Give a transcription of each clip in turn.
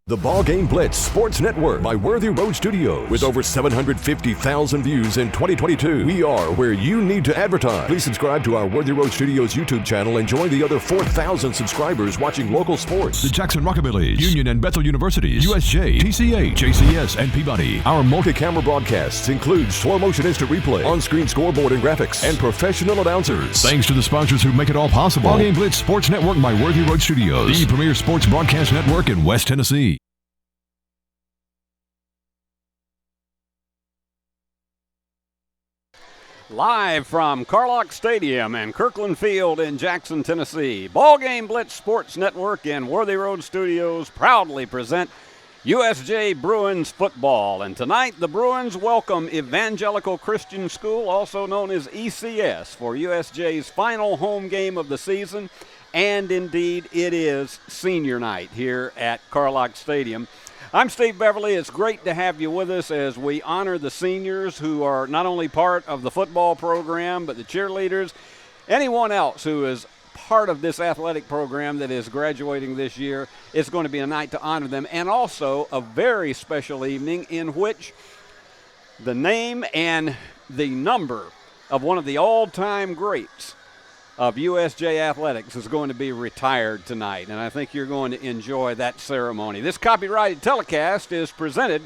The BallGame Blitz Sports Network by Worthy Road Studios. With over 750,000 views in 2022, we are where you need to advertise. Please subscribe to our Worthy Road Studios YouTube channel and join the other 4,000 subscribers watching local sports. The Jackson Rockabillys, Union and Bethel Universities, USJ, TCH, JCS, and Peabody. Our multi-camera broadcasts include slow motion instant replay, on-screen scoreboard and graphics, and professional announcers. Thanks to the sponsors who make it all possible. BallGame Blitz Sports Network by Worthy Road Studios, the premier sports broadcast network in West Tennessee. Live from Carlock Stadium and Kirkland Field in Jackson, Tennessee, BallGame Blitz Sports Network and Worthy Road Studios proudly present USJ Bruins football. And tonight, the Bruins welcome Evangelical Christian School, also known as ECS, for USJ's final home game of the season. And indeed, it is senior night here at Carlock Stadium. I'm Steve Beverly. It's great to have you with us as we honor the seniors who are not only part of the football program, but the cheerleaders, anyone else who is part of this athletic program that is graduating this year. It's going to be a night to honor them, and also a very special evening in which the name and the number of one of the all-time greats of USJ Athletics is going to be retired tonight, and I think you're going to enjoy that ceremony. This copyrighted telecast is presented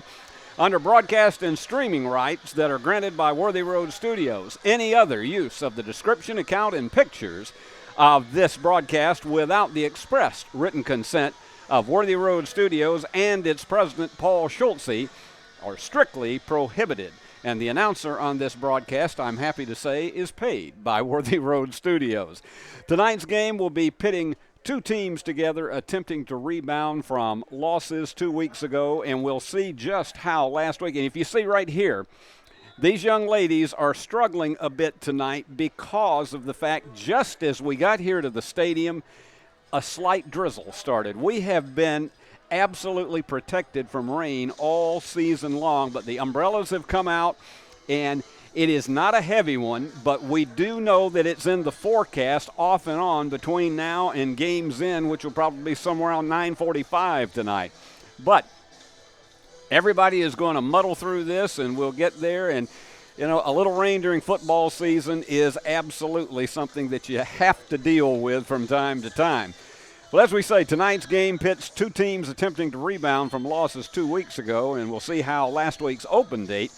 under broadcast and streaming rights that are granted by Worthy Road Studios. Any other use of the description, account, and pictures of this broadcast without the expressed written consent of Worthy Road Studios and its president, Paul Schultze, are strictly prohibited. And the announcer on this broadcast, I'm happy to say, is paid by Worthy Road Studios. Tonight's game will be pitting two teams together attempting to rebound from losses 2 weeks ago, and we'll see just how last week. And if you see right here, these young ladies are struggling a bit tonight because of the fact just as we got here to the stadium, a slight drizzle started. We have been absolutely protected from rain all season long, but the umbrellas have come out, and it is not a heavy one, but we do know that it's in the forecast off and on between now and game's end, which will probably be somewhere around 9:45 tonight. But everybody is going to muddle through this, and we'll get there. And you know, a little rain during football season is absolutely something that you have to deal with from time to time. Well, as we say, tonight's game pits two teams attempting to rebound from losses 2 weeks ago, and we'll see how last week's open date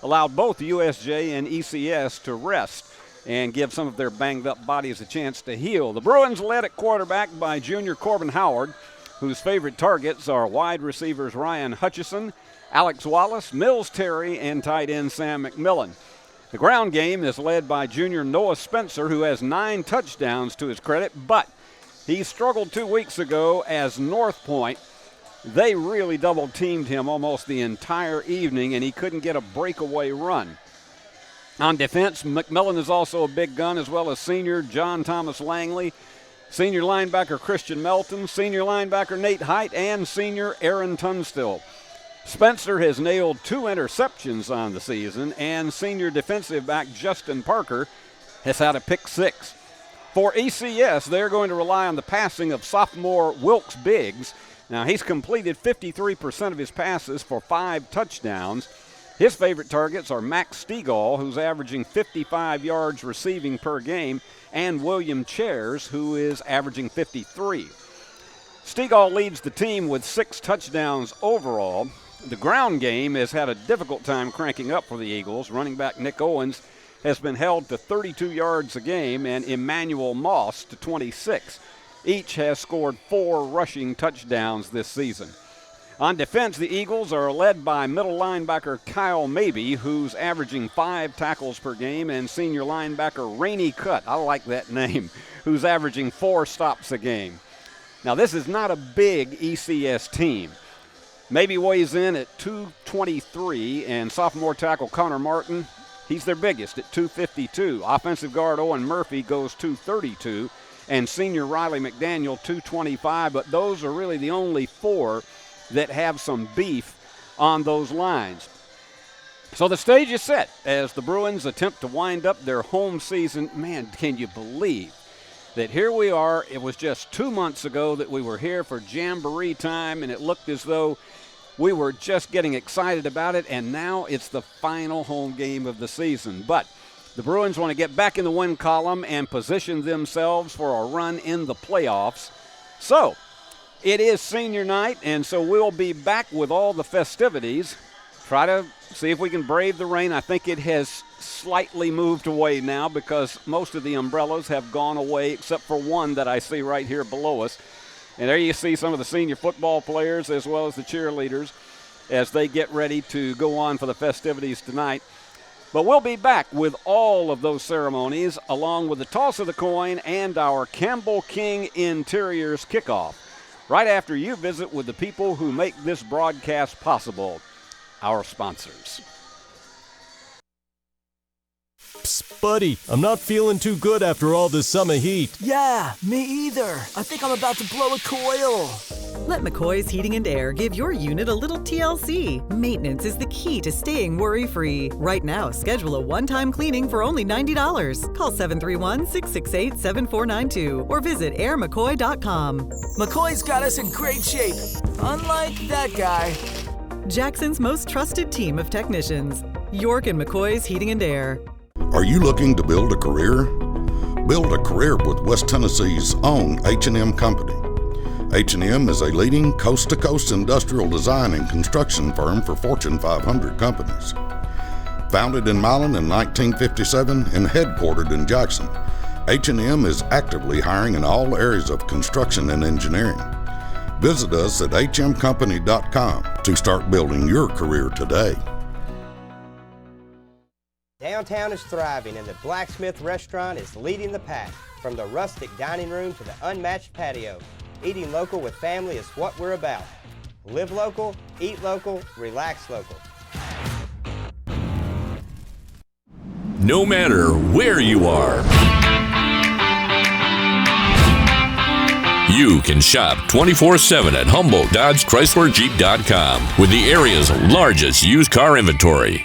allowed both USJ and ECS to rest and give some of their banged-up bodies a chance to heal. The Bruins led at quarterback by junior Corbin Howard, whose favorite targets are wide receivers Ryan Hutchison, Alex Wallace, Mills Terry, and tight end Sam McMillan. The ground game is led by junior Noah Spencer, who has 9 touchdowns to his credit, but he struggled 2 weeks ago as North Point. They really double-teamed him almost the entire evening, and he couldn't get a breakaway run. On defense, McMillan is also a big gun, as well as senior John Thomas Langley, senior linebacker Christian Melton, senior linebacker Nate Height, and senior Aaron Tunstill. Spencer has nailed 2 interceptions on the season, and senior defensive back Justin Parker has had a pick 6. For ECS, they're going to rely on the passing of sophomore Wilkes Biggs. Now, he's completed 53% of his passes for 5 touchdowns. His favorite targets are Max Stegall, who's averaging 55 yards receiving per game, and William Chairs, who is averaging 53. Stegall leads the team with 6 touchdowns overall. The ground game has had a difficult time cranking up for the Eagles. Running back Nick Owens has been held to 32 yards a game, and Emmanuel Moss to 26. Each has scored 4 rushing touchdowns this season. On defense, the Eagles are led by middle linebacker Kyle Mabey, who's averaging 5 tackles per game, and senior linebacker Rainey Cutt, I like that name, who's averaging 4 stops a game. Now, this is not a big ECS team. Mabey weighs in at 223, and sophomore tackle Connor Martin, he's their biggest at 252. Offensive guard Owen Murphy goes 232, and senior Riley McDaniel 225, but those are really the only 4 that have some beef on those lines. So the stage is set as the Bruins attempt to wind up their home season. Man, can you believe that here we are. It was just 2 months ago that we were here for Jamboree time, and it looked as though we were just getting excited about it, and now it's the final home game of the season. But the Bruins want to get back in the win column and position themselves for a run in the playoffs. So it is senior night, and so we'll be back with all the festivities. Try to see if we can brave the rain. I think it has slightly moved away now because most of the umbrellas have gone away except for one that I see right here below us. And there you see some of the senior football players as well as the cheerleaders as they get ready to go on for the festivities tonight. But we'll be back with all of those ceremonies along with the toss of the coin and our Campbell King Interiors kickoff right after you visit with the people who make this broadcast possible, our sponsors. Psst, buddy, I'm not feeling too good after all this summer heat. Yeah, me either. I think I'm about to blow a coil. Let McCoy's Heating and Air give your unit a little TLC. Maintenance is the key to staying worry-free. Right now, schedule a one-time cleaning for only $90. Call 731-668-7492 or visit airmccoy.com. McCoy's got us in great shape, unlike that guy. Jackson's most trusted team of technicians. York and McCoy's Heating and Air. Are you looking to build a career? Build a career with West Tennessee's own H&M Company. H&M is a leading coast-to-coast industrial design and construction firm for Fortune 500 companies. Founded in Milan in 1957 and headquartered in Jackson, H&M is actively hiring in all areas of construction and engineering. Visit us at hmcompany.com to start building your career today. Downtown is thriving and the Blacksmith Restaurant is leading the pack. From the rustic dining room to the unmatched patio, eating local with family is what we're about. Live local, eat local, relax local. No matter where you are, you can shop 24/7 at HumboldtDodgeChryslerJeep.com with the area's largest used car inventory.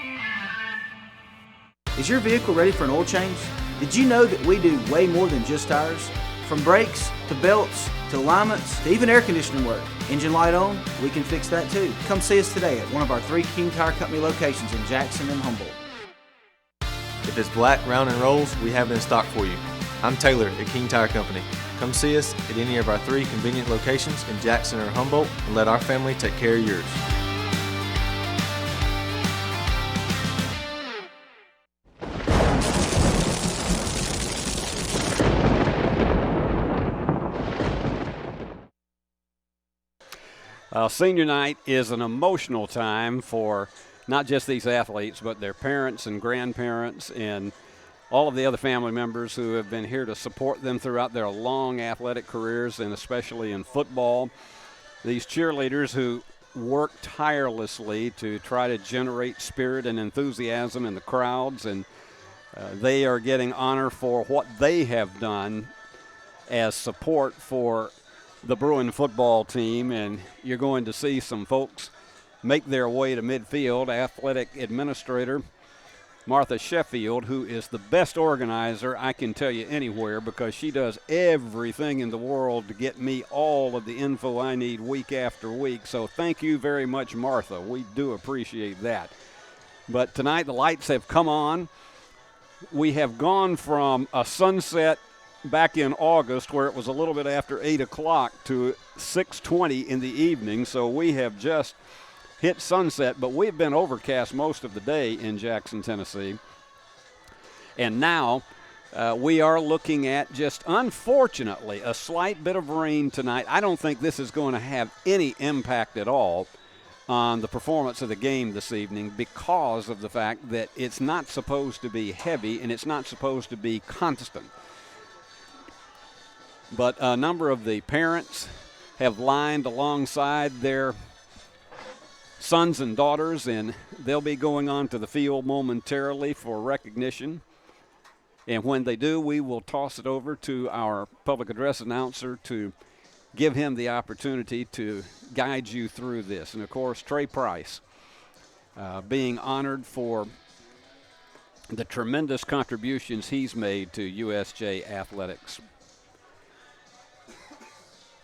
Is your vehicle ready for an oil change? Did you know that we do way more than just tires? From brakes, to belts, to alignments, to even air conditioning work. Engine light on? We can fix that too. Come see us today at one of our 3 King Tire Company locations in Jackson and Humboldt. If it's black, round, and rolls, we have it in stock for you. I'm Taylor at King Tire Company. Come see us at any of our 3 convenient locations in Jackson or Humboldt and let our family take care of yours. Senior night is an emotional time for not just these athletes, but their parents and grandparents and all of the other family members who have been here to support them throughout their long athletic careers, and especially in football. These cheerleaders who work tirelessly to try to generate spirit and enthusiasm in the crowds, and they are getting honor for what they have done as support for the Bruin football team. And you're going to see some folks make their way to midfield. Athletic administrator Martha Sheffield, who is the best organizer I can tell you anywhere, because she does everything in the world to get me all of the info I need week after week. So thank you very much, Martha. We do appreciate that. But tonight the lights have come on. We have gone from a sunset back in August where it was a little bit after 8 o'clock to 6:20 in the evening. So we have just hit sunset, but we've been overcast most of the day in Jackson, Tennessee. And now we are looking at, just unfortunately, a slight bit of rain tonight. I don't think this is going to have any impact at all on the performance of the game this evening, because of the fact that it's not supposed to be heavy and it's not supposed to be constant. But a number of the parents have lined alongside their sons and daughters, and they'll be going on to the field momentarily for recognition. And when they do, we will toss it over to our public address announcer to give him the opportunity to guide you through this. And, of course, Trey Price being honored for the tremendous contributions he's made to USJ athletics.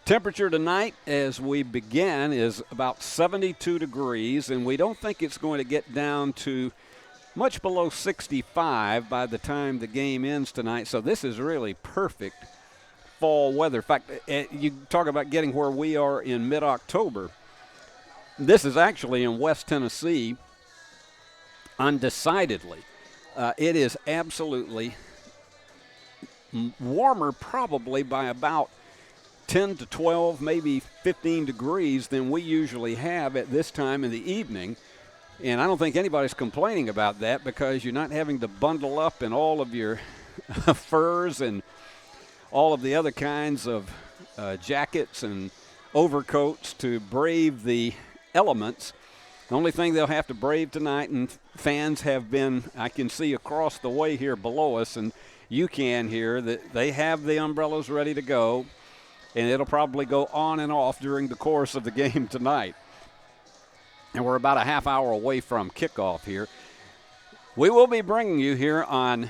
Temperature tonight as we begin is about 72 degrees, and we don't think it's going to get down to much below 65 by the time the game ends tonight. So this is really perfect fall weather. In fact, you talk about getting where we are in mid-October. This is actually in West Tennessee, undecidedly. It is absolutely warmer probably by about 10 to 12, maybe 15 degrees than we usually have at this time in the evening. And I don't think anybody's complaining about that because you're not having to bundle up in all of your furs and all of the other kinds of jackets and overcoats to brave the elements. The only thing they'll have to brave tonight, and fans have been, I can see across the way here below us, and you can hear that they have the umbrellas ready to go, and it'll probably go on and off during the course of the game tonight. And we're about a half hour away from kickoff here. We will be bringing you here on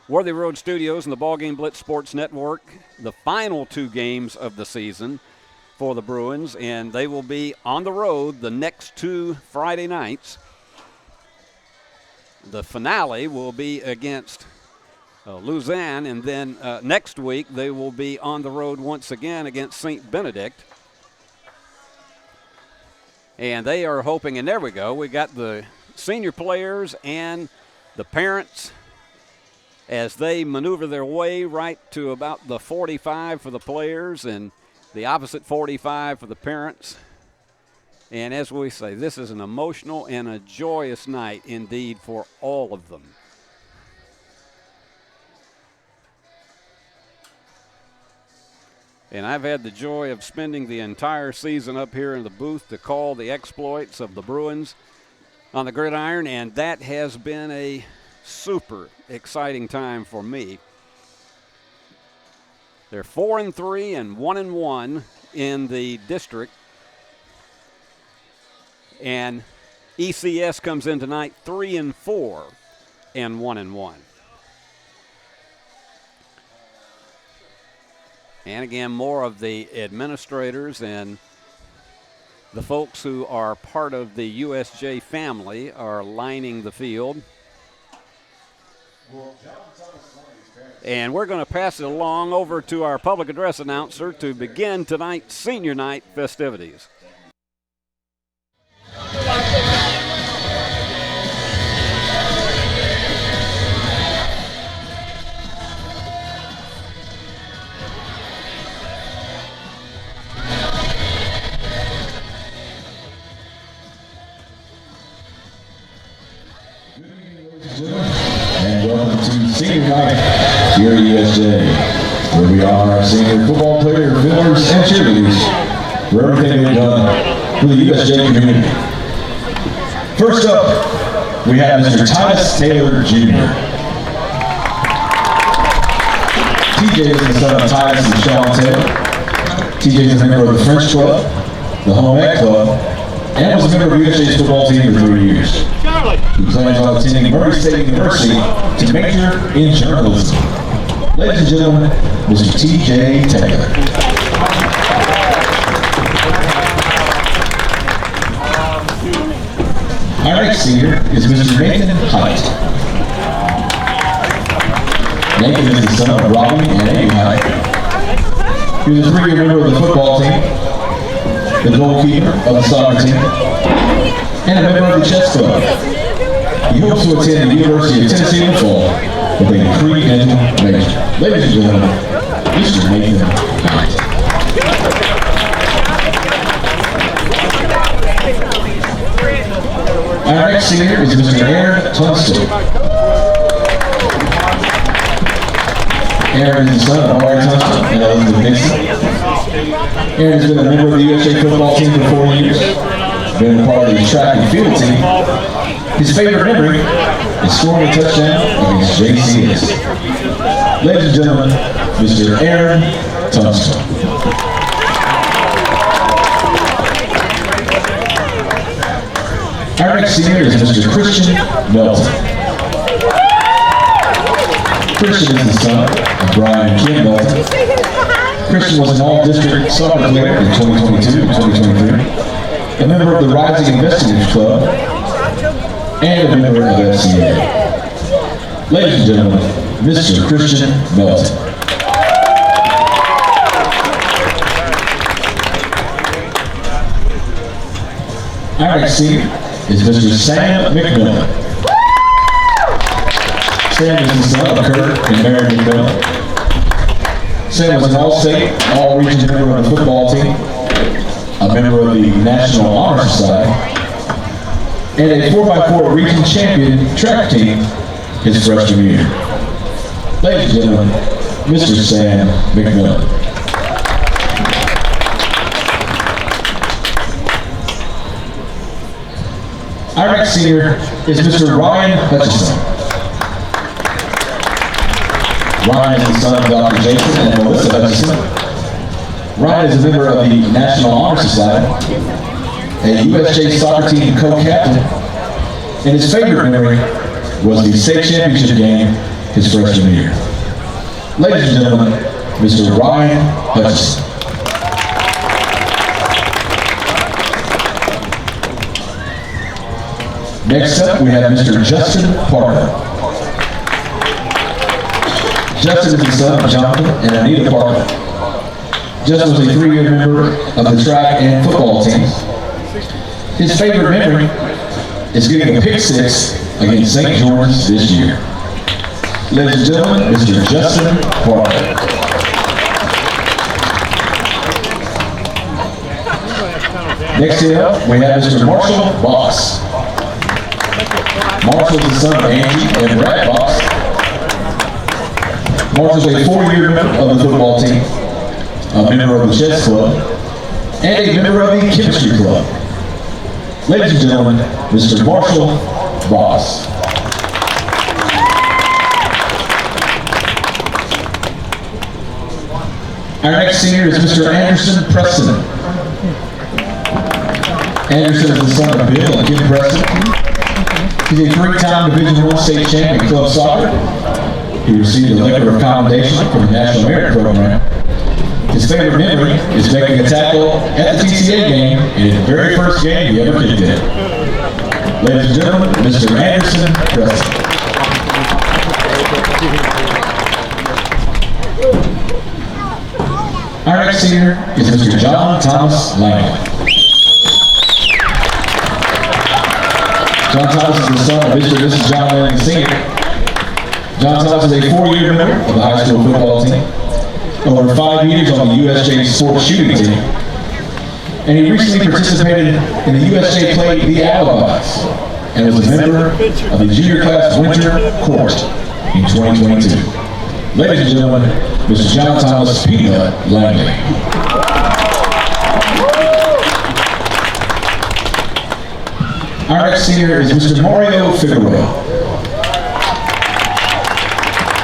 Worthy Road Studios and the BallGame Blitz Sports Network the final 2 games of the season for the Bruins, and they will be on the road the next 2 Friday nights. The finale will be against Lausanne, and then next week they will be on the road once again against St. Benedict. And they are hoping, and there we go, we got the senior players and the parents as they maneuver their way right to about the 45 for the players and the opposite 45 for the parents. And as we say, this is an emotional and a joyous night indeed for all of them. And I've had the joy of spending the entire season up here in the booth to call the exploits of the Bruins on the gridiron, and that has been a super exciting time for me. They're 4-3 and 1-1 in the district. And ECS comes in tonight 3-4 and 1-1. And again, more of the administrators and the folks who are part of the USJ family are lining the field. And we're going to pass it along over to our public address announcer to begin tonight's senior night festivities. And welcome to senior night here at USJ, where we honor our senior football players, fielders, and cheerleaders for everything they've done for the USJ community. First up, we have Mr. Thomas Taylor Jr. TJ is the son of Titus and Sean Taylor. TJ is a member of the French Club, the Home Ec Club, and was a member of USJ's football team for 3 years. He plans on attending Murray State University to major in journalism. Ladies and gentlemen, Mr. TJ Taylor. Our next senior is Mr. Nathan Height. Nathan is the son of Robbie and Amy Height. He was a 3-year member of the football team, the goalkeeper of the soccer team, and a member of the chess club. He hopes to attend the University of Tennessee in the fall with a pre-dental major. Ladies and gentlemen, Mr. Nathan Height. Our next senior is Mr. Aaron Tunstall. Aaron is the son of Ari Tunstall and Elizabeth Dixon. Aaron has been a member of the USJ football team for 4 years, been a part of the track and field team. His favorite memory is scoring a touchdown against JCS. Ladies and gentlemen, Mr. Aaron Tunstall. Our next senior is Mr. Christian Melton. Christian is the son of Brian and Kim Melton. Christian was an all-district soccer player in 2022 and 2023, a member of the Rising Investigators Club, and a member of FCA. Ladies and gentlemen, Mr. Christian Melton. Our next senior is Mr. Sam McMillan. Sam is the son of Kurt and Mary McMillan. Sam was an all-state, all-region member of the football team, a member of the National Honor Society, and a 4x4 region champion track team his freshman year. Ladies and gentlemen, Mr. Sam McMillan. Our next senior is Mr. Ryan Hutchison. Ryan is the son of Dr. Jason and Melissa Hutchison. Ryan is a member of the National Honor Society, a USJ soccer team co-captain, and his favorite memory was the state championship game his freshman year. Ladies and gentlemen, Mr. Ryan Hutchison. Next up, we have Mr. Justin Parker. Justin is the son of Jonathan and Anita Parker. Justin was a 3-year member of the track and football teams. His favorite memory is getting a pick 6 against St. George's this year. Ladies and gentlemen, Mr. Justin Parker. Next up, we have Mr. Marshall Box. Marshall is the son of Angie and Brad Box. Marshall is a 4-year member of the football team, a member of the chess club, and a member of the chemistry club. Ladies and gentlemen, Mr. Marshall Box. Our next senior is Mr. Anderson Preston. Anderson is the son of Bill and Kim Preston. He's a 3-time Division I state champion in club soccer. He received a letter of commendation from the National Merit Program. His favorite memory is making a tackle at the TCA game in his very first game he ever kicked in. Ladies and gentlemen, Mr. Anderson Preston. Our next senior is Mr. John Thomas Langley. John Thomas is the son of Mr. and Mrs. John Langley Sr. John Thomas is a 4-year member of the high school football team, over 5 years on the USJ sports shooting team, and he recently participated in the USJ play The Alibis, and was a member of the junior class winter court in 2022. Ladies and gentlemen, Mr. John Thomas Peanut Langley. Our next senior is Mr. Mario Figueroa.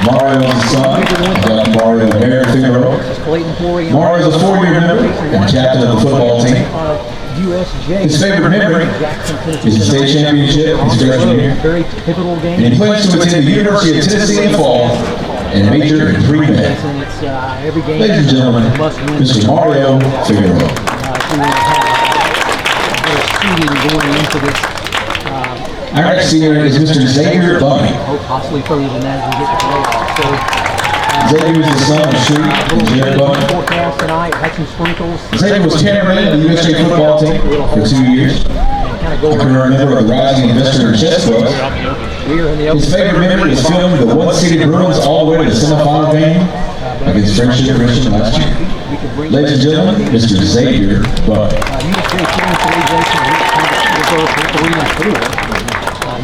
Mario is the son of Dr. Mario and Mary Figueroa. Mario is a 4-year member and captain of the football team. His favorite memory is the state championship his freshman year. And he plans to attend the University of Tennessee in the fall and major in pre-med. Ladies and gentlemen, Mr. Mario Figueroa. Our next senior is Mr. Xavier Bunny. Possibly further than that as we get the playoffs. So, Xavier is the son of Shree and Jared Bunny. Xavier was cameraman of the USJ football team for 2 years. A career member of the Rising Investor and Chess Club. His favorite memory is filming the one-seeded Bruins all the way to the semifinal game against Friendship Christian last year. Ladies and gentlemen, Mr. Xavier Bunny.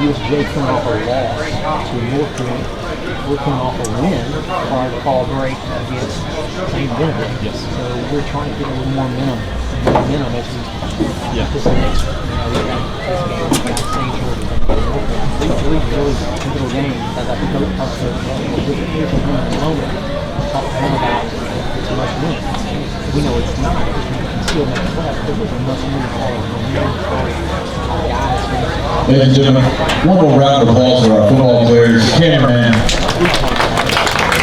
USJ coming off a loss to North Point. We're coming off a win prior to fall break against St. Benedict. Yes. So we're trying to get a little more momentum as we this next. We got this game. We got St. George. These three really pivotal games. As I think Coach talked about the moment, talk to him about it's a must win. We know it's not. We can still make it left, but it's a must win. Ladies and gentlemen, one more round of applause for our football players. Cameraman.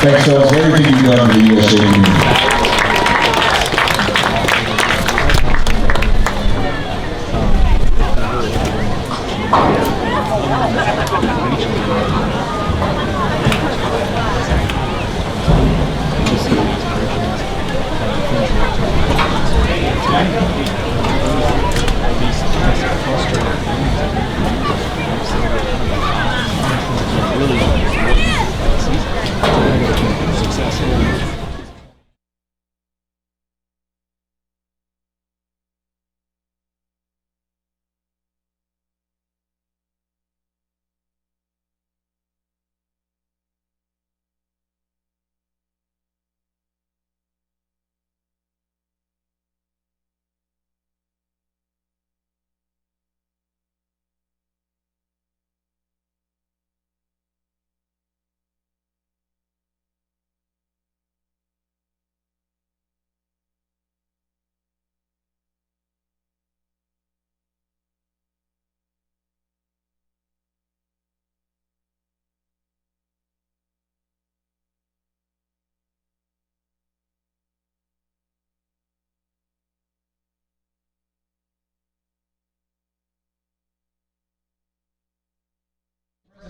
Thanks, fellas, for everything you've done for the USJ community.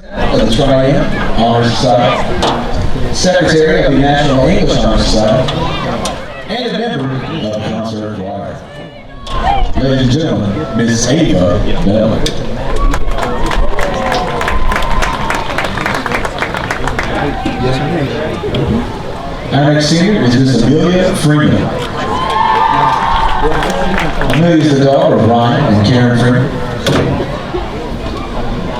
Of the Triumph Honor Society, Secretary of the National English Honor Society, and a member of the concert choir. Ladies and gentlemen, Miss Ava Bell. Our next senior is Miss Amelia Freeman. Amelia is the daughter of Ryan and Karen Freeman.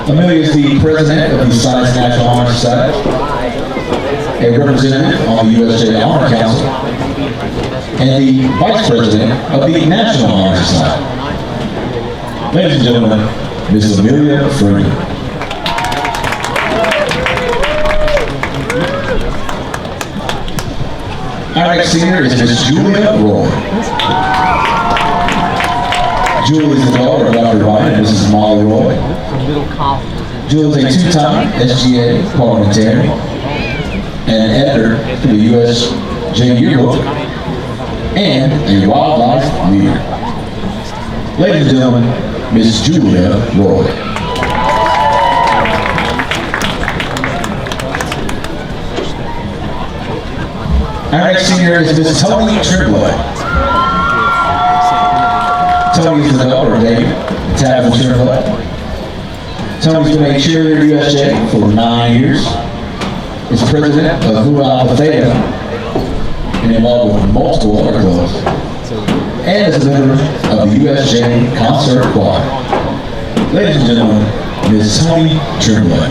Amelia is the president of the Science National Honor Society, a representative on the USJ Honor Council, and the vice president of the National Honor Society. Ladies and gentlemen, Ms. Amelia Freeman. Our next senior is Ms. Julia Roy. Julie is the daughter of Dr. Ryan and Mrs. Molly Roy. Julie is a two-time SGA parliamentarian and an editor for the USJ Yearbook and a wildlife leader. Ladies and gentlemen, Ms. Julia Roy. Our next senior is Ms. Tony Tremblay. Tony is the daughter of David and Tabitha Tremblay. Tony's been a cheerleader at USJ for 9 years. Is president of Hu Alpha Theta and involved with multiple other clubs. And is a member of the USJ Concert Choir. Ladies and gentlemen, Ms. Tony Tremblay.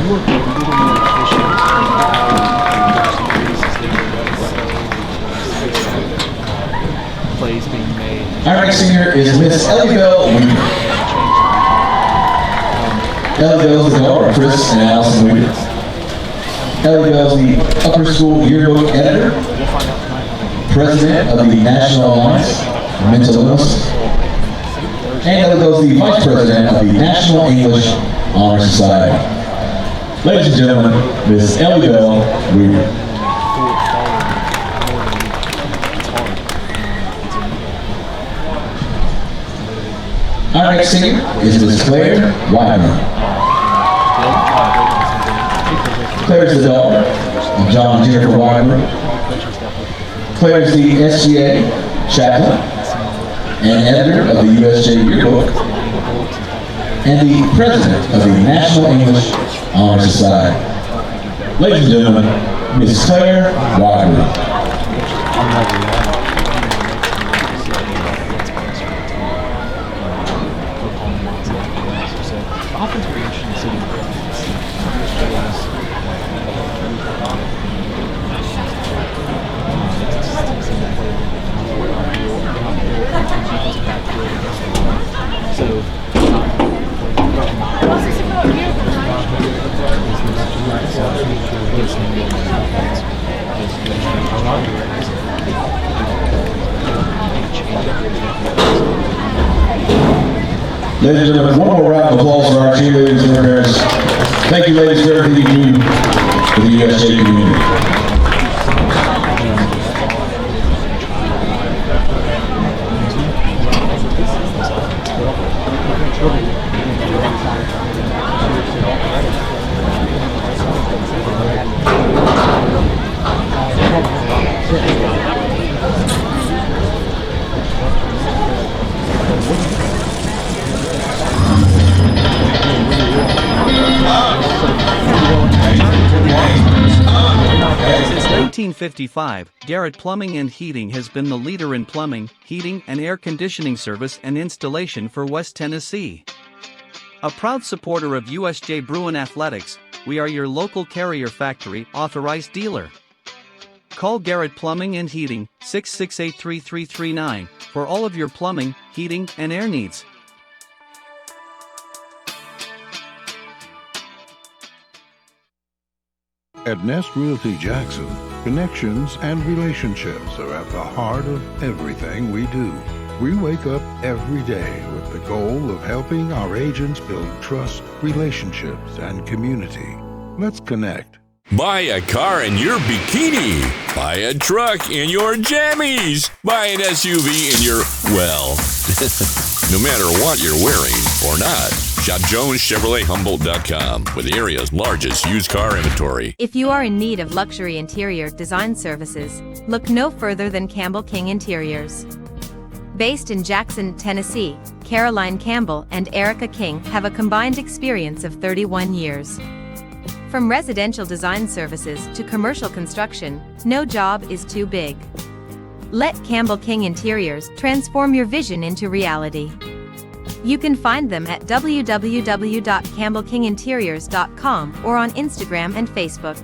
Our next singer is Miss Ellibelle Weaver. Ellibelle is the daughter of Chris and Allison Weaver. Ellibelle is the upper school yearbook editor, president of the National Alliance for Mental Illness, and Ellibelle is the vice president of the National English Honor Society. Ladies and gentlemen, Miss Ellibelle Weaver. Our next singer is Ms. Claire Wyman. Claire is the daughter of John and Jennifer Wyman. Claire is the SGA chaplain and editor of the USJ Yearbook and the president of the National English Honor Society. Ladies and gentlemen, Ms. Claire Wyman. Ladies and gentlemen, one more round of applause for our cheerleaders and their parents. Thank you, ladies, for everything you do for the USJ community. 1955, Garrett Plumbing and Heating has been the leader in plumbing, heating, and air conditioning service and installation for West Tennessee. A proud supporter of USJ Bruin Athletics, we are your local Carrier Factory authorized dealer. Call Garrett Plumbing and Heating, 668-3339, for all of your plumbing, heating, and air needs. At Nest Realty Jackson, connections and relationships are at the heart of everything we do. We wake up every day with the goal of helping our agents build trust, relationships, and community. Let's connect. Buy a car in your bikini. Buy a truck in your jammies. Buy an SUV in your, well, no matter what you're wearing or not. Shop JonesChevroletHumboldt.com with the area's largest used car inventory. If you are in need of luxury interior design services, look no further than Campbell King Interiors. Based in Jackson, Tennessee, Caroline Campbell and Erica King have a combined experience of 31 years. From residential design services to commercial construction, no job is too big. Let Campbell King Interiors transform your vision into reality. You can find them at www.campbellkinginteriors.com or on Instagram and Facebook.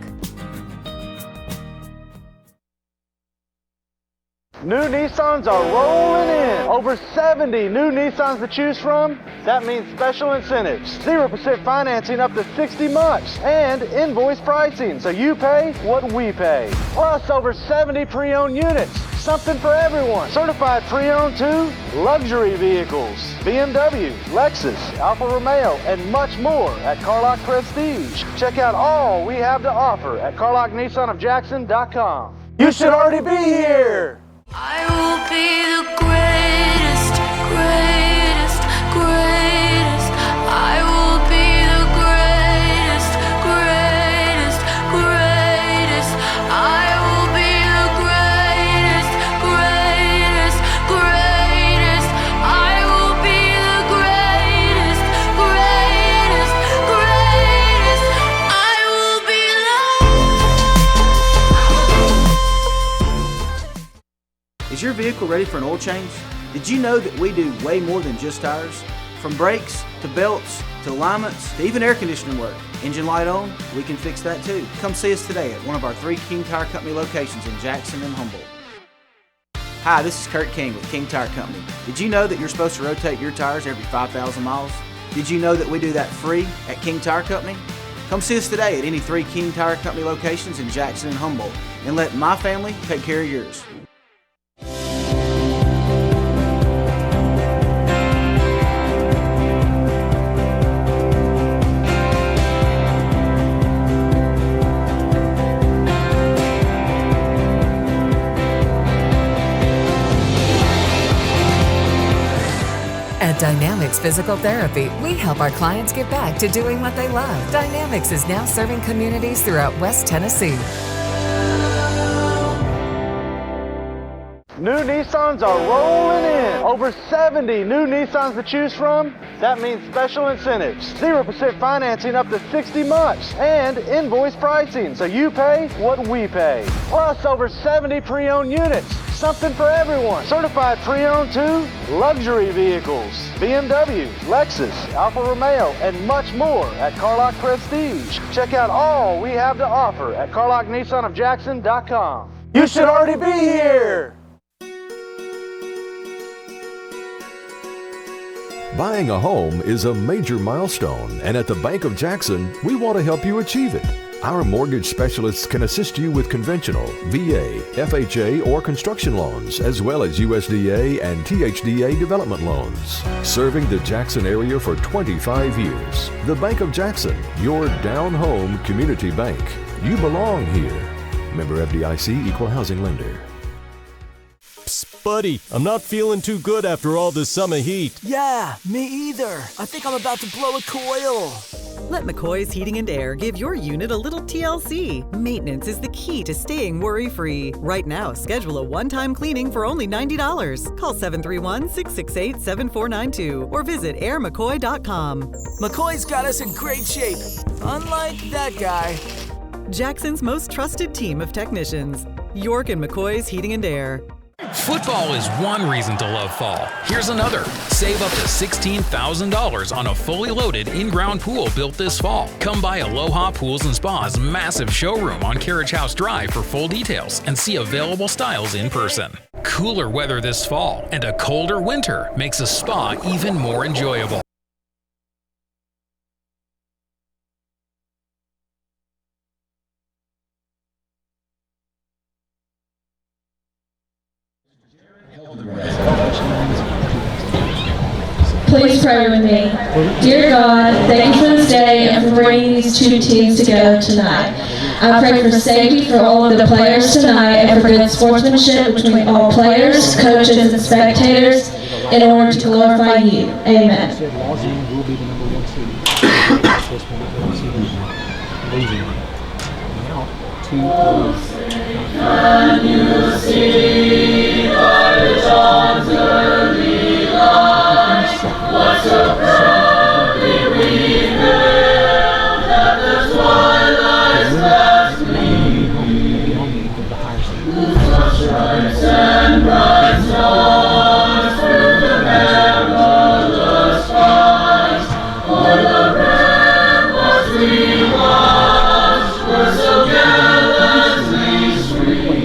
New Nissans are rolling in. Over 70 new Nissans to choose from. That means special incentives. 0% financing up to 60 months. And invoice pricing, so you pay what we pay. Plus over 70 pre-owned units. Something for everyone. Certified pre-owned too. Luxury vehicles. BMW, Lexus, Alfa Romeo, and much more at Carlock Prestige. Check out all we have to offer at CarlockNissanofJackson.com. You should already be here. I will be the greatest, greatest, greatest. I will be the greatest, greatest, greatest. I will be the greatest, greatest, greatest. I will be the greatest, greatest, greatest. I will be Is your vehicle ready for an oil change? Did you know that we do way more than just tires? From brakes, to belts, to alignments, to even air conditioning work. Engine light on? We can fix that too. Come see us today at one of our 3 King Tire Company locations in Jackson and Humboldt. Hi, this is Kurt King with King Tire Company. Did you know that you're supposed to rotate your tires every 5,000 miles? Did you know that we do that free at King Tire Company? Come see us today at any 3 King Tire Company locations in Jackson and Humboldt and let my family take care of yours. At Dynamics Physical Therapy, we help our clients get back to doing what they love. Dynamics is now serving communities throughout West Tennessee. New Nissans are rolling in. Over 70 new Nissans to choose from. That means special incentives. 0% financing up to 60 months. And invoice pricing, so you pay what we pay. Plus over 70 pre-owned units. Something for everyone. Certified pre-owned too. Luxury vehicles. BMW, Lexus, Alfa Romeo, and much more at Carlock Prestige. Check out all we have to offer at CarlockNissanofJackson.com. You should already be here. Buying a home is a major milestone, and at the Bank of Jackson, we want to help you achieve it. Our mortgage specialists can assist you with conventional, VA, FHA, or construction loans, as well as USDA and THDA development loans. Serving the Jackson area for 25 years. The Bank of Jackson, your down-home community bank. You belong here. Member FDIC, Equal Housing Lender. Psst, buddy, I'm not feeling too good after all this summer heat. Yeah, me either. I think I'm about to blow a coil. Let McCoy's Heating and Air give your unit a little TLC. Maintenance is the key to staying worry-free. Right now, schedule a one-time cleaning for only $90. Call 731-668-7492 or visit airmccoy.com. McCoy's got us in great shape, unlike that guy. Jackson's most trusted team of technicians. York and McCoy's Heating and Air. Football is one reason to love fall. Here's another. Save up to $16,000 on a fully loaded in-ground pool built this fall. Come by Aloha Pools and Spa's massive showroom on Carriage House Drive for full details and see available styles in person. Cooler weather this fall and a colder winter makes a spa even more enjoyable. Please pray with me. Dear God, thank you for this day and for bringing these two teams together tonight. I pray for safety for all of the players tonight and for good sportsmanship between all players, coaches, and spectators in order to glorify you. Amen. Can you see by the dawn's early light what so proudly we hailed at the twilight's last gleaming? Whose stripes and bright stars through the perilous skies o'er the ramparts we watched were so gallantly streaming.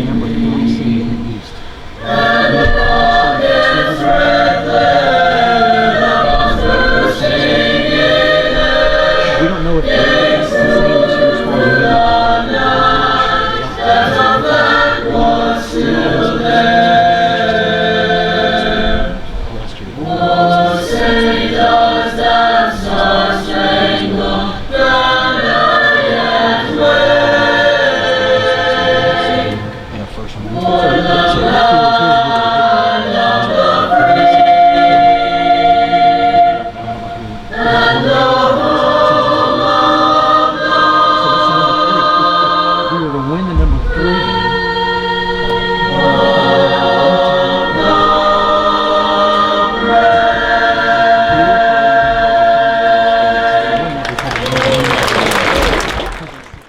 And the rocket's red glare above bursting in air. We don't know if It's through the night that the flag was still there. Oh, say does that star-spangled banner yet wave o'er the land of the free and the home of God. we were to win the number 3.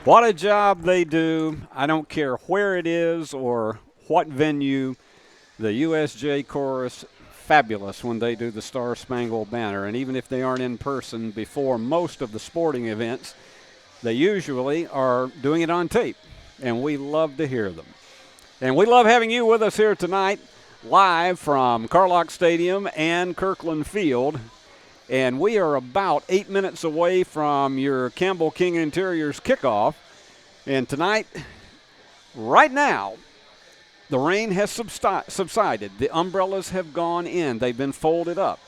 What a job they do. I don't care where it is or what venue. The USJ chorus, fabulous when they do the Star Spangled Banner. And even if they aren't in person before most of the sporting events, they usually are doing it on tape. And we love to hear them. And we love having you with us here tonight, live from Carlock Stadium and Kirkland Field. And we are about 8 minutes away from your Campbell King Interiors kickoff. And tonight, right now, the rain has subsided. The umbrellas have gone in. They've been folded up.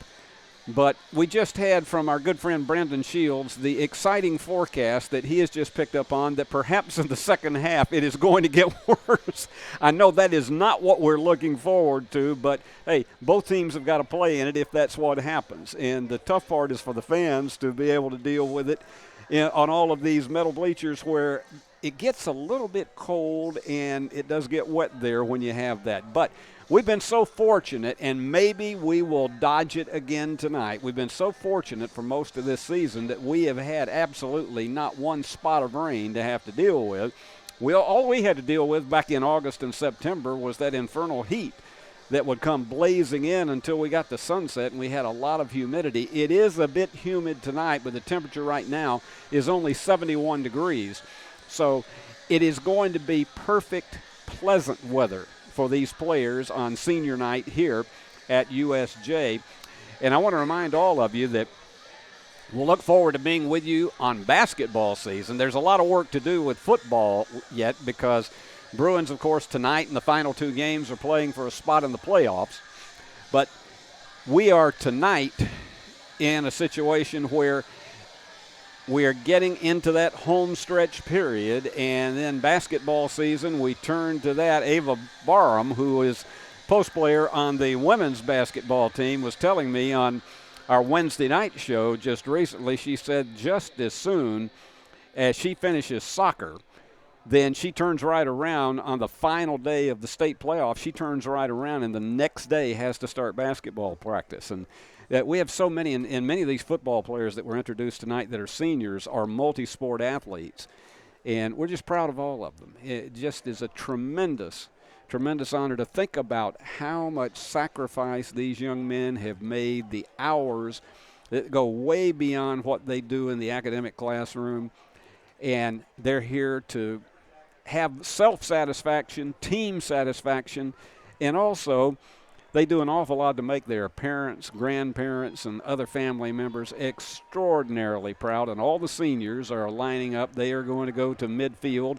But we just had from our good friend Brandon Shields the exciting forecast that he has just picked up on that perhaps in the second half it is going to get worse. I know that is not what we're looking forward to, but, hey, both teams have got to play in it if that's what happens. And the tough part is for the fans to be able to deal with it on all of these metal bleachers where it gets a little bit cold and it does get wet there when you have that. But we've been so fortunate, and maybe we will dodge it again tonight. We've been so fortunate for most of this season that we have had absolutely not one spot of rain to have to deal with. All we had to deal with back in August and September was that infernal heat that would come blazing in until we got to sunset, and we had a lot of humidity. It is a bit humid tonight, but the temperature right now is only 71 degrees. So it is going to be perfect, pleasant weather for these players on senior night here at USJ. And I want to remind all of you that we'll look forward to being with you on basketball season. There's a lot of work to do with football yet because Bruins, of course, tonight in the final 2 games are playing for a spot in the playoffs. But we are tonight in a situation where we are getting into that home stretch period, and then basketball season, we turn to that. Ava Barham, who is post player on the women's basketball team, was telling me on our Wednesday night show just recently, she said just as soon as she finishes soccer, then she turns right around on the final day of the state playoff. She turns right around and the next day has to start basketball practice. And that we have so many, and many of these football players that were introduced tonight that are seniors are multi-sport athletes. And we're just proud of all of them. It just is a tremendous honor to think about how much sacrifice these young men have made, the hours that go way beyond what they do in the academic classroom. And they're here to have self-satisfaction, team satisfaction, and also they do an awful lot to make their parents, grandparents, and other family members extraordinarily proud. And all the seniors are lining up. They are going to go to midfield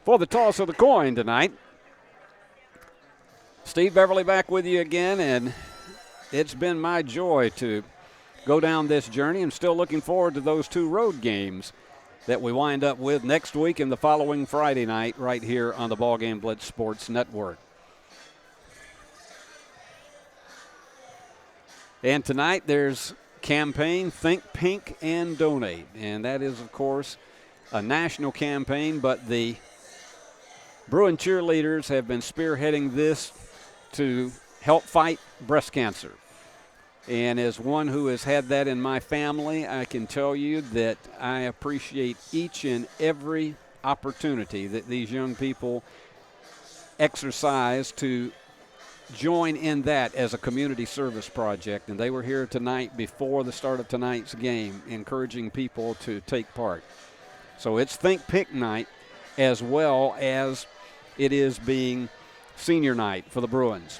for the toss of the coin tonight. Steve Beverly back with you again, and it's been my joy to go down this journey. I'm still looking forward to those 2 road games that we wind up with next week and the following Friday night right here on the BallGame Blitz Sports Network. And tonight there's campaign Think Pink and Donate. And that is, of course, a national campaign, but the Bruin cheerleaders have been spearheading this to help fight breast cancer. And as one who has had that in my family, I can tell you that I appreciate each and every opportunity that these young people exercise to join in that as a community service project. And they were here tonight before the start of tonight's game, encouraging people to take part. So it's Think Pink night, as well as it is being senior night for the Bruins.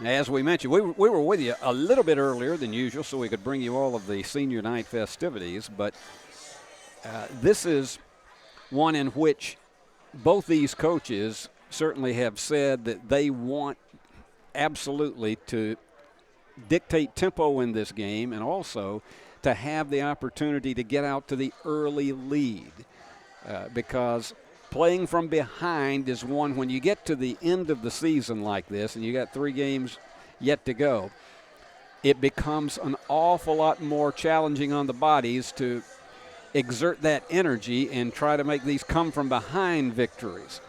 As we mentioned, we were with you a little bit earlier than usual so we could bring you all of the senior night festivities, but this is one in which both these coaches certainly have said that they want absolutely to dictate tempo in this game and also to have the opportunity to get out to the early lead because playing from behind is one, when you get to the end of the season like this and you got 3 games yet to go, it becomes an awful lot more challenging on the bodies to exert that energy and try to make these come from behind victories.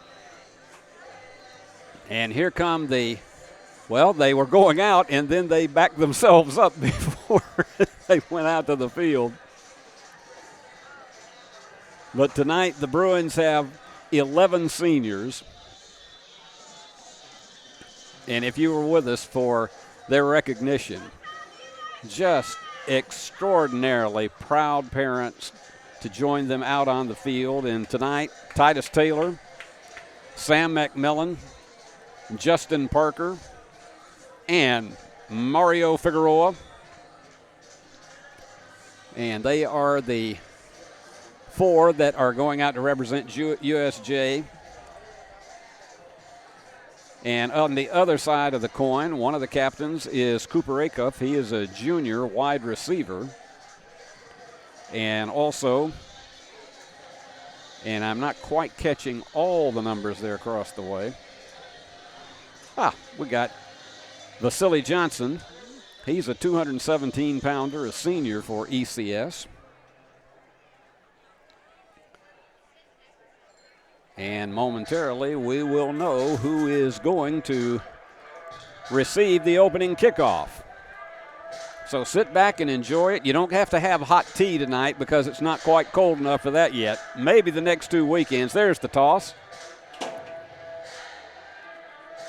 And here come they were going out and then they backed themselves up before they went out to the field. But tonight the Bruins have 11 seniors. And if you were with us for their recognition, just extraordinarily proud parents to join them out on the field. And tonight, Titus Taylor, Sam McMillan, Justin Parker, and Mario Figueroa. And they are the 4 that are going out to represent USJ. And on the other side of the coin, one of the captains is Cooper Acuff. He is a junior wide receiver. And also, and I'm not quite catching all the numbers there across the way. We got Vasily Johnson. He's a 217-pounder, a senior for ECS. And momentarily, we will know who is going to receive the opening kickoff. So sit back and enjoy it. You don't have to have hot tea tonight because it's not quite cold enough for that yet. Maybe the next 2 weekends. There's the toss.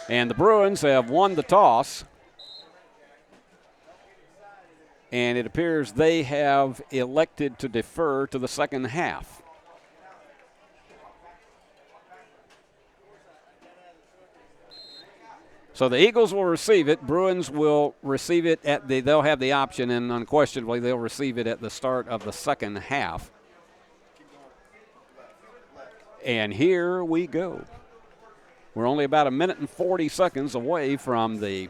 And the Bruins have won the toss. And it appears they have elected to defer to the second half. So the Eagles will receive it. Bruins will receive it they'll have the option, and unquestionably they'll receive it at the start of the second half. And here we go. We're only about 1 minute and 40 seconds away from the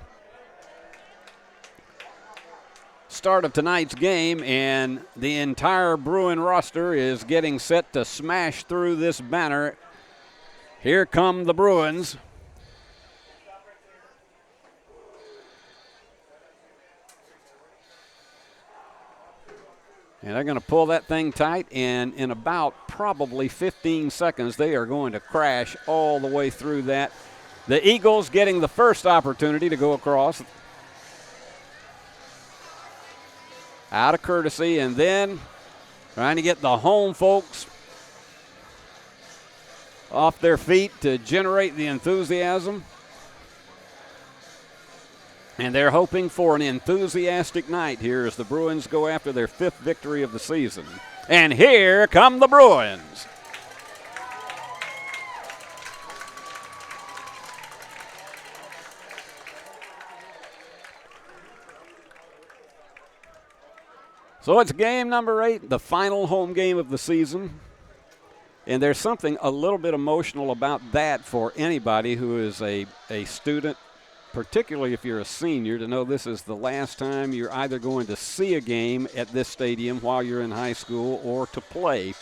start of tonight's game, and the entire Bruin roster is getting set to smash through this banner. Here come the Bruins. And they're going to pull that thing tight, and in about probably 15 seconds, they are going to crash all the way through that. The Eagles getting the first opportunity to go across out of courtesy, and then Trying to get the home folks off their feet to generate the enthusiasm. And they're hoping for an enthusiastic night here as the Bruins go after their 5th victory of the season. And here come the Bruins. So it's game number 8, the final home game of the season. And there's something a little bit emotional about that for anybody who is a student, particularly if you're a senior, to know this is the last time you're either going to see a game at this stadium while you're in high school or to play.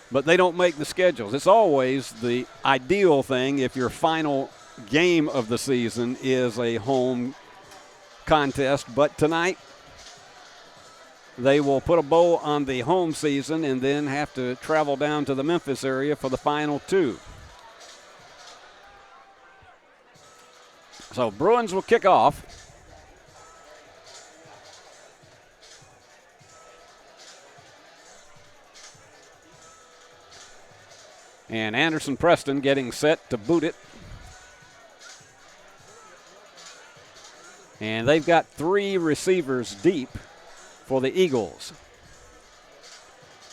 But they don't make the schedules. It's always the ideal thing if your final game of the season is a home contest, but tonight they will put a bow on the home season and then have to travel down to the Memphis area for the final 2. So Bruins will kick off. And Anderson Preston getting set to boot it. And they've got 3 receivers deep for the Eagles.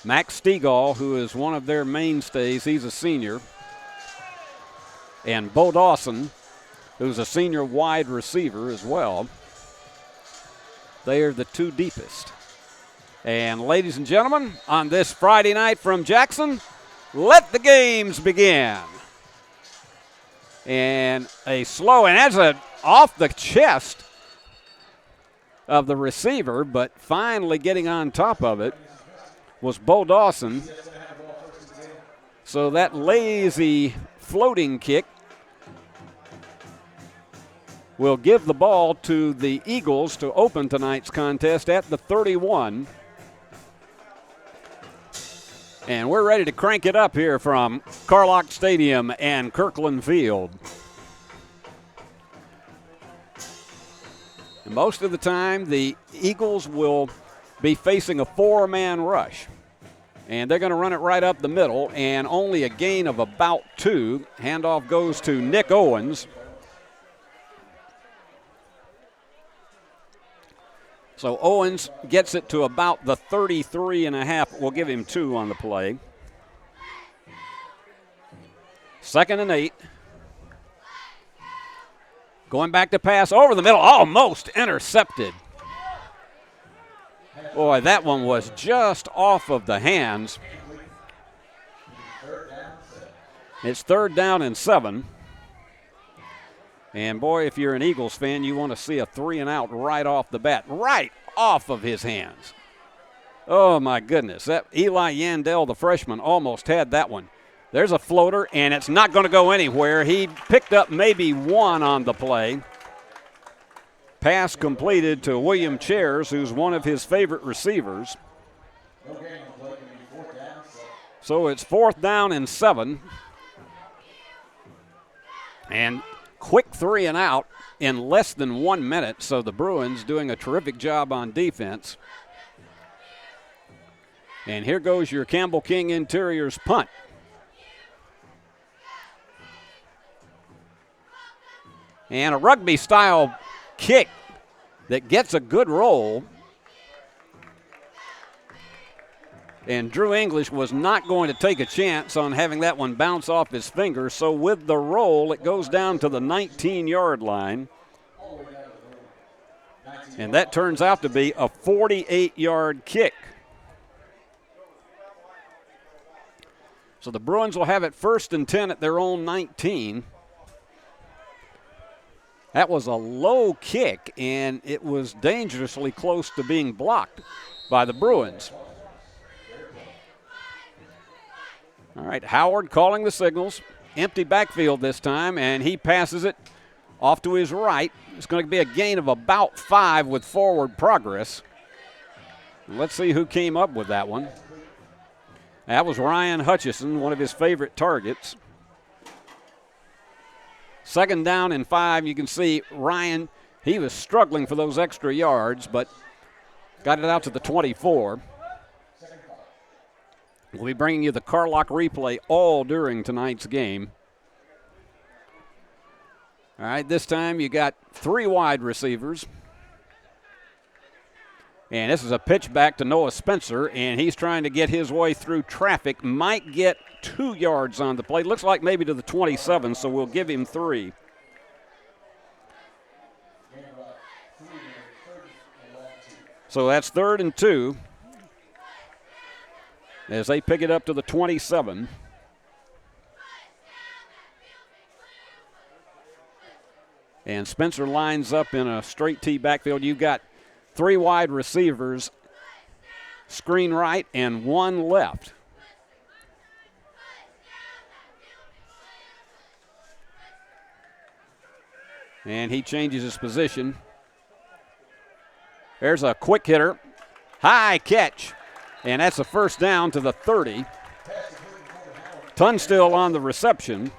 Max Stegall, who is one of their mainstays, he's a senior. And Bo Dawson, who's a senior wide receiver as well. They are the 2 deepest. And ladies and gentlemen, on this Friday night from Jackson, let the games begin. And a slow, and that's a off the chest of the receiver, but finally getting on top of it was Bo Dawson. So that lazy floating kick will give the ball to the Eagles to open tonight's contest at the 31. And we're ready to crank it up here from Carlock Stadium and Kirkland Field. And most of the time, the Eagles will be facing a 4-man rush. And they're going to run it right up the middle, and only a gain of about 2. Handoff goes to Nick Owens. So Owens gets it to about the 33.5. We'll give him 2 on the play. 2nd and 8. Going back to pass over the middle, almost intercepted. Boy, that one was just off of the hands. It's 3rd down and 7. And boy, if you're an Eagles fan, you want to see a 3-and-out right off the bat, right off of his hands. Oh my goodness, that Eli Yandel, the freshman, almost had that one. There's a floater, and it's not going to go anywhere. He picked up maybe 1 on the play. Pass completed to William Chairs, who's one of his favorite receivers. So it's 4th down and 7. And quick 3-and-out in less than 1 minute, so the Bruins doing a terrific job on defense. And here goes your Campbell King Interiors punt. And a rugby-style kick that gets a good roll. And Drew English was not going to take a chance on having that one bounce off his fingers. So with the roll, it goes down to the 19-yard line. And that turns out to be a 48-yard kick. So the Bruins will have it 1st and 10 at their own 19. That was a low kick, and it was dangerously close to being blocked by the Bruins. All right, Howard calling the signals. Empty backfield this time, and he passes it off to his right. It's going to be a gain of about 5 with forward progress. Let's see who came up with that one. That was Ryan Hutchison, one of his favorite targets. 2nd down and 5. You can see Ryan, he was struggling for those extra yards, but Got it out to the 24. We'll be bringing you the Carlock replay all during tonight's game. All right, this time you got 3 wide receivers. And this is a pitch back to Noah Spencer, and he's trying to get his way through traffic. Might get 2 yards on the play. Looks like maybe to the 27, so we'll give him 3. So that's 3rd and 2 as they pick it up to the 27. And Spencer lines up in a straight T backfield. You've got 3 wide receivers, screen right and 1 left. And he changes his position. There's a quick hitter, high catch, and that's a first down to the 30. Tunstall on the reception.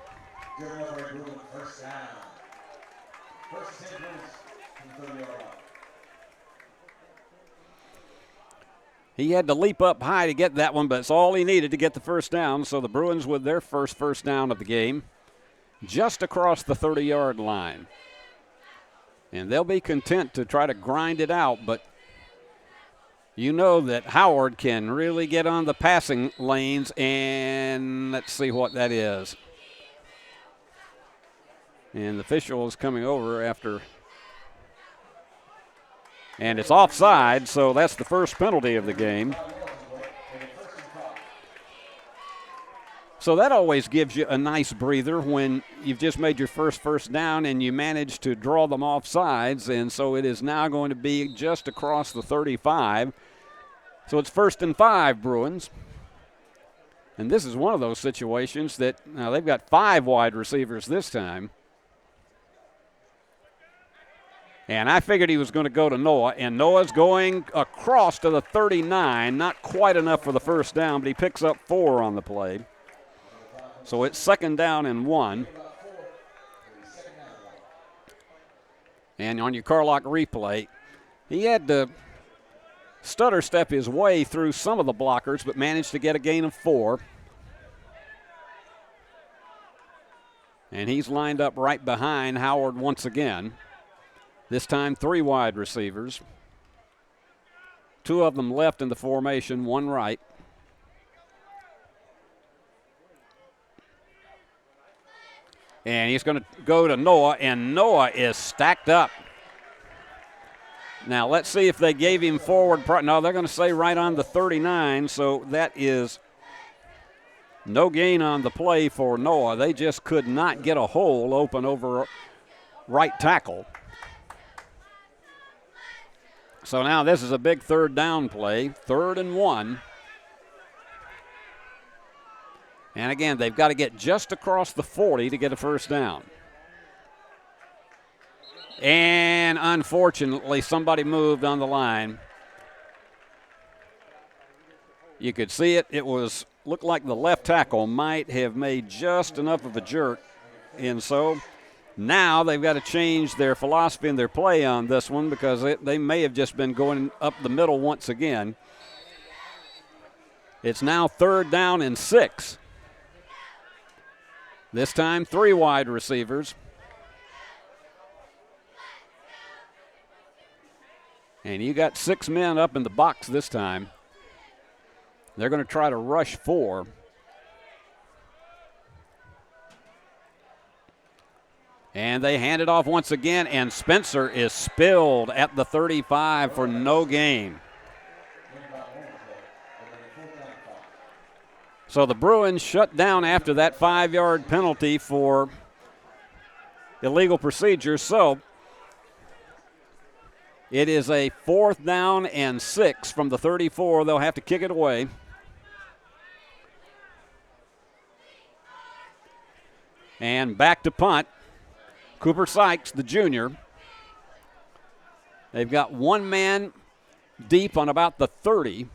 He had to leap up high to get that one, but it's all he needed to get the first down. So the Bruins with their first down of the game, just across the 30-yard line. And they'll be content to try to grind it out, but you know that Howard can really get on the passing lanes, and let's see what that is. And the official is coming over after, and it's offside, so that's the first penalty of the game. So that always gives you a nice breather when you've just made your first down and you manage to draw them off sides. And so it is now going to be just across the 35. So it's 1st and 5, Bruins. And this is one of those situations that now they've got 5 wide receivers this time. And I figured he was going to go to Noah, and Noah's going across to the 39. Not quite enough for the first down, but he picks up 4 on the play. So it's 2nd down and 1. And on your Carlock replay, he had to stutter step his way through some of the blockers, but managed to get a gain of 4. And he's lined up right behind Howard once again. This time 3 wide receivers. 2 of them left in the formation, 1 right. And he's going to go to Noah, and Noah is stacked up. Now, let's see if they gave him forward. No, they're going to say right on the 39, so that is no gain on the play for Noah. They just could not get a hole open over right tackle. So now this is a big 3rd down play, 3rd and 1. And again, they've got to get just across the 40 to get a first down. And unfortunately, somebody moved on the line. You could see it. It looked like the left tackle might have made just enough of a jerk. And so now they've got to change their philosophy and their play on this one because they may have just been going up the middle once again. It's now 3rd down and 6. This time 3 wide receivers. And you got 6 men up in the box this time. They're going to try to rush 4. And they hand it off once again, and Spencer is spilled at the 35 for no gain. So the Bruins shut down after that 5-yard penalty for illegal procedure. So it is a 4th down and 6 from the 34. They'll have to kick it away. And back to punt. Cooper Sykes, the junior. They've got 1 man deep on about the 30.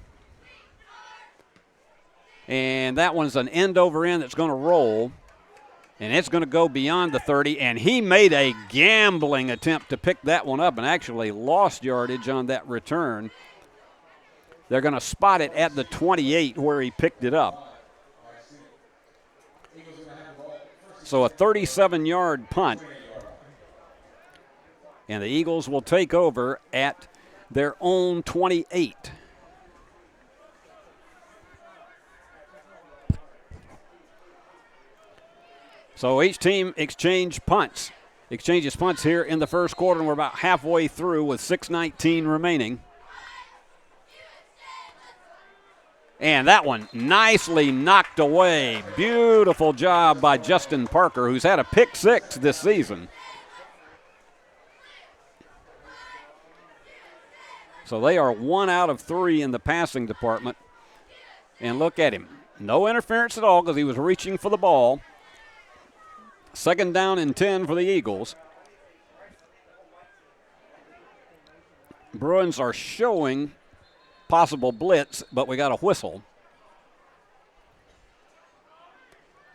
And that one's an end over end that's going to roll. And it's going to go beyond the 30. And he made a gambling attempt to pick that one up and actually lost yardage on that return. They're going to spot it at the 28 where he picked it up. So a 37-yard punt. And the Eagles will take over at their own 28. So each team exchanges punts here in the first quarter, and we're about halfway through with 6:19 remaining. And that one nicely knocked away. Beautiful job by Justin Parker, who's had a pick 6 this season. So they are 1 out of 3 in the passing department. And look at him. No interference at all because he was reaching for the ball. 2nd down and 10 for the Eagles. Bruins are showing possible blitz, but we got a whistle.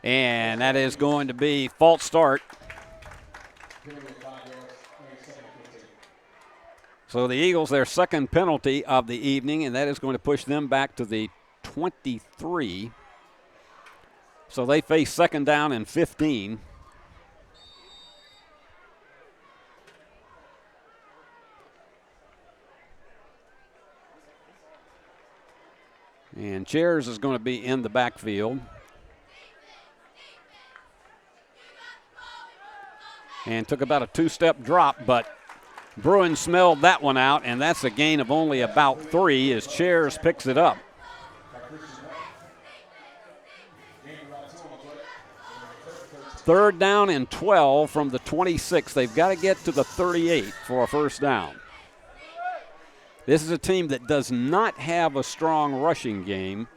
And that is going to be false start. So the Eagles, their 2nd penalty of the evening, and that is going to push them back to the 23. So they face 2nd down and 15. And Chairs is going to be in the backfield. And took about a 2-step drop, but Bruin smelled that one out, and that's a gain of only about 3 as Chairs picks it up. Third down and 12 from the 26. They've got to get to the 38 for a first down. This is a team that does not have a strong rushing game.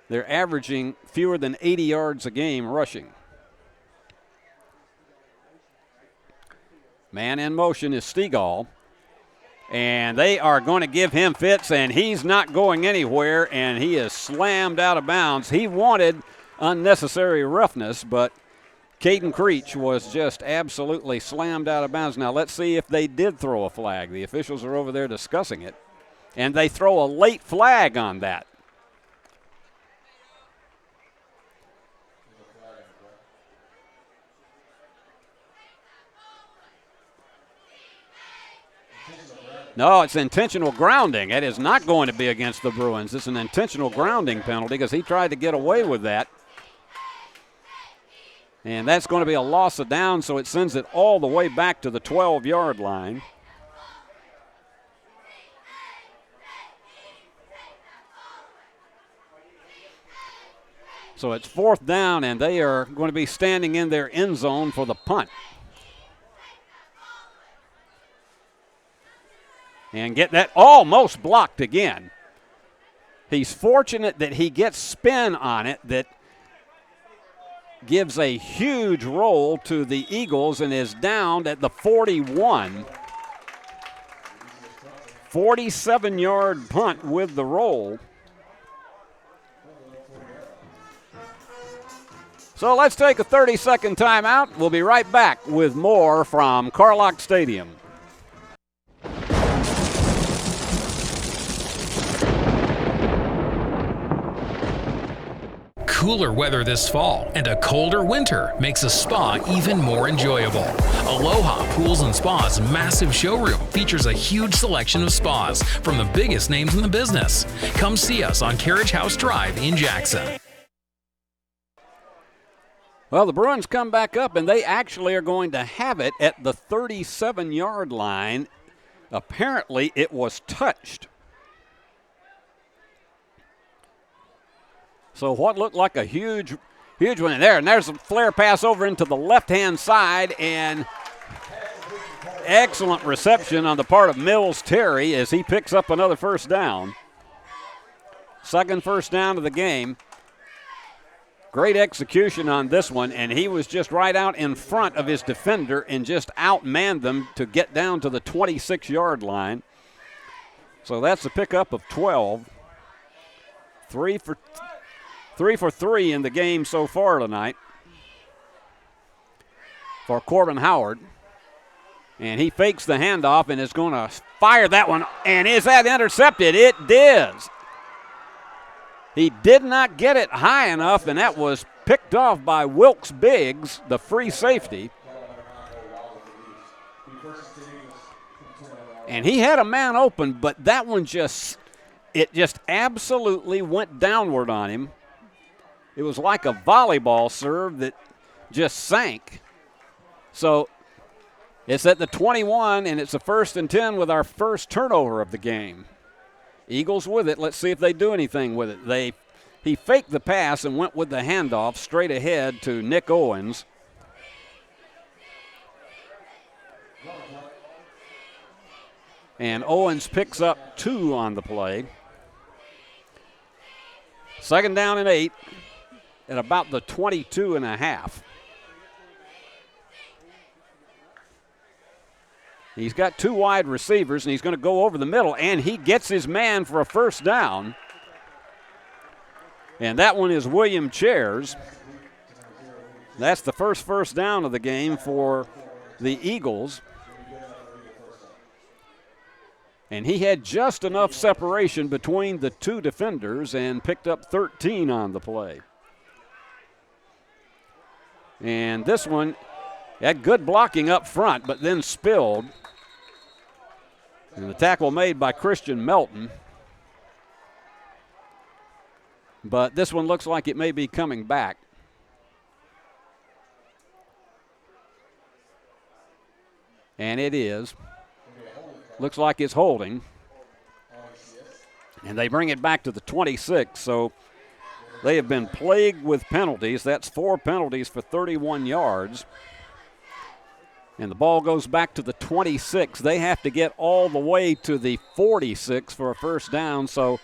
They're averaging fewer than 80 yards a game rushing. Man in motion is Stegall. And they are going to give him fits, and he's not going anywhere, and he is slammed out of bounds. He wanted unnecessary roughness, but Caden Creech was just absolutely slammed out of bounds. Now let's see if they did throw a flag. The officials are over there discussing it, and they throw a late flag on that. No, it's intentional grounding. It is not going to be against the Bruins. It's an intentional grounding penalty because he tried to get away with that. And that's going to be a loss of down, so it sends it all the way back to the 12-yard line. So it's 4th down, and they are going to be standing in their end zone for the punt. And get that almost blocked again. He's fortunate that he gets spin on it that gives a huge roll to the Eagles and is down at the 41. 47-yard punt with the roll. So let's take a 30-second timeout. We'll be right back with more from Carlock Stadium. Cooler weather this fall and a colder winter makes a spa even more enjoyable. Aloha Pools and Spa's massive showroom features a huge selection of spas from the biggest names in the business. Come see us on Carriage House Drive in Jackson. Well, the Bruins come back up, and they actually are going to have it at the 37-yard line. Apparently, it was touched. So what looked like a huge one in there. And there's a flare pass over into the left-hand side, and excellent reception on the part of Mills Terry as he picks up another first down. 2nd first down of the game. Great execution on this one, and he was just right out in front of his defender and just outmanned them to get down to the 26-yard line. So that's a pickup of 12. 3 for 3 in the game so far tonight for Corbin Howard. And he fakes the handoff and is going to fire that one. And is that intercepted? It is. He did not get it high enough, and that was picked off by Wilkes Biggs, the free safety. And he had a man open, but that one just absolutely went downward on him. It was like a volleyball serve that just sank. So it's at the 21, and it's a 1st and 10 with our first turnover of the game. Eagles with it. Let's see if they do anything with it. He faked the pass and went with the handoff straight ahead to Nick Owens. And Owens picks up 2 on the play. 2nd down and 8 at about the 22.5. He's got 2 wide receivers, and he's going to go over the middle, and he gets his man for a 1st down. And that one is William Chairs. That's the first down of the game for the Eagles. And he had just enough separation between the 2 defenders and picked up 13 on the play. And this one had good blocking up front, but then spilled. And the tackle made by Christian Melton. But this one looks like it may be coming back. And it is. Looks like it's holding. And they bring it back to the 26, so they have been plagued with penalties. That's 4 penalties for 31 yards. And the ball goes back to the 26. They have to get all the way to the 46 for a 1st down, so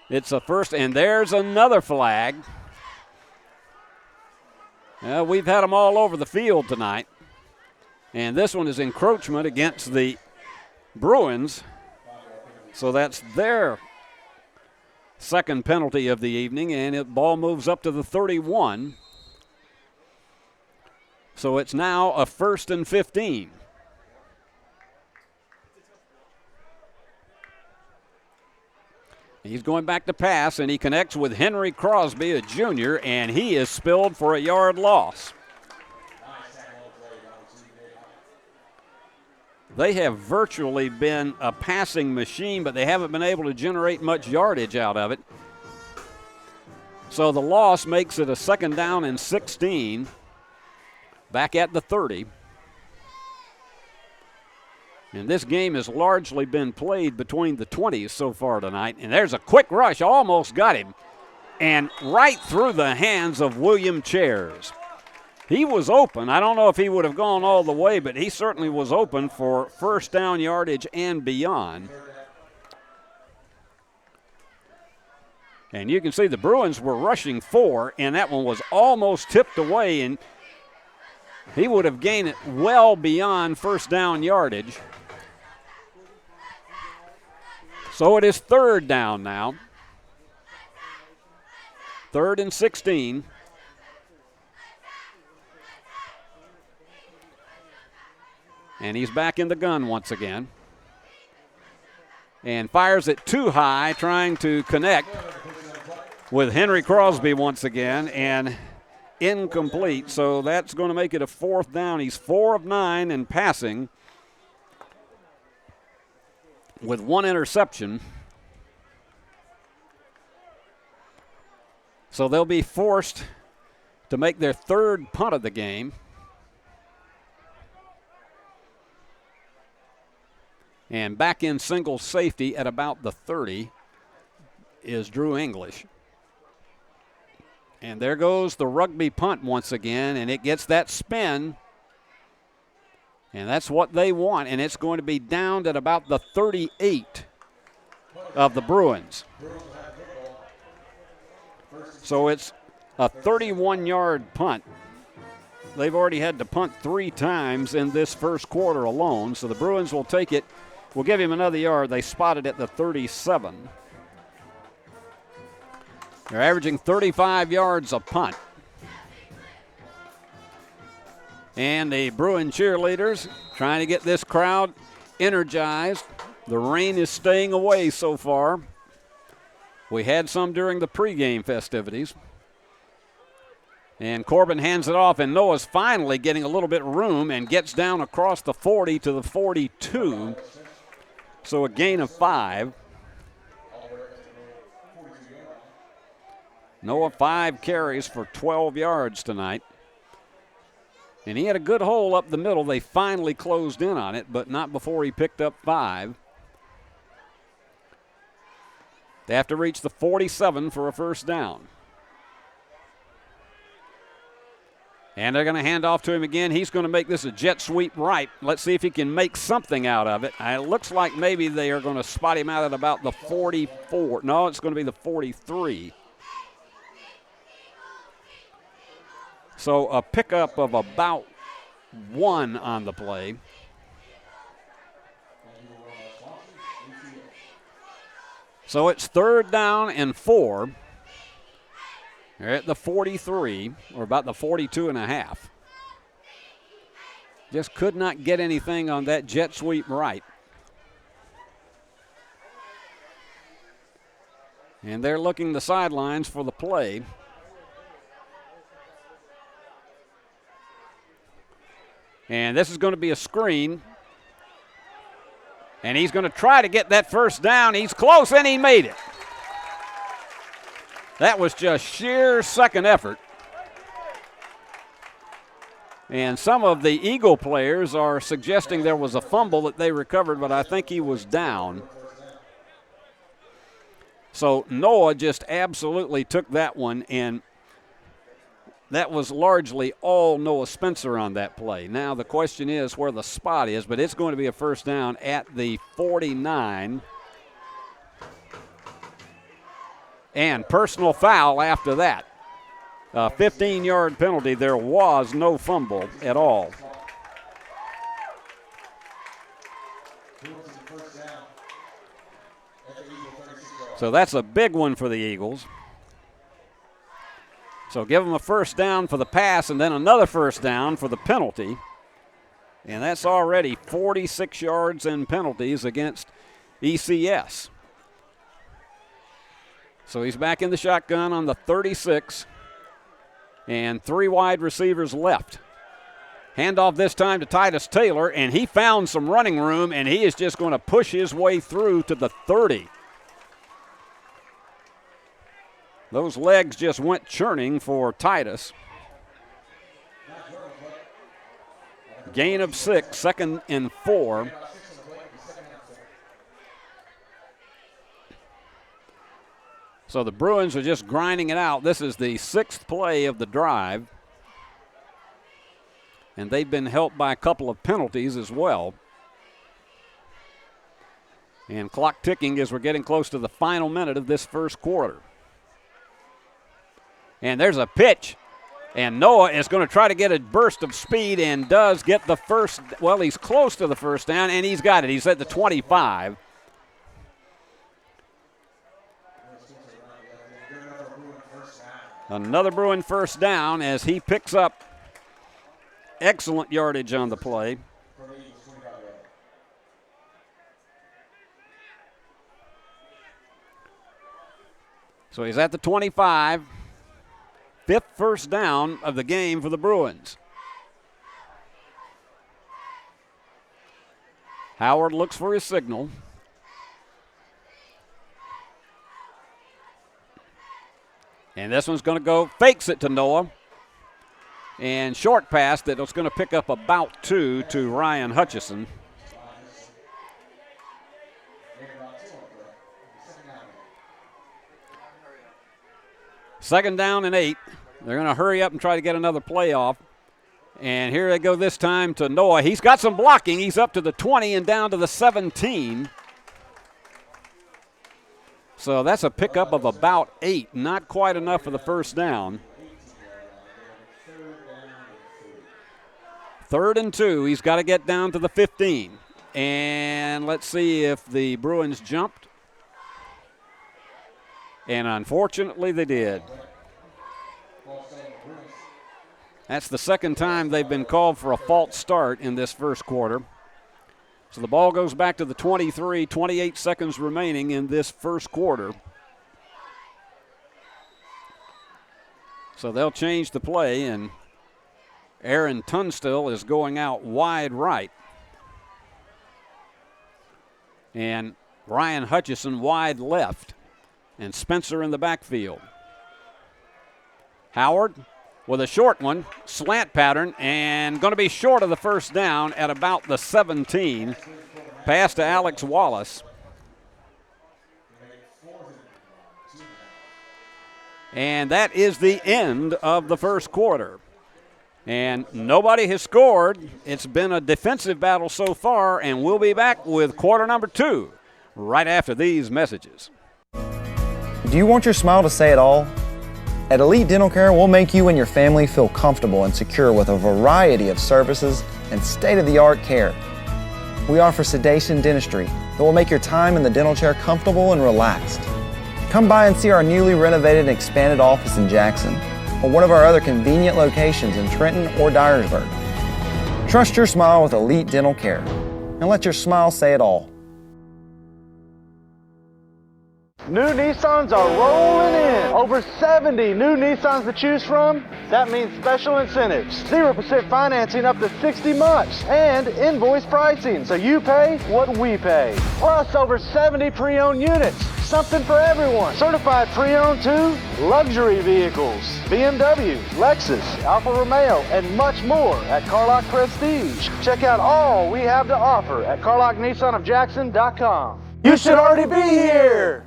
it's a 1st, and there's another flag. We've had them all over the field tonight. And this one is encroachment against the Bruins. So that's their 2nd penalty of the evening, and the ball moves up to the 31. So it's now a 1st and 15. He's going back to pass, and he connects with Henry Crosby, a junior, and he is spilled for a yard loss. They have virtually been a passing machine, but they haven't been able to generate much yardage out of it. So the loss makes it a 2nd down and 16, back at the 30. And this game has largely been played between the 20s so far tonight. And there's a quick rush, almost got him, and right through the hands of William Chairs. He was open. I don't know if he would have gone all the way, but he certainly was open for 1st down yardage and beyond. And you can see the Bruins were rushing 4, and that one was almost tipped away, and he would have gained it well beyond 1st down yardage. So it is 3rd down now. 3rd and 16. And he's back in the gun once again. And fires it too high, trying to connect with Henry Crosby once again, and incomplete. So that's going to make it a 4th down. He's 4 of 9 in passing with 1 interception. So they'll be forced to make their 3rd punt of the game. And back in single safety at about the 30 is Drew English. And there goes the rugby punt once again, and it gets that spin. And that's what they want, and it's going to be downed at about the 38 of the Bruins. So it's a 31-yard punt. They've already had to punt 3 times in this first quarter alone, so the Bruins will take it. We'll give him another yard. They spotted at the 37. They're averaging 35 yards a punt. And the Bruin cheerleaders trying to get this crowd energized. The rain is staying away so far. We had some during the pregame festivities. And Corbin hands it off, and Noah's finally getting a little bit of room and gets down across the 40 to the 42. So a gain of 5. Noah 5 carries for 12 yards tonight. And he had a good hole up the middle. They finally closed in on it, but not before he picked up 5. They have to reach the 47 for a first down. And they're going to hand off to him again. He's going to make this a jet sweep right. Let's see if he can make something out of it. It looks like maybe they are going to spot him out at about the 44. No, it's going to be the 43. So a pickup of about 1 on the play. So it's 3rd down and 4. They're at the 43, or about the 42 and a half. Just could not get anything on that jet sweep right. And they're looking the sidelines for the play. And this is going to be a screen. And he's going to try to get that first down. He's close, and he made it. That was just sheer second effort. And some of the Eagle players are suggesting there was a fumble that they recovered, but I think he was down. So Noah just absolutely took that one, and that was largely all Noah Spencer on that play. Now the question is where the spot is, but it's going to be a first down at the 49. And personal foul after that. A 15-yard penalty. There was no fumble at all. So that's a big one for the Eagles. So give them a first down for the pass and then another first down for the penalty. And that's already 46 yards in penalties against ECS. So he's back in the shotgun on the 36. And 3 wide receivers left. Handoff this time to Titus Taylor, and he found some running room, and he is just going to push his way through to the 30. Those legs just went churning for Titus. Gain of 6, 2nd and 4. So the Bruins are just grinding it out. This is the 6th play of the drive. And they've been helped by a couple of penalties as well. And clock ticking as we're getting close to the final minute of this first quarter. And there's a pitch. And Noah is going to try to get a burst of speed and does get the first. Well, he's close to the first down, and he's got it. He's at the 25. Another Bruin first down as he picks up excellent yardage on the play. So he's at the 25. 5th first down of the game for the Bruins. Howard looks for his signal. And this one's going to go, fakes it to Noah. And short pass that was going to pick up about 2 to Ryan Hutchison. Second down and 8. They're going to hurry up and try to get another play off. And here they go this time to Noah. He's got some blocking. He's up to the 20 and down to the 17. So that's a pickup of about 8. Not quite enough for the first down. 3rd and 2. He's got to get down to the 15. And let's see if the Bruins jumped. And unfortunately they did. That's the second time they've been called for a false start in this first quarter. So the ball goes back to the 23, 28 seconds remaining in this first quarter. So they'll change the play, and Aaron Tunstall is going out wide right. And Ryan Hutchison wide left. And Spencer in the backfield. Howard with a short one, slant pattern, and going to be short of the first down at about the 17. Pass to Alex Wallace. And that is the end of the first quarter. And nobody has scored. It's been a defensive battle so far, and we'll be back with quarter number 2 right after these messages. Do you want your smile to say it all? At Elite Dental Care, we'll make you and your family feel comfortable and secure with a variety of services and state-of-the-art care. We offer sedation dentistry that will make your time in the dental chair comfortable and relaxed. Come by and see our newly renovated and expanded office in Jackson, or one of our other convenient locations in Trenton or Dyersburg. Trust your smile with Elite Dental Care, and let your smile say it all. New Nissans are rolling in. Over 70 new Nissans to choose from. That means special incentives. 0% financing up to 60 months. And invoice pricing, so you pay what we pay. Plus over 70 pre-owned units. Something for everyone. Certified pre-owned too. Luxury vehicles. BMW, Lexus, Alfa Romeo, and much more at Carlock Prestige. Check out all we have to offer at CarlockNissanofJackson.com. You should already be here.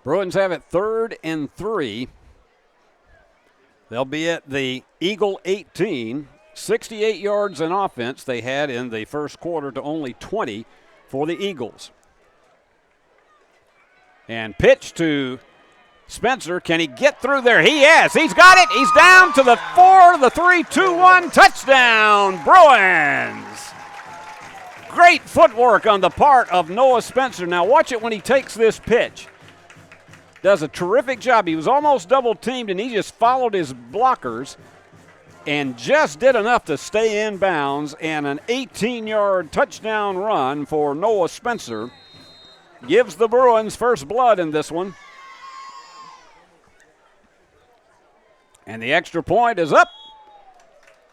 Bruins have it 3rd and 3. They'll be at the Eagle 18. 68 yards in offense they had in the first quarter to only 20 for the Eagles. And pitch to Spencer. Can he get through there? He has. He's got it. He's down to the 4, the 3, 2, 1. Touchdown, Bruins. Great footwork on the part of Noah Spencer. Now watch it when he takes this pitch. Does a terrific job. He was almost double teamed, and he just followed his blockers and just did enough to stay in bounds. And an 18-yard touchdown run for Noah Spencer gives the Bruins first blood in this one. And the extra point is up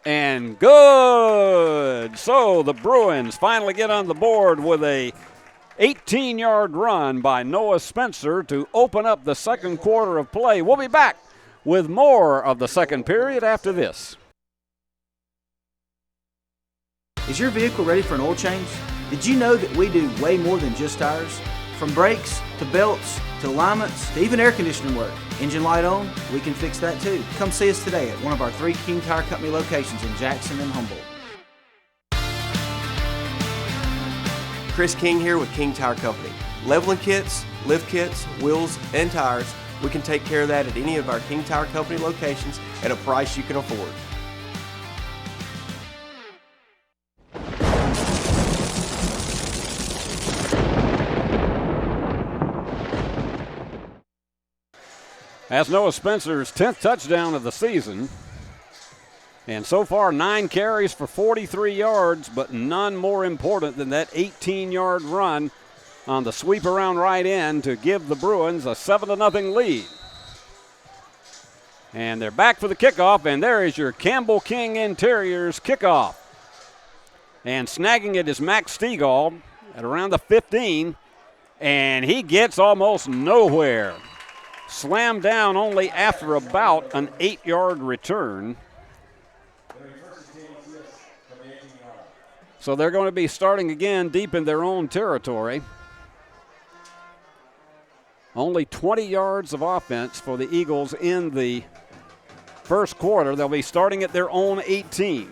and good. So the Bruins finally get on the board with a 18-yard run by Noah Spencer to open up the second quarter of play. We'll be back with more of the second period after this. Is your vehicle ready for an oil change? Did you know that we do way more than just tires? From brakes to belts to alignments to even air conditioning work. Engine light on? We can fix that too. Come see us today at one of our 3 King Tire Company locations in Jackson and Humboldt. Chris King here with King Tire Company. Leveling kits, lift kits, wheels, and tires, we can take care of that at any of our King Tire Company locations at a price you can afford. That's Noah Spencer's 10th touchdown of the season. And so far, 9 carries for 43 yards, but none more important than that 18-yard run on the sweep around right end to give the Bruins a 7-0 lead. And they're back for the kickoff, and there is your Campbell King Interiors kickoff. And snagging it is Max Stegall at around the 15, and he gets almost nowhere. Slammed down only after about an 8-yard return. So they're going to be starting again deep in their own territory. Only 20 yards of offense for the Eagles in the first quarter. They'll be starting at their own 18.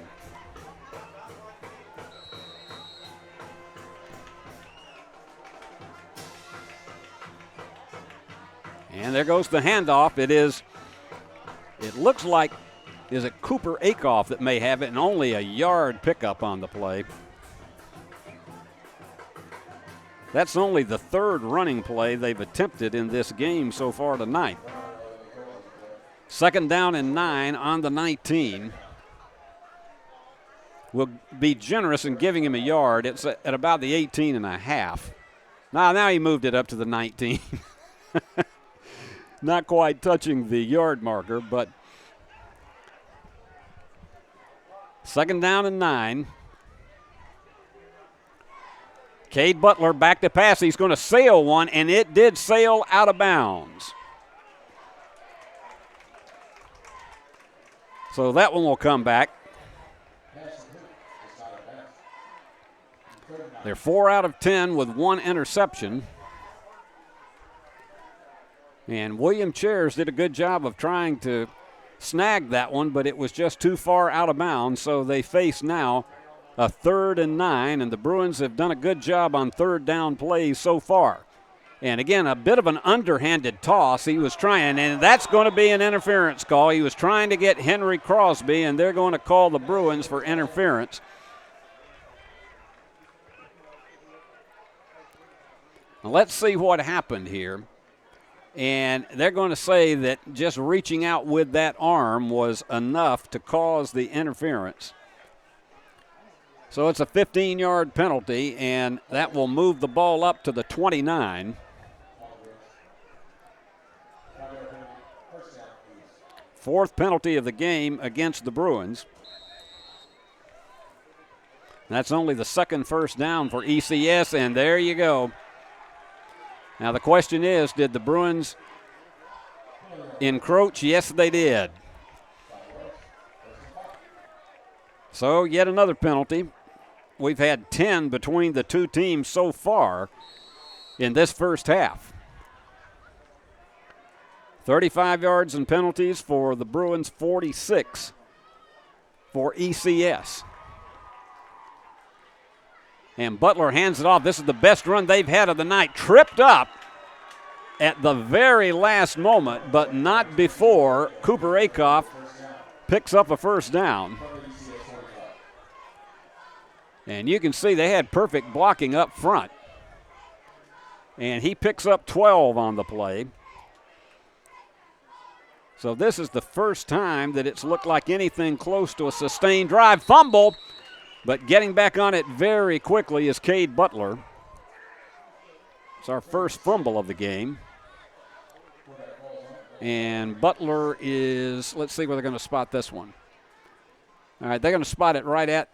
And there goes the handoff. It looks like, is it Cooper Akoff that may have it, and only a yard pickup on the play. That's only the third running play they've attempted in this game so far tonight. 2nd down and 9 on the 19. We'll be generous in giving him a yard. It's at about the 18 and a half. Now he moved it up to the 19. Not quite touching the yard marker, but 2nd down and 9. Cade Butler back to pass. He's going to sail one, and it did sail out of bounds. So that one will come back. They're 4 out of 10 with 1 interception. And William Chairs did a good job of trying to snag that one, but it was just too far out of bounds, so they face now a 3rd and 9, and the Bruins have done a good job on 3rd down plays so far. And again, a bit of an underhanded toss. He was trying, and that's going to be an interference call. He was trying to get Henry Crosby, and they're going to call the Bruins for interference. Now let's see what happened here. And they're going to say that just reaching out with that arm was enough to cause the interference. So it's a 15-yard penalty, and that will move the ball up to the 29. Fourth penalty of the game against the Bruins. That's only the 2nd first down for ECS, and there you go. Now the question is, did the Bruins encroach? Yes, they did. So yet another penalty. We've had 10 between the two teams so far in this first half. 35 yards in penalties for the Bruins, 46 for ECS. And Butler hands it off. This is the best run they've had of the night. Tripped up at the very last moment, but not before Cooper Akoff picks up a first down. And you can see they had perfect blocking up front. And he picks up 12 on the play. So this is the first time that it's looked like anything close to a sustained drive. Fumble, but getting back on it very quickly is Cade Butler. It's our first fumble of the game. And Butler is, let's see where they're going to spot this one. All right, they're going to spot it right at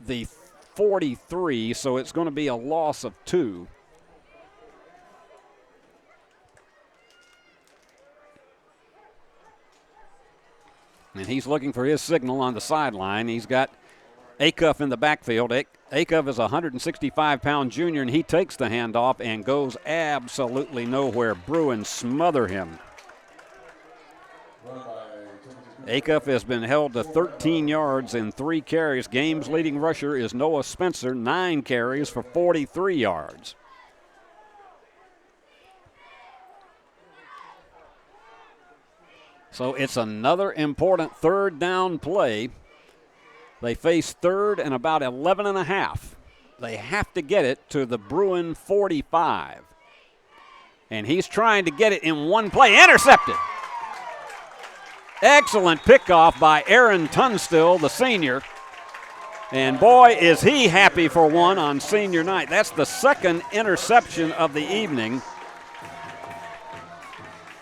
the 43, so it's going to be a loss of 2. And he's looking for his signal on the sideline. He's got Akoff in the backfield. Akoff is a 165-pound junior, and he takes the handoff and goes absolutely nowhere. Bruins smother him. Akoff has been held to 13 yards in 3 carries. Game's leading rusher is Noah Spencer, 9 carries for 43 yards. So it's another important 3rd down play. They face 3rd and about 11 and a half. They have to get it to the Bruin 45. And he's trying to get it in one play. Intercepted. Excellent pickoff by Aaron Tunstill, the senior. And boy, is he happy for one on senior night. That's the 2nd interception of the evening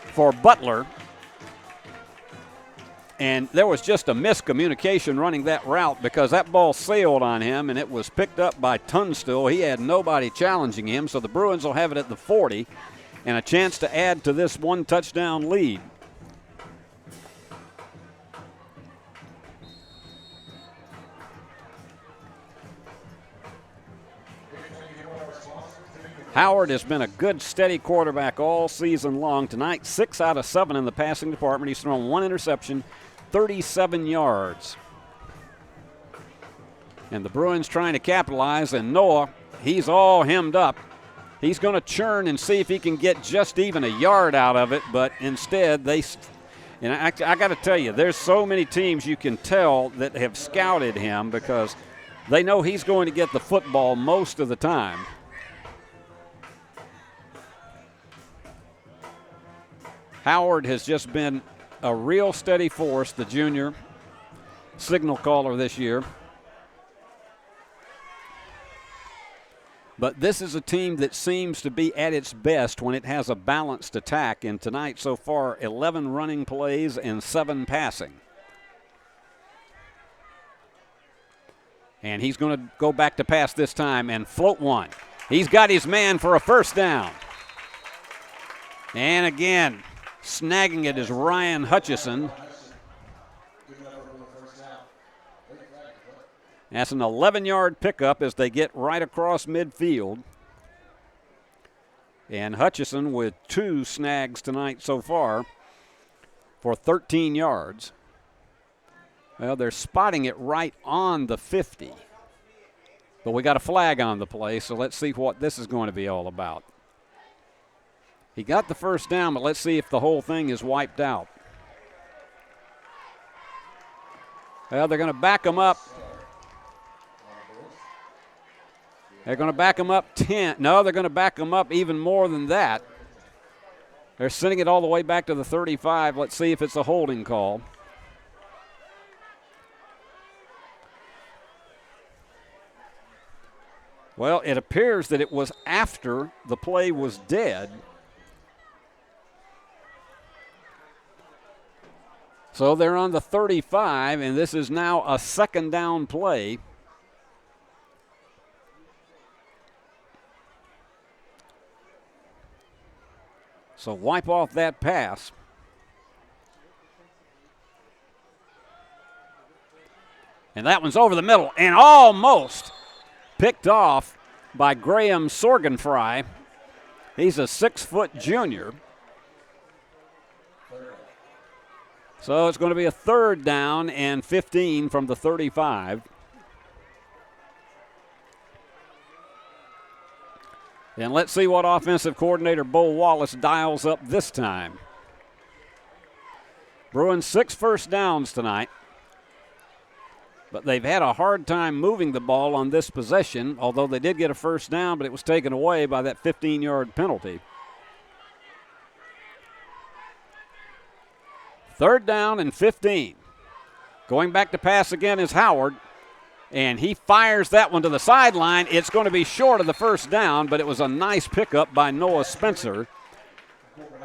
for Butler. And there was just a miscommunication running that route because that ball sailed on him and it was picked up by Tunstill. He had nobody challenging him, so the Bruins will have it at the 40 and a chance to add to this 1-touchdown lead. Howard has been a good, steady quarterback all season long. Tonight, 6 out of 7 in the passing department. He's thrown 1 interception, 37 yards. And the Bruins trying to capitalize, and Noah, he's all hemmed up. He's going to churn and see if he can get just even a yard out of it, but instead and I got to tell you, there's so many teams you can tell that have scouted him because they know he's going to get the football most of the time. Howard has just been a real steady force, the junior signal caller this year. But this is a team that seems to be at its best when it has a balanced attack. And tonight, so far, 11 running plays and 7 passing. And he's going to go back to pass this time and float one. He's got his man for a first down. And again, snagging it is Ryan Hutchison. That's an 11-yard pickup as they get right across midfield. And Hutchison with 2 snags tonight so far for 13 yards. Well, they're spotting it right on the 50. But we got a flag on the play, so let's see what this is going to be all about. He got the first down, but let's see if the whole thing is wiped out. Well, they're going to back him up. They're going to back him up 10. No, they're going to back him up even more than that. They're sending it all the way back to the 35. Let's see if it's a holding call. Well, it appears that it was after the play was dead. So they're on the 35, and this is now a second down play. So wipe off that pass. And that one's over the middle and almost picked off by Graham Sorgenfry. He's a 6-foot junior. So it's going to be a third down and 15 from the 35. And let's see what offensive coordinator Bo Wallace dials up this time. Bruins 6 first downs tonight. But they've had a hard time moving the ball on this possession, although they did get a first down, but it was taken away by that 15-yard penalty. Third down and 15. Going back to pass again is Howard, and he fires that one to the sideline. It's going to be short of the first down, but it was a nice pickup by Noah Spencer.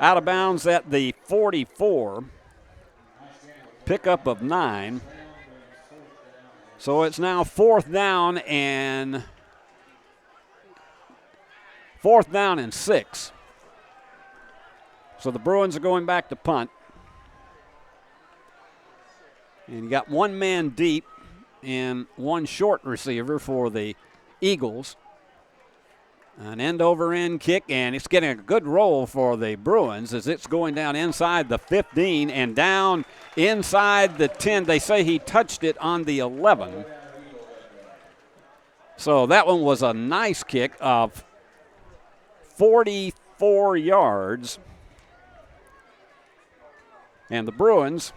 Out of bounds at the 44. Pickup of 9. So it's now fourth down and 6. So the Bruins are going back to punt. And you got one man deep and one short receiver for the Eagles. An end-over-end kick, and it's getting a good roll for the Bruins as it's going down inside the 15 and down inside the 10. They say he touched it on the 11. So that one was a nice kick of 44 yards. And the Bruins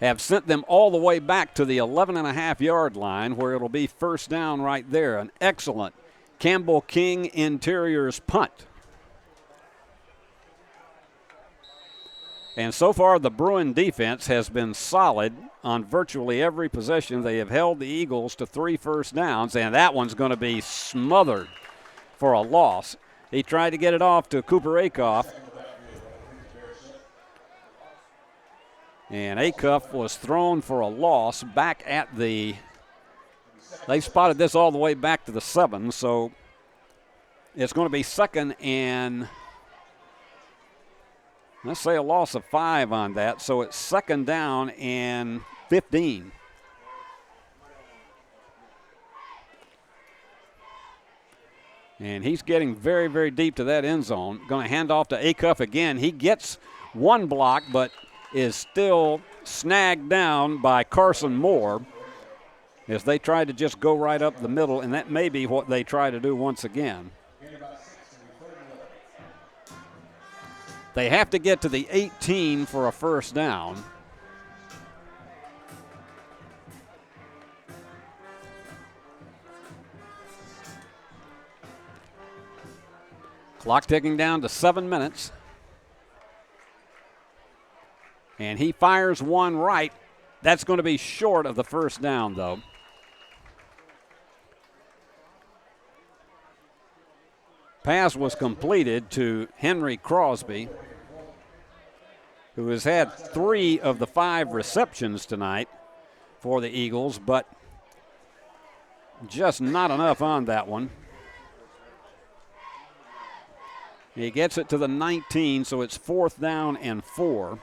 have sent them all the way back to the 11.5-yard line where it'll be first down right there. An excellent Campbell King Interiors punt. And so far the Bruin defense has been solid on virtually every possession. They have held the Eagles to 3 first downs, and that one's going to be smothered for a loss. He tried to get it off to Cooper Acuff. And Acuff was thrown for a loss back at the, they spotted this all the way back to the 7, so it's going to be second and, let's say a loss of 5 on that, so it's second down and 15. And he's getting very, very deep to that end zone. Going to hand off to Acuff again. He gets one block, but is still snagged down by Carson Moore as they try to just go right up the middle, and that may be what they try to do once again. They have to get to the 18 for a first down. Clock ticking down to 7 minutes. And he fires one right. That's going to be short of the first down, though. Pass was completed to Henry Crosby, who has had 3 of the 5 receptions tonight for the Eagles, but just not enough on that one. He gets it to the 19, so it's 4th down and 4.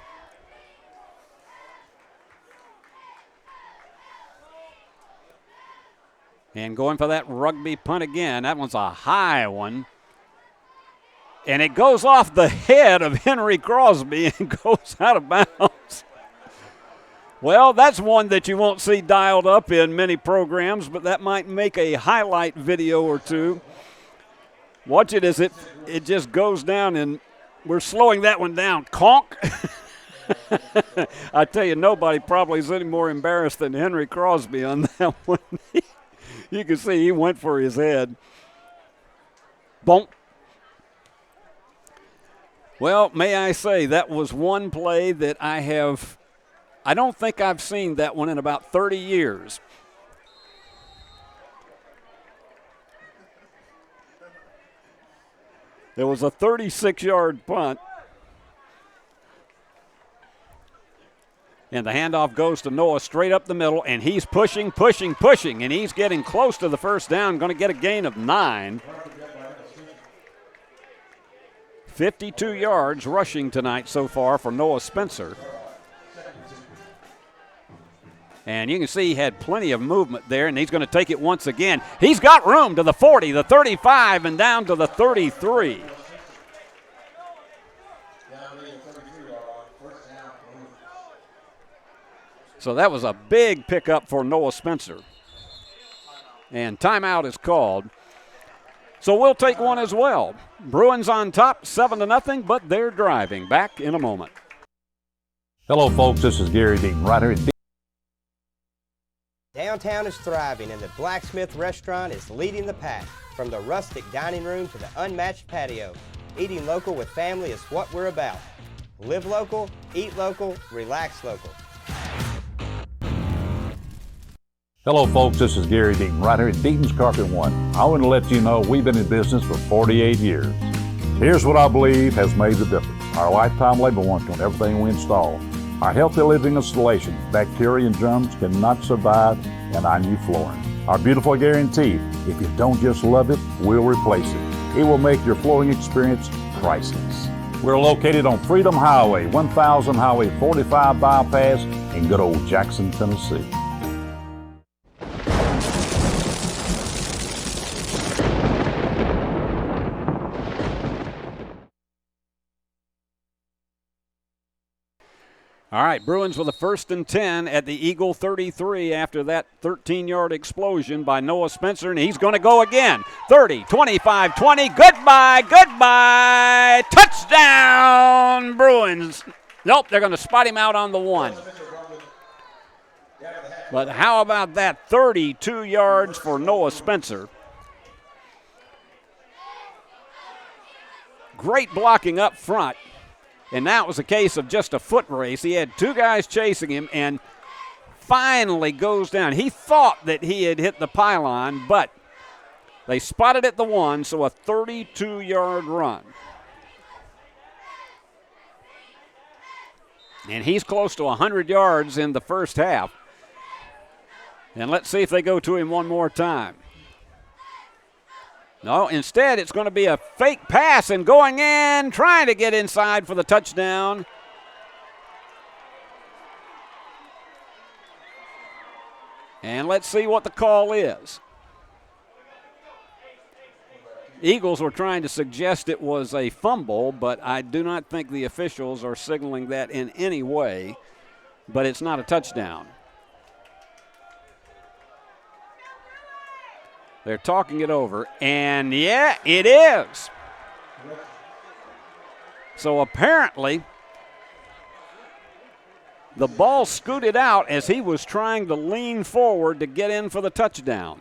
And going for that rugby punt again. That one's a high one. And it goes off the head of Henry Crosby and goes out of bounds. Well, that's one that you won't see dialed up in many programs, but that might make a highlight video or two. Watch it as it just goes down, and we're slowing that one down. Conk. I tell you, nobody probably is any more embarrassed than Henry Crosby on that one. You can see he went for his head. Bonk. Well, may I say, that was one play that I don't think I've seen that one in about 30 years. There was a 36-yard punt. And the handoff goes to Noah straight up the middle, and he's pushing, and he's getting close to the first down, going to get a gain of 9. 52 yards rushing tonight so far for Noah Spencer. And you can see he had plenty of movement there, and he's going to take it once again. He's got room to the 40, the 35, and down to the 33. So that was a big pickup for Noah Spencer. And timeout is called. So we'll take one as well. Bruins on top, 7-0, but they're driving. Back in a moment. Hello, folks. This is Gary Deaton, right here at Downtown is thriving, and the Blacksmith Restaurant is leading the pack. From the rustic dining room to the unmatched patio, eating local with family is what we're about. Live local, eat local, relax local. Hello, folks. This is Gary Deaton, right here at Deaton's Carpet One. I want to let you know we've been in business for 48 years. Here's what I believe has made the difference. Our lifetime labor warranty on everything we install. Our healthy living installation. Bacteria and germs cannot survive in our new flooring. Our beautiful guarantee. If you don't just love it, we'll replace it. It will make your flooring experience priceless. We're located on Freedom Highway, 1000 Highway 45 bypass in good old Jackson, Tennessee. All right, Bruins with a 1st and 10 at the Eagle 33 after that 13-yard explosion by Noah Spencer, and he's going to go again. 30, 25, 20, goodbye, touchdown, Bruins. Nope, they're going to spot him out on the 1. But how about that 32 yards for Noah Spencer? Great blocking up front. And now it was a case of just a foot race. He had 2 guys chasing him and finally goes down. He thought that he had hit the pylon, but they spotted at the 1, so a 32-yard run. And he's close to 100 yards in the first half. And let's see if they go to him one more time. No, instead it's going to be a fake pass and going in, trying to get inside for the touchdown. And let's see what the call is. Eagles were trying to suggest it was a fumble, but I do not think the officials are signaling that in any way, but it's not a touchdown. They're talking it over, and yeah, it is. So apparently, the ball scooted out as he was trying to lean forward to get in for the touchdown.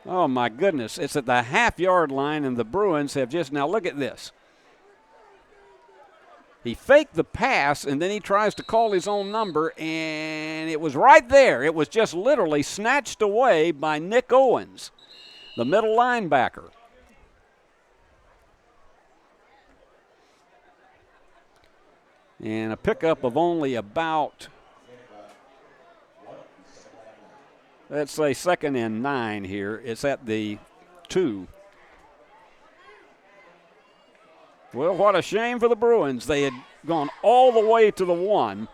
Oh, my goodness. It's at the half-yard line, and the Bruins have just – now look at this. He faked the pass, and then he tries to call his own number, and it was right there. It was just literally snatched away by Nick Owens, the middle linebacker. And a pickup of only about, let's say, 2nd and 9 here. It's at the 2. Well, what a shame for the Bruins. They had gone all the way to the 1,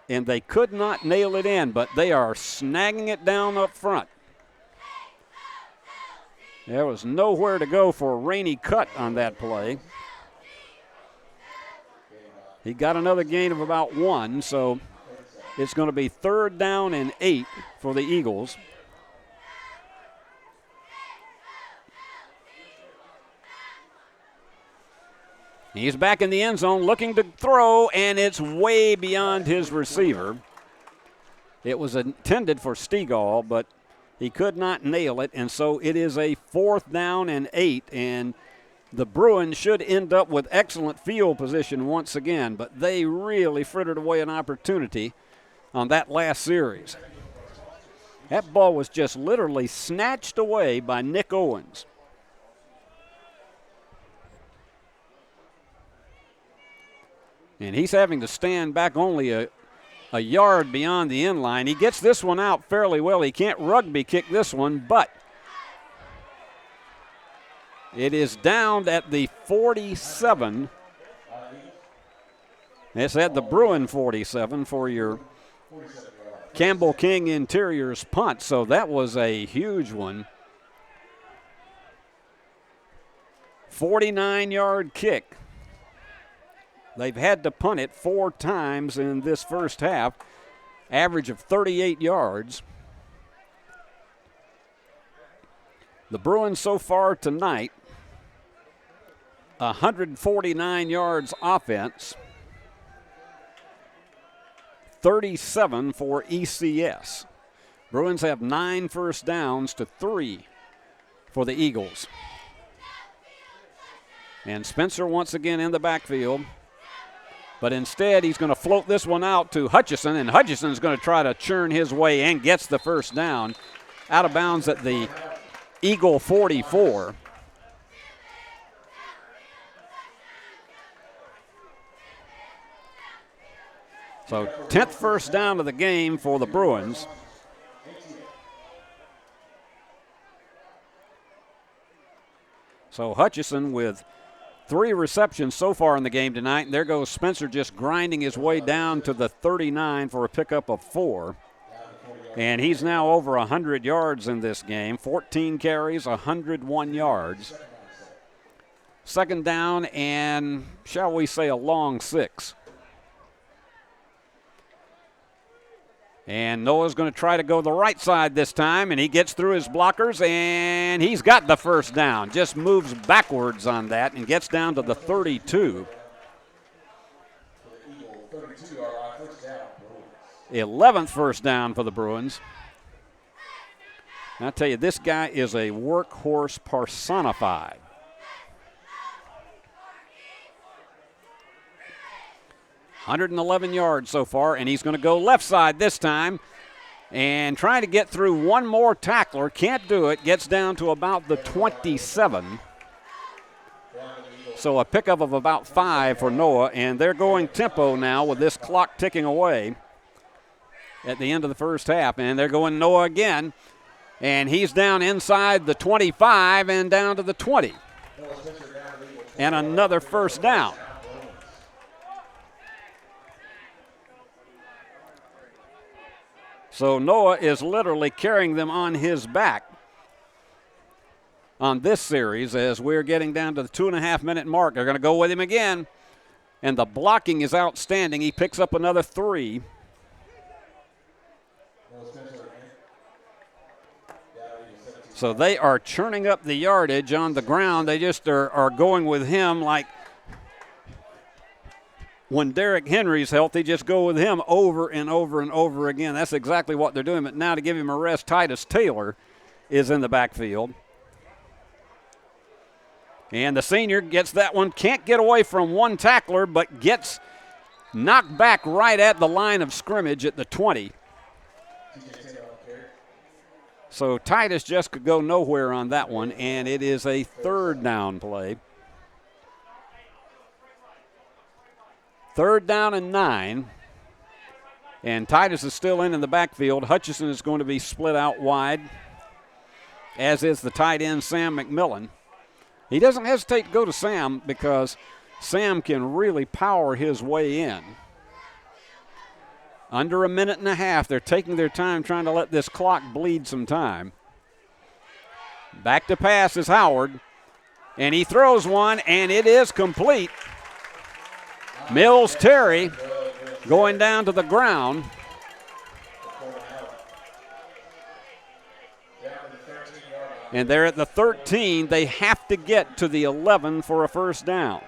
and they could not nail it in, but they are snagging it down up front. There was nowhere to go for a Rainey cut on that play. He got another gain of about 1, so it's going to be 3rd down and 8 for the Eagles. He's back in the end zone looking to throw, and it's way beyond his receiver. It was intended for Stegall, but he could not nail it, and so it is a 4th down and 8, and the Bruins should end up with excellent field position once again, but they really frittered away an opportunity on that last series. That ball was just literally snatched away by Nick Owens. And he's having to stand back only a yard beyond the end line. He gets this one out fairly well. He can't rugby kick this one, but it is down at the 47. It's at the Bruin 47 for your Campbell King Interiors punt, so that was a huge one. 49-yard kick. They've had to punt it 4 times in this first half, average of 38 yards. The Bruins so far tonight, 149 yards offense, 37 for ECS. Bruins have 9 first downs to 3 for the Eagles. And Spencer once again in the backfield. But instead, he's going to float this one out to Hutchison, and Hutchison's going to try to churn his way and gets the first down. Out of bounds at the Eagle 44. So 10th first down of the game for the Bruins. So Hutchison with 3 receptions so far in the game tonight, and there goes Spencer just grinding his way down to the 39 for a pickup of 4. And he's now over 100 yards in this game, 14 carries, 101 yards. 2nd down and, shall we say, a long 6. And Noah's going to try to go the right side this time, and he gets through his blockers, and he's got the first down. Just moves backwards on that and gets down to the 32. 11th first down for the Bruins. And I tell you, this guy is a workhorse personified. .111 yards so far, and he's going to go left side this time and trying to get through one more tackler. Can't do it. Gets down to about the 27. So a pickup of about 5 for Noah, and they're going tempo now with this clock ticking away at the end of the first half. And they're going Noah again, and he's down inside the 25 and down to the 20. And another first down. So Noah is literally carrying them on his back on this series as we're getting down to the 2.5-minute mark. They're going to go with him again, and the blocking is outstanding. He picks up another 3. So they are churning up the yardage on the ground. They just are going with him like when Derrick Henry's healthy, just go with him over and over and over again. That's exactly what they're doing. But now to give him a rest, Titus Taylor is in the backfield. And the senior gets that one, can't get away from one tackler, but gets knocked back right at the line of scrimmage at the 20. So Titus just could go nowhere on that one, and it is a third down play. Third down and 9. And Titus is still in the backfield. Hutchison is going to be split out wide, as is the tight end, Sam McMillan. He doesn't hesitate to go to Sam because Sam can really power his way in. Under a minute and a half, they're taking their time trying to let this clock bleed some time. Back to pass is Howard, and he throws one, and it is complete. Mills Terry going down to the ground. And they're at the 13. They have to get to the 11 for a first down.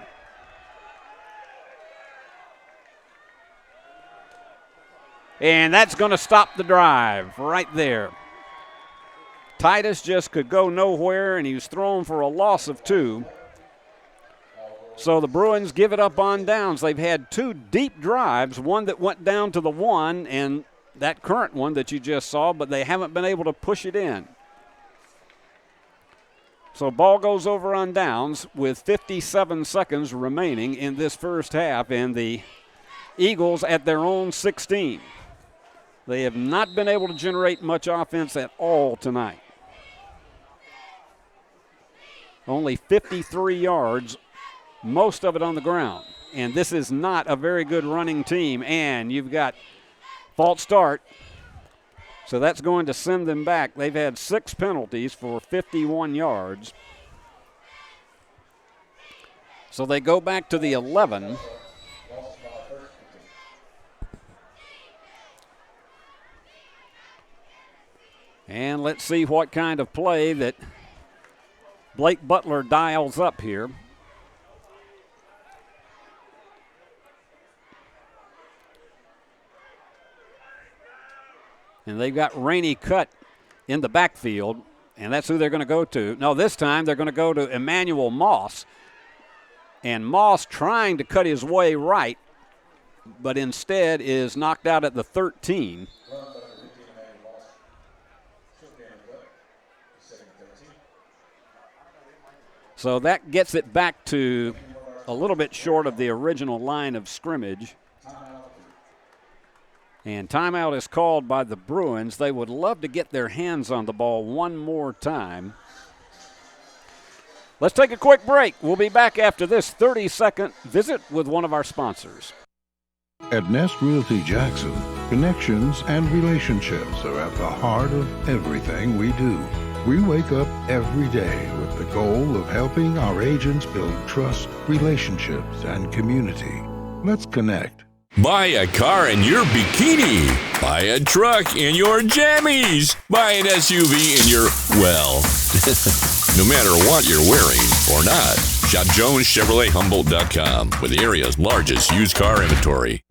And that's going to stop the drive right there. Titus just could go nowhere, and he was thrown for a loss of 2. So the Bruins give it up on downs. They've had 2 deep drives, one that went down to the 1 and that current one that you just saw, but they haven't been able to push it in. So ball goes over on downs with 57 seconds remaining in this first half, and the Eagles at their own 16. They have not been able to generate much offense at all tonight. Only 53 yards, most of it on the ground. And this is not a very good running team. And you've got false start. So that's going to send them back. They've had 6 penalties for 51 yards. So they go back to the 11. And let's see what kind of play that Blake Butler dials up here. And they've got Rainey Cut in the backfield, and that's who they're going to go to. No, this time they're going to go to Emmanuel Moss. And Moss trying to cut his way right, but instead is knocked out at the 13. So that gets it back to a little bit short of the original line of scrimmage. And timeout is called by the Bruins. They would love to get their hands on the ball one more time. Let's take a quick break. We'll be back after this 30-second visit with one of our sponsors. At Nest Realty Jackson, connections and relationships are at the heart of everything we do. We wake up every day with the goal of helping our agents build trust, relationships, and community. Let's connect. Buy a car in your bikini. Buy a truck in your jammies. Buy an SUV in your, well, no matter what you're wearing or not. Shop JonesChevroletHumboldt.com with the area's largest used car inventory.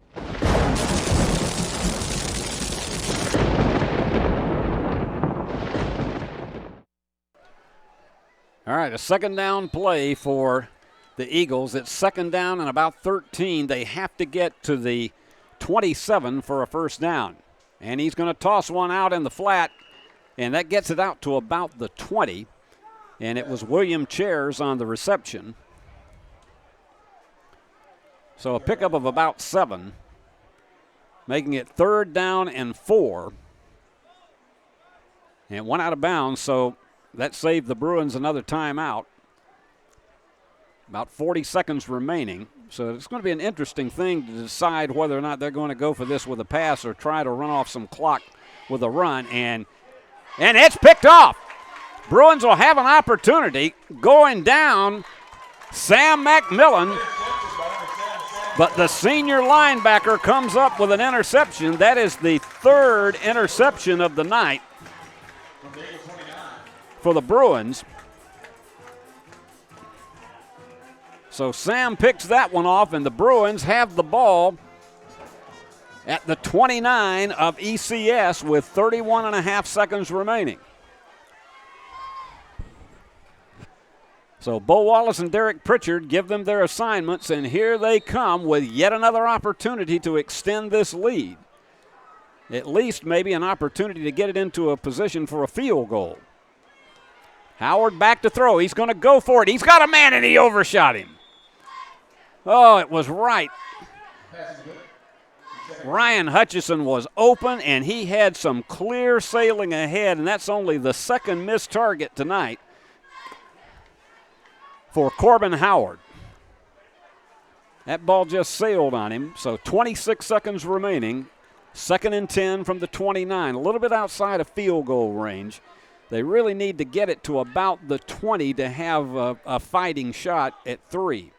All right, a second down play for the Eagles. It's second down and about 13. They have to get to the 27 for a first down. And he's going to toss one out in the flat, and that gets it out to about the 20. And it was William Chairs on the reception. So a pickup of about 7, making it third down and 4. And one out of bounds, so that saved the Bruins another timeout. About 40 seconds remaining. So it's going to be an interesting thing to decide whether or not they're going to go for this with a pass or try to run off some clock with a run. And it's picked off. Bruins will have an opportunity going down Sam McMillan. But the senior linebacker comes up with an interception. That is the 3rd interception of the night for the Bruins. So Sam picks that one off, and the Bruins have the ball at the 29 of ECS with 31 and a half seconds remaining. So Bo Wallace and Derek Pritchard give them their assignments, and here they come with yet another opportunity to extend this lead. At least maybe an opportunity to get it into a position for a field goal. Howard back to throw. He's going to go for it. He's got a man, and he overshot him. Oh, it was right. Ryan Hutchison was open, and he had some clear sailing ahead, and that's only the second missed target tonight for Corbin Howard. That ball just sailed on him, so 26 seconds remaining. 2nd and 10 from the 29, a little bit outside of field goal range. They really need to get it to about the 20 to have a fighting shot at 3.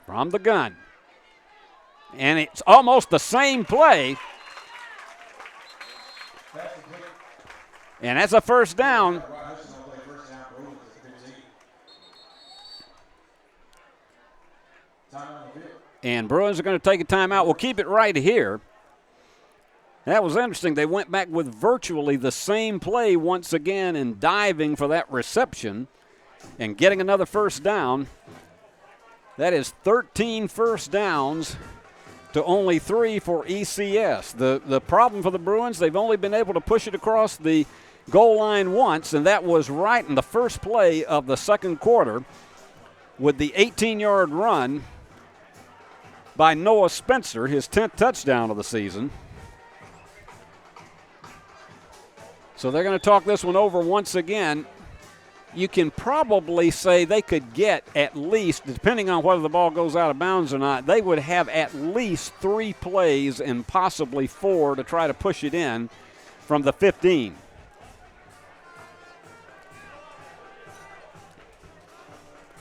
From the gun. And it's almost the same play. And that's a first down. And Bruins are going to take a timeout. We'll keep it right here. That was interesting. They went back with virtually the same play once again and diving for that reception and getting another first down. That is 13 first downs to only 3 for ECS. The problem for the Bruins, they've only been able to push it across the goal line once, and that was right in the first play of the second quarter with the 18-yard run by Noah Spencer, his 10th touchdown of the season. So they're going to talk this one over once again. You can probably say they could get at least, depending on whether the ball goes out of bounds or not, they would have at least 3 plays and possibly 4 to try to push it in from the 15.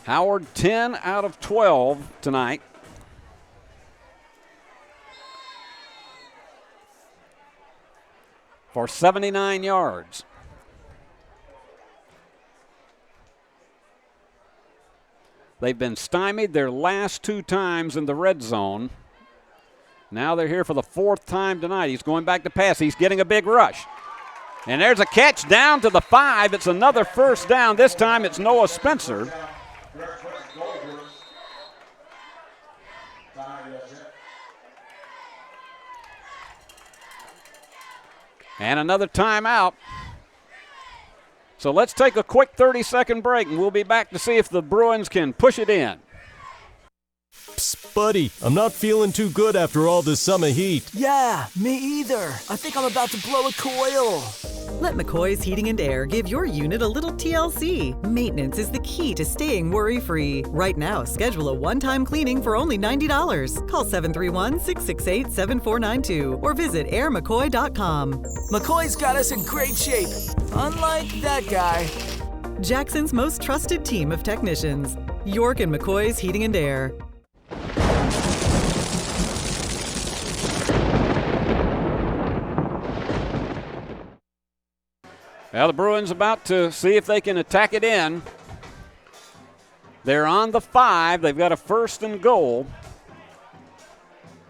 Howard 10 out of 12 tonight. For 79 yards. They've been stymied their last 2 times in the red zone. Now they're here for the 4th time tonight. He's going back to pass. He's getting a big rush. And there's a catch down to the 5. It's another first down. This time it's Noah Spencer. And another timeout. So let's take a quick 30-second break, and we'll be back to see if the Bruins can push it in. Psst, buddy, I'm not feeling too good after all this summer heat. Yeah, me either. I think I'm about to blow a coil. Let McCoy's Heating and Air give your unit a little TLC. Maintenance is the key to staying worry-free. Right now, schedule a one-time cleaning for only $90. Call 731-668-7492 or visit airmccoy.com. McCoy's got us in great shape, unlike that guy. Jackson's most trusted team of technicians. York and McCoy's Heating and Air. Well, the Bruins about to see if they can attack it in. They're on the 5. They've got a 1st and goal.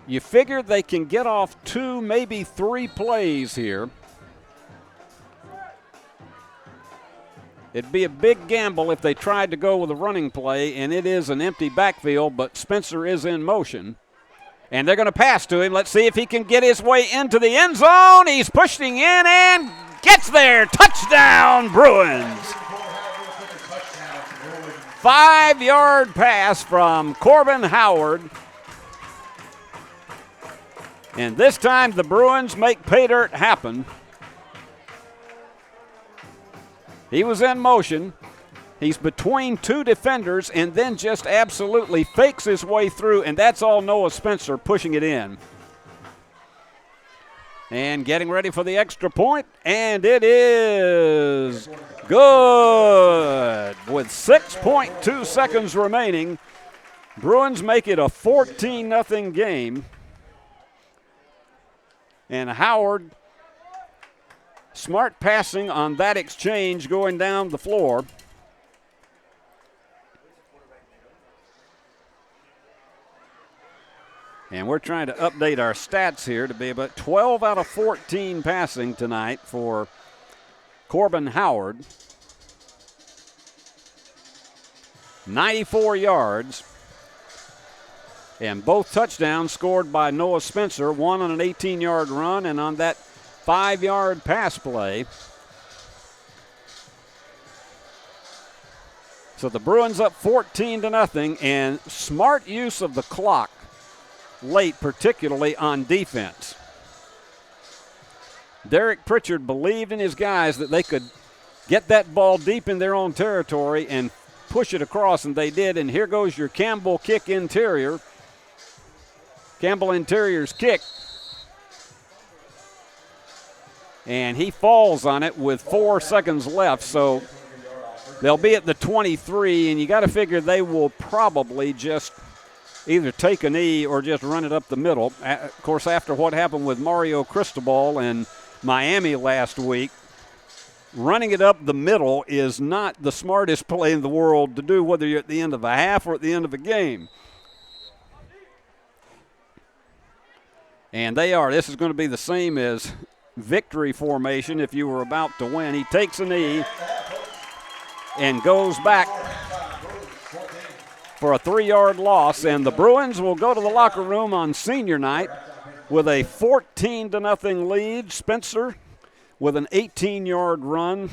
You figure they can get off 2, maybe 3 plays here. It'd be a big gamble if they tried to go with a running play, and it is an empty backfield, but Spencer is in motion. And they're going to pass to him. Let's see if he can get his way into the end zone. He's pushing in and gets there. Touchdown, Bruins. 5-yard pass from Corbin Howard. And this time the Bruins make pay dirt happen. He was in motion. He's between 2 defenders and then just absolutely fakes his way through, and that's all Noah Spencer pushing it in. And getting ready for the extra point, and it is good. With 6.2 seconds remaining, Bruins make it a 14-0 game. And Howard, smart passing on that exchange going down the floor. And we're trying to update our stats here to be about 12 out of 14 passing tonight for Corbin Howard. 94 yards. And both touchdowns scored by Noah Spencer, one on an 18-yard run and on that 5-yard pass play. So the Bruins up 14-0, and smart use of the clock late, particularly on defense. Derek Pritchard believed in his guys that they could get that ball deep in their own territory and push it across, and they did. And here goes your Campbell kick interior. Campbell Interior's kick. And he falls on it with 4 seconds left, so they'll be at the 23, and you got to figure they will probably just either take a knee or just run it up the middle. Of course, after what happened with Mario Cristobal in Miami last week, running it up the middle is not the smartest play in the world to do, whether you're at the end of a half or at the end of a game. And they are. This is going to be the same as victory formation if you were about to win. He takes a knee and goes back for a 3-yard loss, and the Bruins will go to the locker room on senior night with a 14-0 lead. Spencer with an 18-yard run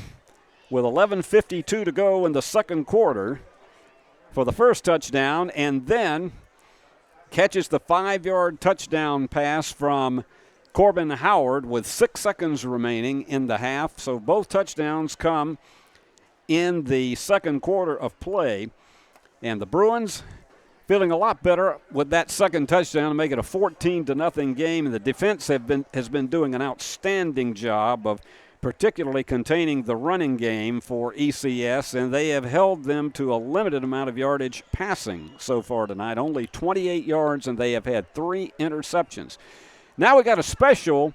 with 11:52 to go in the second quarter for the first touchdown, and then catches the 5-yard touchdown pass from Corbin Howard with 6 seconds remaining in the half. So both touchdowns come in the second quarter of play. And the Bruins feeling a lot better with that second touchdown to make it a 14-0 game. And the defense has been doing an outstanding job of particularly containing the running game for ECS, and they have held them to a limited amount of yardage passing so far tonight, only 28 yards, and they have had 3 interceptions. Now we got a special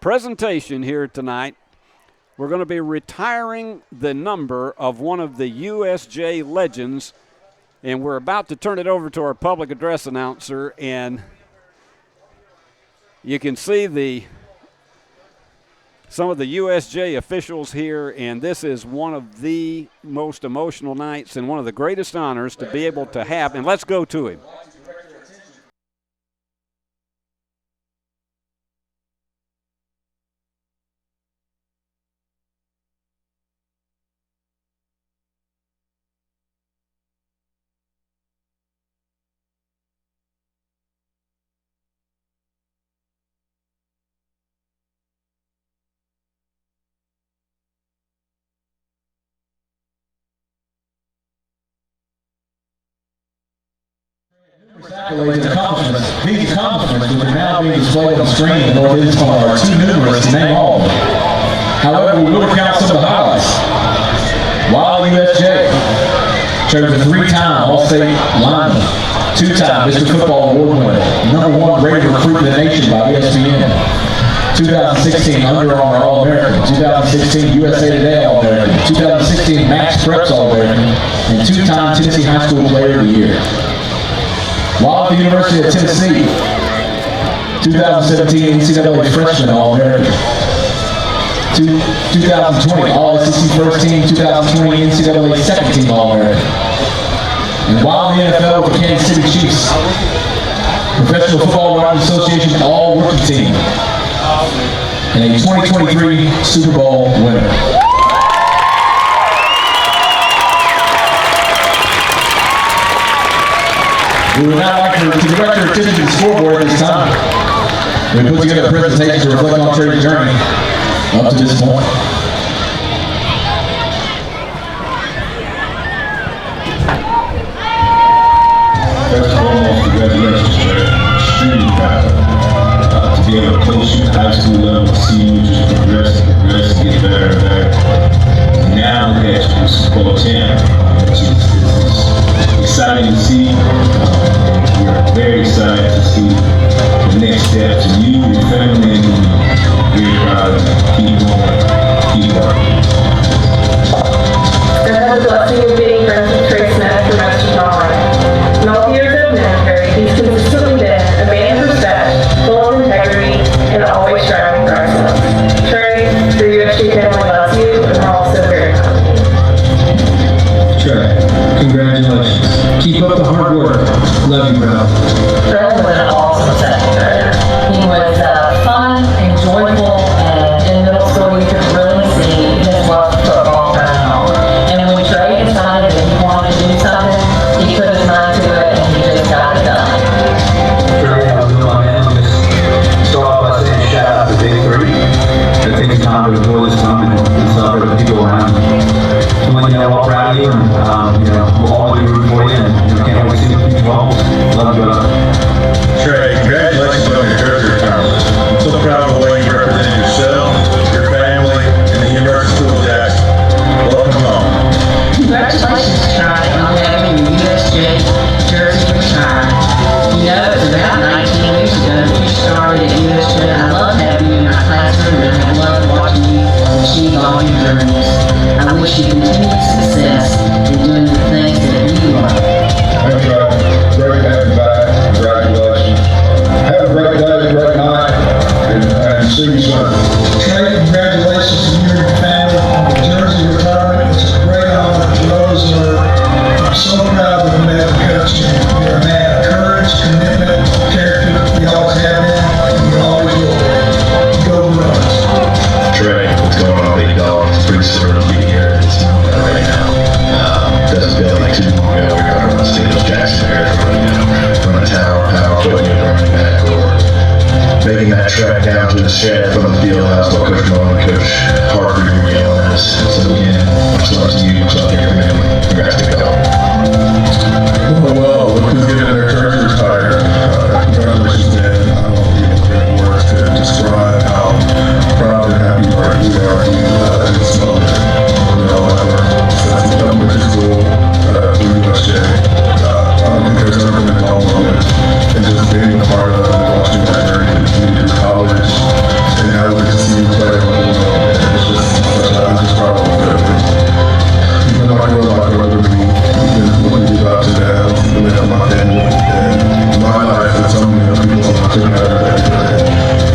presentation here tonight. We're going to be retiring the number of one of the USJ legends, and we're about to turn it over to our public address announcer, and you can see some of the USJ officials here, and this is one of the most emotional nights and one of the greatest honors to be able to have, and let's go to him. Accolades and accomplishments. These accomplishments, which are now being displayed on the screen in North Issaquah, are too numerous to name all of them. However, we will recount some of the highlights. While USJ chose a 3-time All-State lineman, 2-time Mr. Football Award winner, #1 rated recruit in the nation by ESPN, 2016 Under Armour All-American, 2016 USA Today All-American, 2016 Max Preps All-American, and 2-time Tennessee High School Player of the Year. While at the University of Tennessee, 2017 NCAA Freshman All-American, 2020 All-SEC First Team, 2020 NCAA Second Team All-American. And while in the NFL with the Kansas City Chiefs, Professional Football Writers Association All-Rookie Team, and a 2023 Super Bowl winner. We would now like to direct your attention to the scoreboard at this time. We put together a presentation to reflect on Trey's journey up to this point. First of all, congratulations, Trey. Extremely proud to be able to coach you at the high school level, see you just progress and get better and better. And now look at you, Super Bowl champ. It's exciting to see. We're very excited to see the next steps, and you, your family, and me. Very proud of you. Keep going. Keep working. I've had the blessing of being friends with Trey Smith for most of my life. In all the years I've known Trey, he's consistently been a man of respect, full of integrity, and always striving for excellence. Trey, the USJ family loves you, and we're all so very proud of you. Love you, bro. Trey was an awesome second grader. He was fun and joyful, and in middle school you could really see his love for football coming home. And when Trey decided that he wanted to do something, he put his mind to it and he just got it done. Trey, I was doing my man. Just start off by saying shout out to Big 3. It takes time to enjoy this time and celebrate the people around you. When you know, all proud of you, and we'll all be rooting for you, and can't wait to see the future goals. Love you, brother. Trey, congratulations on your jersey retirement. I'm so proud of the way you represented yourself, your family, and the University School of Jackson. Welcome home. Congratulations, Trey, on having your USJ jersey retired. You know, it was about 19 years ago that you started at USJ. I love having you in our classroom, and I love watching you achieve all your dreams. I wish you continued success in doing the things that you love. Thanks, Trey. Great to have you back. Congratulations. Have a great day, great night, and see you soon. Trey, congratulations to you and your family on the jersey retirement. It's a great honor to those that are. I'm so proud of the man coach. You're a man of courage, commitment, character. You always have been, and you always will. Go Bruins. Trey, what's going on, big dog? It's pretty surreal to be here at this moment right now. Doesn't feel like too long ago we were talking about state of Jackson area, from a tower, putting you running back, or making that trek down to the shed from the field house while Coach Mullen and Coach Harper were yelling at us. So again, much love to you, much love to your family. Congrats, big dog. Well, look who's getting their jersey retired. Congratulations, man. I don't even have words to describe how proud and happy we are to in this moment. Since the elementary school through USJ, I don't think there's ever been a dull moment. And just being a part of it, watching that journey to junior college, and now we can see you play on the world. It's just I'm just proud of it. Even though I grew up, I grew up with me. What we do about today, I was the man of my family, and my life, and so many other people are doing that every day.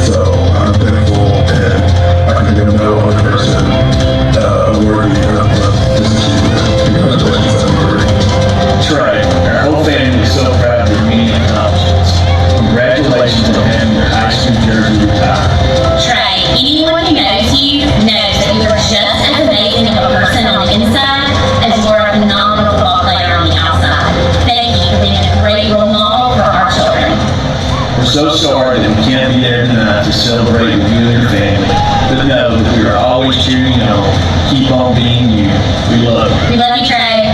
So I'm thankful, and I can give no other person worthy of this achievement. Congratulations, everybody. Trey, our whole family is so proud of your many accomplishments. Congratulations on having your high school jersey retired. Trey, anyone who knows you knows that you are just as amazing of a person on the inside as you are a phenomenal football player on the outside. Thank you for being a great role model for our children. We're so sorry that we can't be there tonight to celebrate with you and your family, but know that we are always cheering you on. Keep on being you. We love you. We love you, Trey.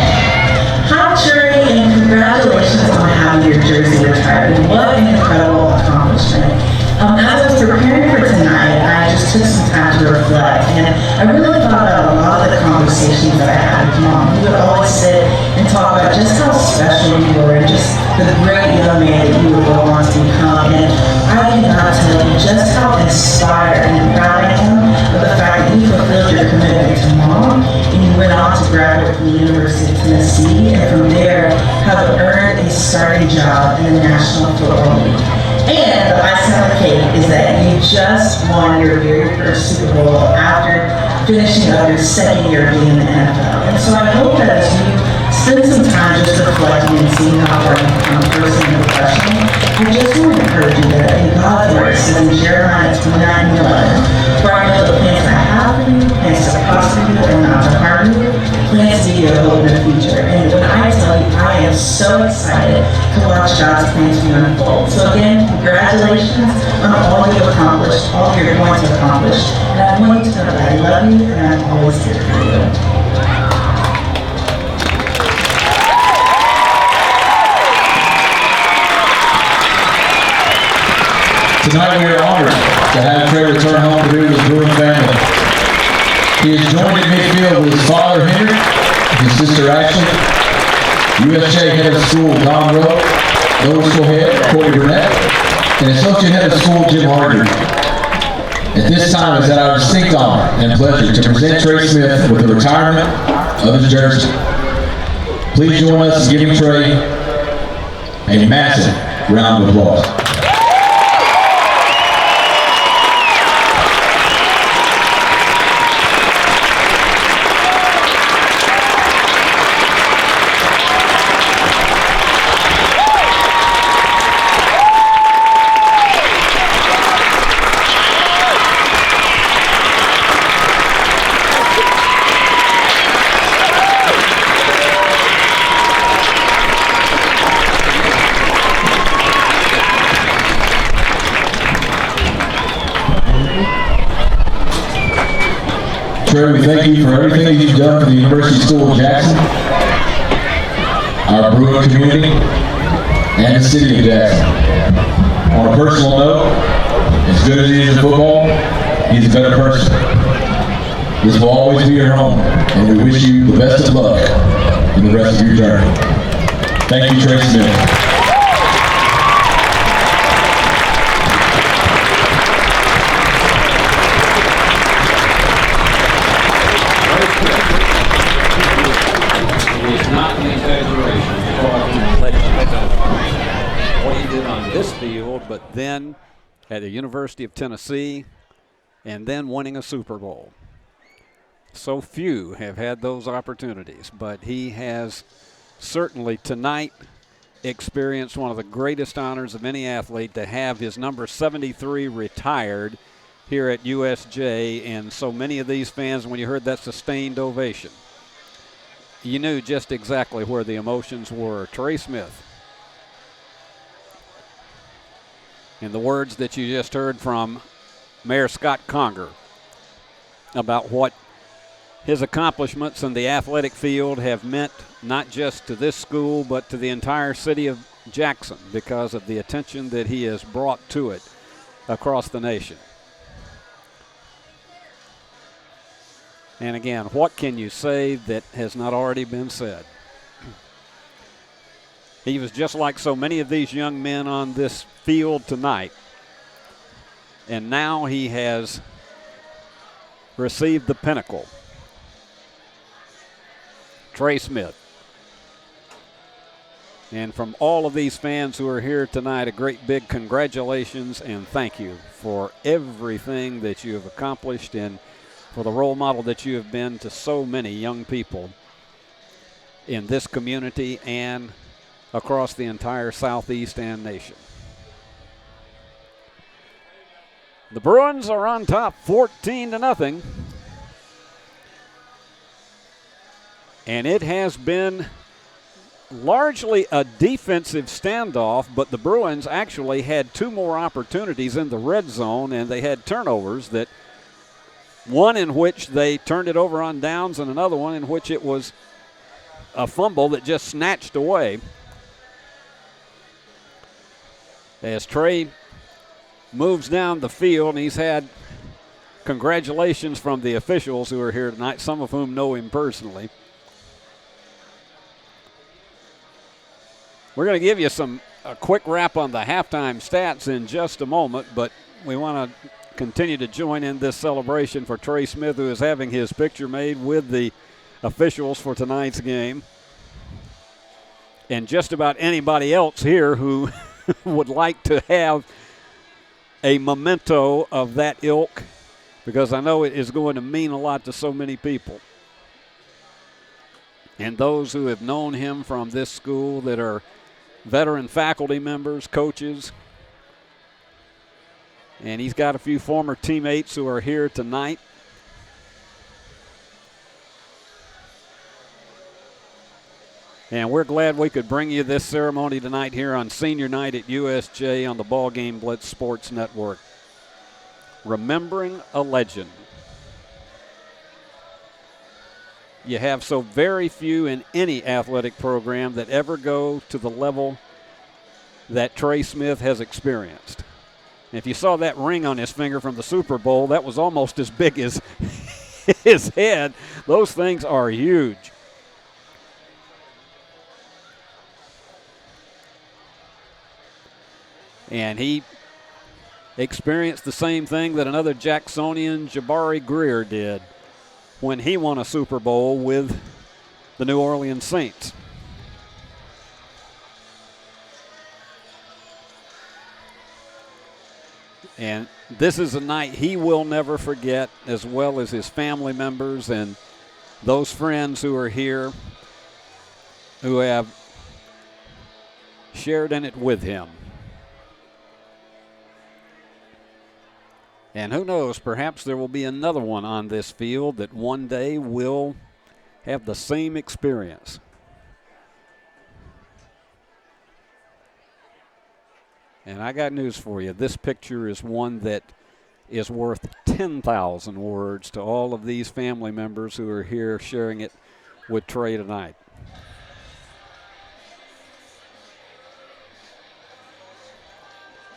Hi, Trey, and congratulations on having your jersey retired. What an incredible accomplishment. As I was preparing for tonight, I just took some time to reflect, and I really thought about a lot of the conversations that I had with Mom. We would always sit and talk about just how special you were and just the great young man that you would go on to become. And I cannot tell you just how inspired and proud I am of the fact that you fulfilled your commitment to Mom, and you went on to graduate from the University of Tennessee, and from there have earned a starting job in the National Football League. And the icing on the cake is that you just won your very first Super Bowl after finishing up your second year being in the NFL. And so I hope that as you spend some time just reflecting and seeing how far you've come personally and professionally, I just want to encourage you that in God's word says in Jeremiah 29:11, for I know the plans I have for you, plans to prosper you and not to harm you, plans to give you a hope in the future. And when I tell you, I am so excited to watch God's plans for you unfold. So again, congratulations on all you've accomplished, all you're going to accomplish. And I want you to know that I love you and I'm always here for you. Tonight we are honored to have Trey return home to be with his Bruin family. He is joined in midfield with his father, Henry, his sister, Ashley, USJ head of school, Don Rowe, lower school head, Corey Burnett, and associate head of school, Jim Harder. At this time, it's our distinct honor and pleasure to present Trey Smith with the retirement of his jersey. Please join us in giving Trey a massive round of applause. Trey, we thank you for everything that you've done for the University School of Jackson, our Bruin community, and the city of Jackson. On a personal note, as good as he is in football, he's a better person. This will always be your home, and we wish you the best of luck in the rest of your journey. Thank you, Trey Smith. Not an exaggeration. What he did on this field, but then at the University of Tennessee, and then winning a Super Bowl. So few have had those opportunities, but he has certainly tonight experienced one of the greatest honors of any athlete, to have his number 73 retired here at USJ. And so many of these fans, when you heard that sustained ovation, you knew just exactly where the emotions were. Trey Smith. And the words that you just heard from Mayor Scott Conger about what his accomplishments in the athletic field have meant, not just to this school, but to the entire city of Jackson, because of the attention that he has brought to it across the nation. And again, what can you say that has not already been said? He was just like so many of these young men on this field tonight. And now he has received the pinnacle. Trey Smith. And from all of these fans who are here tonight, a great big congratulations and thank you for everything that you have accomplished, and for the role model that you have been to so many young people in this community and across the entire Southeast and nation. The Bruins are on top 14-0. And it has been largely a defensive standoff, but the Bruins actually had two more opportunities in the red zone, and they had turnovers, that one in which they turned it over on downs, and another one in which it was a fumble that just snatched away. As Trey moves down the field, and he's had congratulations from the officials who are here tonight, some of whom know him personally. We're going to give you a quick wrap on the halftime stats in just a moment, but we want to continue to join in this celebration for Trey Smith, who is having his picture made with the officials for tonight's game. And just about anybody else here who would like to have a memento of that ilk, because I know it is going to mean a lot to so many people. And those who have known him from this school, that are veteran faculty members, coaches. And he's got a few former teammates who are here tonight. And we're glad we could bring you this ceremony tonight here on Senior Night at USJ on the BallGame Blitz Sports Network. Remembering a legend. You have so very few in any athletic program that ever go to the level that Trey Smith has experienced. And if you saw that ring on his finger from the Super Bowl, that was almost as big as his head. Those things are huge. And he experienced the same thing that another Jacksonian, Jabari Greer, did when he won a Super Bowl with the New Orleans Saints. And this is a night he will never forget, as well as his family members and those friends who are here who have shared in it with him. And who knows, perhaps there will be another one on this field that one day will have the same experience. And I got news for you. This picture is one that is worth 10,000 words to all of these family members who are here sharing it with Trey tonight.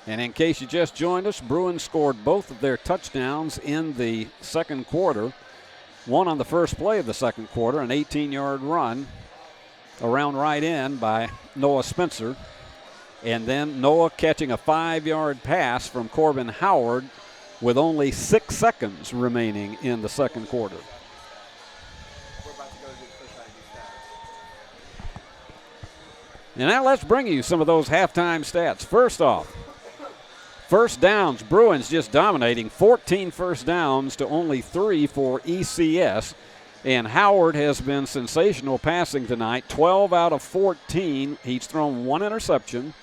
And in case you just joined us, Bruins scored both of their touchdowns in the second quarter. One on the first play of the second quarter, an 18-yard run around right in by Noah Spencer. And then Noah catching a 5-yard pass from Corbin Howard with only 6 seconds remaining in the second quarter. And now let's bring you some of those halftime stats. First off, first downs, Bruins just dominating, 14 first downs to only 3 for ECS. And Howard has been sensational passing tonight, 12 out of 14. He's thrown 1 interception.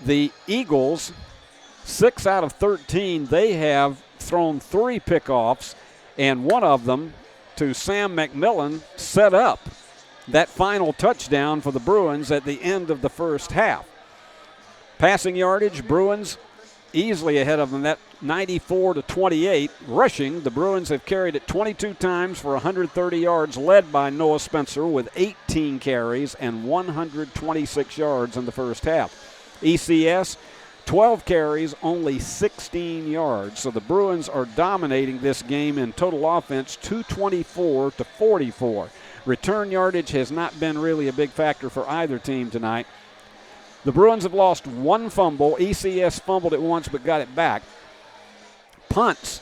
The Eagles, 6 out of 13, they have thrown 3 pickoffs, and one of them to Sam McMillan set up that final touchdown for the Bruins at the end of the first half. Passing yardage, Bruins easily ahead of them, that 94-28. Rushing, the Bruins have carried it 22 times for 130 yards, led by Noah Spencer with 18 carries and 126 yards in the first half. ECS, 12 carries, only 16 yards. So the Bruins are dominating this game in total offense, 224-44. Return yardage has not been really a big factor for either team tonight. The Bruins have lost 1 fumble. ECS fumbled it once but got it back. Punts.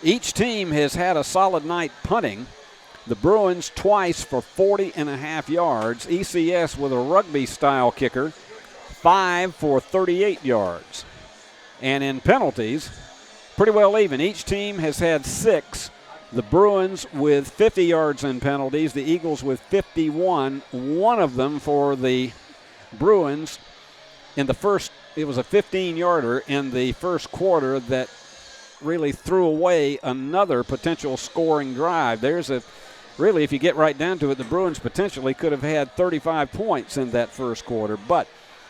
Each team has had a solid night punting. The Bruins twice for 40.5 yards. ECS with a rugby-style kicker, 5 for 38 yards. And in penalties, pretty well even. Each team has had 6. The Bruins with 50 yards in penalties. The Eagles with 51. One of them for the Bruins in the first, it was a 15-yarder in the first quarter that really threw away another potential scoring drive. Really, if you get right down to it, the Bruins potentially could have had 35 points in that first quarter, but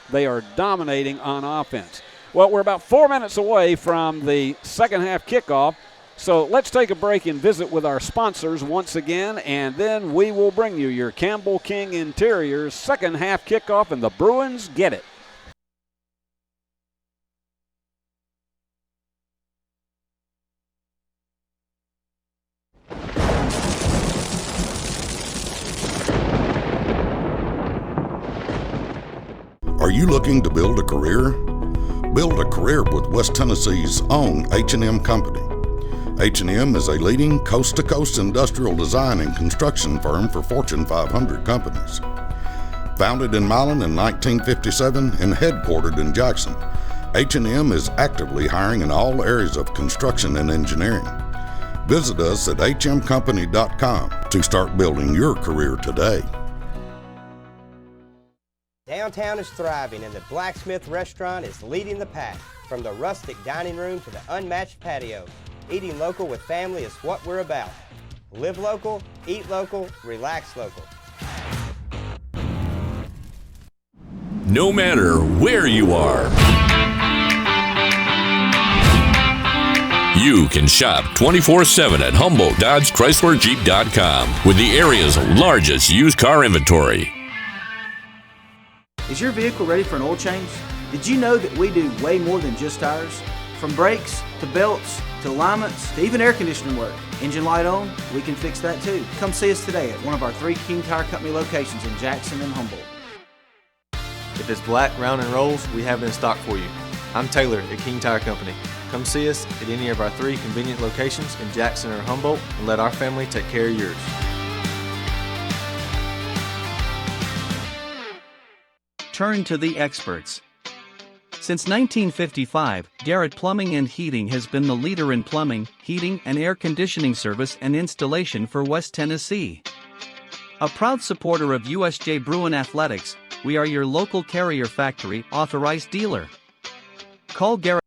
they are dominating on offense. Well, we're about 4 minutes away from the second half kickoff, so let's take a break and visit with our sponsors once again, and then we will bring you your Campbell King Interiors second half kickoff, and the Bruins get it. Are you looking to build a career? Build a career with West Tennessee's own H&M Company. H&M is a leading coast-to-coast industrial design and construction firm for Fortune 500 companies. Founded in Milan in 1957 and headquartered in Jackson, H&M is actively hiring in all areas of construction and engineering. Visit us at hmcompany.com to start building your career today. Downtown is thriving and the Blacksmith Restaurant is leading the pack. From the rustic dining room to the unmatched patio, eating local with family is what we're about. Live local, eat local, relax local. No matter where you are, you can shop 24/7 at HumboldtDodgeChryslerJeep.com with the area's largest used car inventory. Is your vehicle ready for an oil change? Did you know that we do way more than just tires? From brakes, to belts, to alignments, to even air conditioning work. Engine light on? We can fix that too. Come see us today at one of our 3 King Tire Company locations in Jackson and Humboldt. If it's black, round, and rolls, we have it in stock for you. I'm Taylor at King Tire Company. Come see us at any of our 3 convenient locations in Jackson or Humboldt and let our family take care of yours. Turn to the experts. Since 1955, Garrett Plumbing and Heating has been the leader in plumbing, heating, and air conditioning service and installation for West Tennessee. A proud supporter of USJ Bruin Athletics, we are your local Carrier Factory authorized dealer. Call Garrett.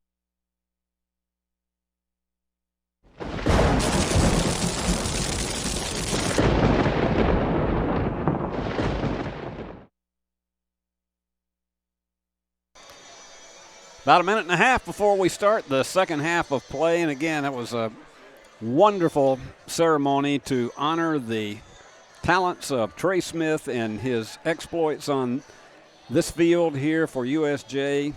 About a minute and a half before we start the second half of play. And again, it was a wonderful ceremony to honor the talents of Trey Smith and his exploits on this field here for USJ,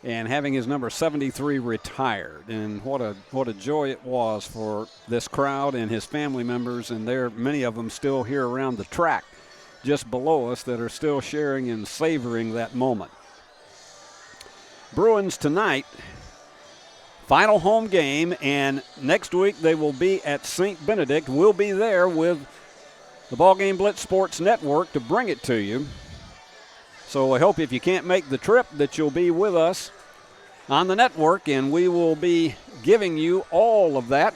and having his number 73 retired. And what a joy it was for this crowd and his family members, and there are many of them still here around the track just below us that are still sharing and savoring that moment. Bruins tonight, final home game, and next week they will be at St. Benedict. We'll be there with the BallGame Blitz Sports Network to bring it to you. So I hope if you can't make the trip that you'll be with us on the network, and we will be giving you all of that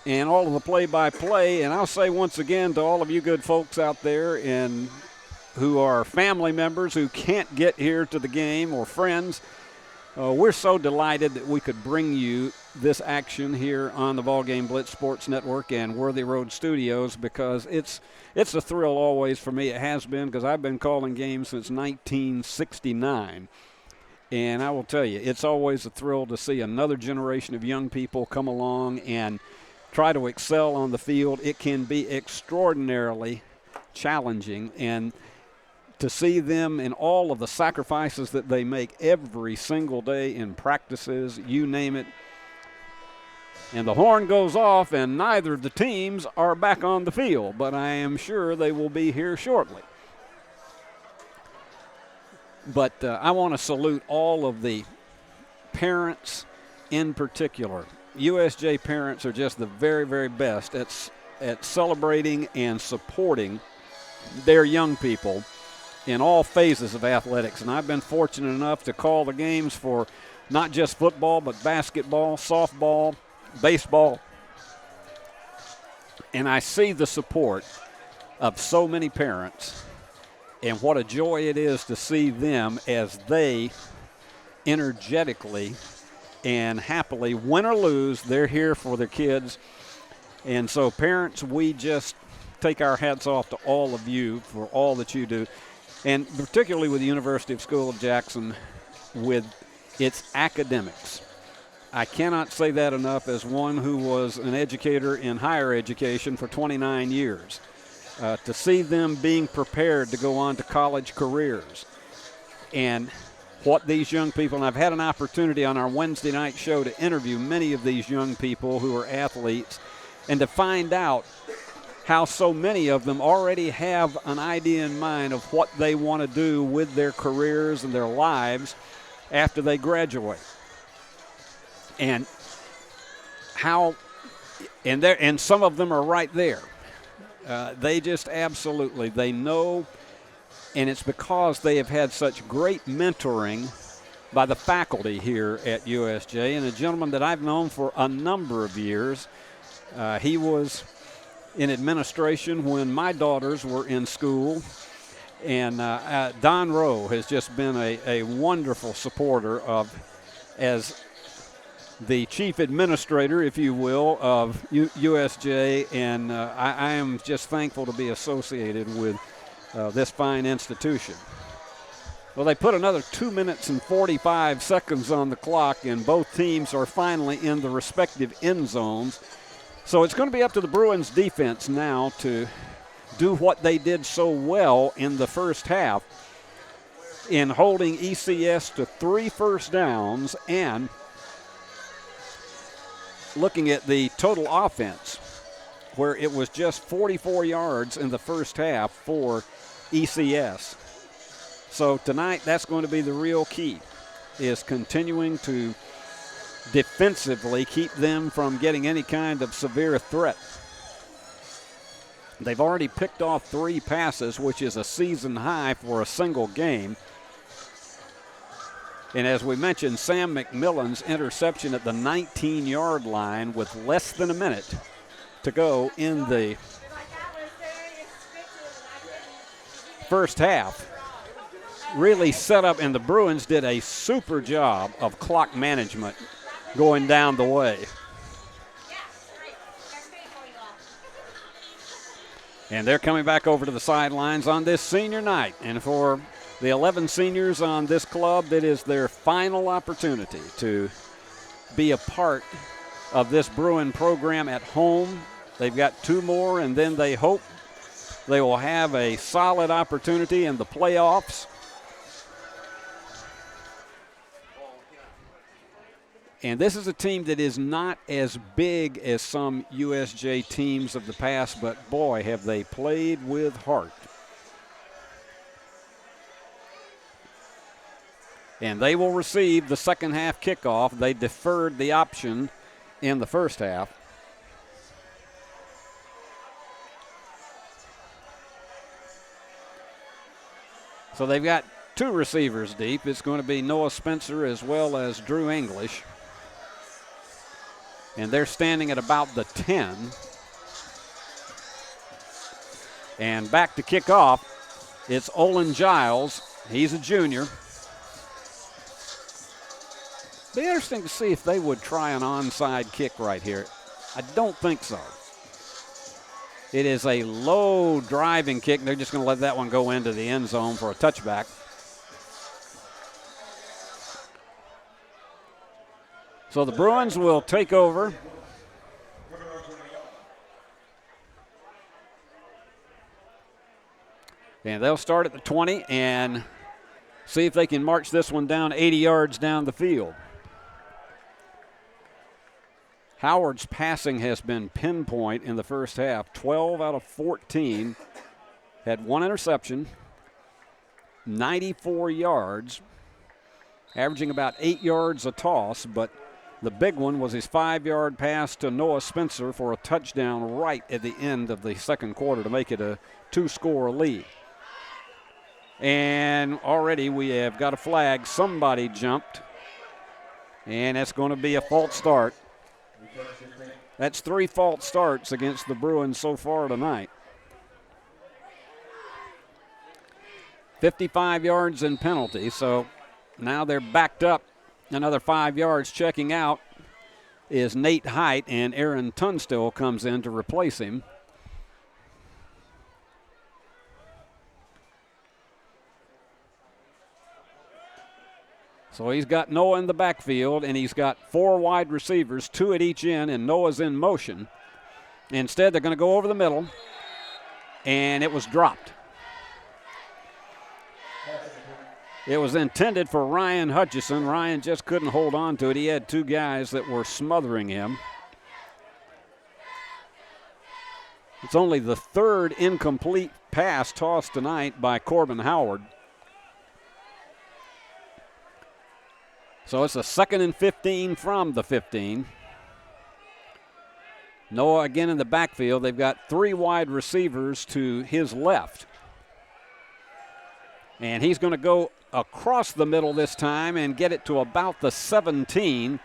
and all of the play-by-play. And I'll say once again to all of you good folks out there and who are family members who can't get here to the game or friends, we're so delighted that we could bring you this action here on the BallGame Blitz Sports Network and Worthy Road Studios, because it's a thrill always for me. It has been, because I've been calling games since 1969. And I will tell you, it's always a thrill to see another generation of young people come along and try to excel on the field. It can be extraordinarily challenging, and to see them in all of the sacrifices that they make every single day in practices, you name it. And the horn goes off, and neither of the teams are back on the field, but I am sure they will be here shortly. But I want to salute all of the parents in particular. USJ parents are just the very, very best at celebrating and supporting their young people in all phases of athletics. And I've been fortunate enough to call the games for not just football, but basketball, softball, baseball. And I see the support of so many parents, and what a joy it is to see them as they energetically and happily, win or lose, they're here for their kids. And so parents, we just take our hats off to all of you for all that you do, and particularly with the University of School of Jackson with its academics. I cannot say that enough as one who was an educator in higher education for 29 years. To see them being prepared to go on to college careers, and what these young people, and I've had an opportunity on our Wednesday night show to interview many of these young people who are athletes, and to find out how so many of them already have an idea in mind of what they want to do with their careers and their lives after they graduate. And how, and some of them are right there. They just absolutely, they know, and it's because they have had such great mentoring by the faculty here at USJ, and a gentleman that I've known for a number of years. He was in administration when my daughters were in school, and Don Rowe has just been a wonderful supporter of, as the chief administrator, if you will, of USJ, and I am just thankful to be associated with this fine institution. Well, they put another 2 minutes and 45 seconds on the clock, and both teams are finally in the respective end zones. So it's going to be up to the Bruins defense now to do what they did so well in the first half in holding ECS to 3 first downs, and looking at the total offense, where it was just 44 yards in the first half for ECS. So tonight, that's going to be the real key, is continuing to defensively keep them from getting any kind of severe threat. They've already picked off 3 passes, which is a season high for a single game. And as we mentioned, Sam McMillan's interception at the 19-yard line with less than a minute to go in the first half really set up, and the Bruins did a super job of clock management going down the way. And they're coming back over to the sidelines on this senior night. And for The 11 seniors on this club, that is their final opportunity to be a part of this Bruin program at home. They've got 2 more, and then they hope they will have a solid opportunity in the playoffs. And this is a team that is not as big as some USJ teams of the past, but boy, have they played with heart. And they will receive the second half kickoff. They deferred the option in the first half. So they've got 2 receivers deep. It's going to be Noah Spencer as well as Drew English. And they're standing at about the 10. And back to kick off, it's Olin Giles. He's a junior. Be interesting to see if they would try an onside kick right here. I don't think so. It is a low driving kick. They're just going to let that one go into the end zone for a touchback. So the Bruins will take over. And they'll start at the 20 and see if they can march this one down 80 yards down the field. Howard's passing has been pinpoint in the first half. 12 out of 14. Had 1 interception, 94 yards, averaging about 8 yards a toss, but the big one was his 5-yard pass to Noah Spencer for a touchdown right at the end of the second quarter to make it a 2-score lead. And already we have got a flag. Somebody jumped, and that's going to be a false start. That's 3 false starts against the Bruins so far tonight. 55 yards in penalty, so now they're backed up another 5 yards. Checking out is Nate Height, and Aaron Tunstall comes in to replace him. So he's got Noah in the backfield, and he's got 4 wide receivers, 2 at each end, and Noah's in motion. Instead, they're going to go over the middle, and it was dropped. It was intended for Ryan Hutchison. Ryan just couldn't hold on to it. He had 2 guys that were smothering him. It's only the 3rd incomplete pass tossed tonight by Corbin Howard. So it's a 2nd and 15 from the 15. Noah again in the backfield. They've got 3 wide receivers to his left. And he's going to go across the middle this time and get it to about the 17.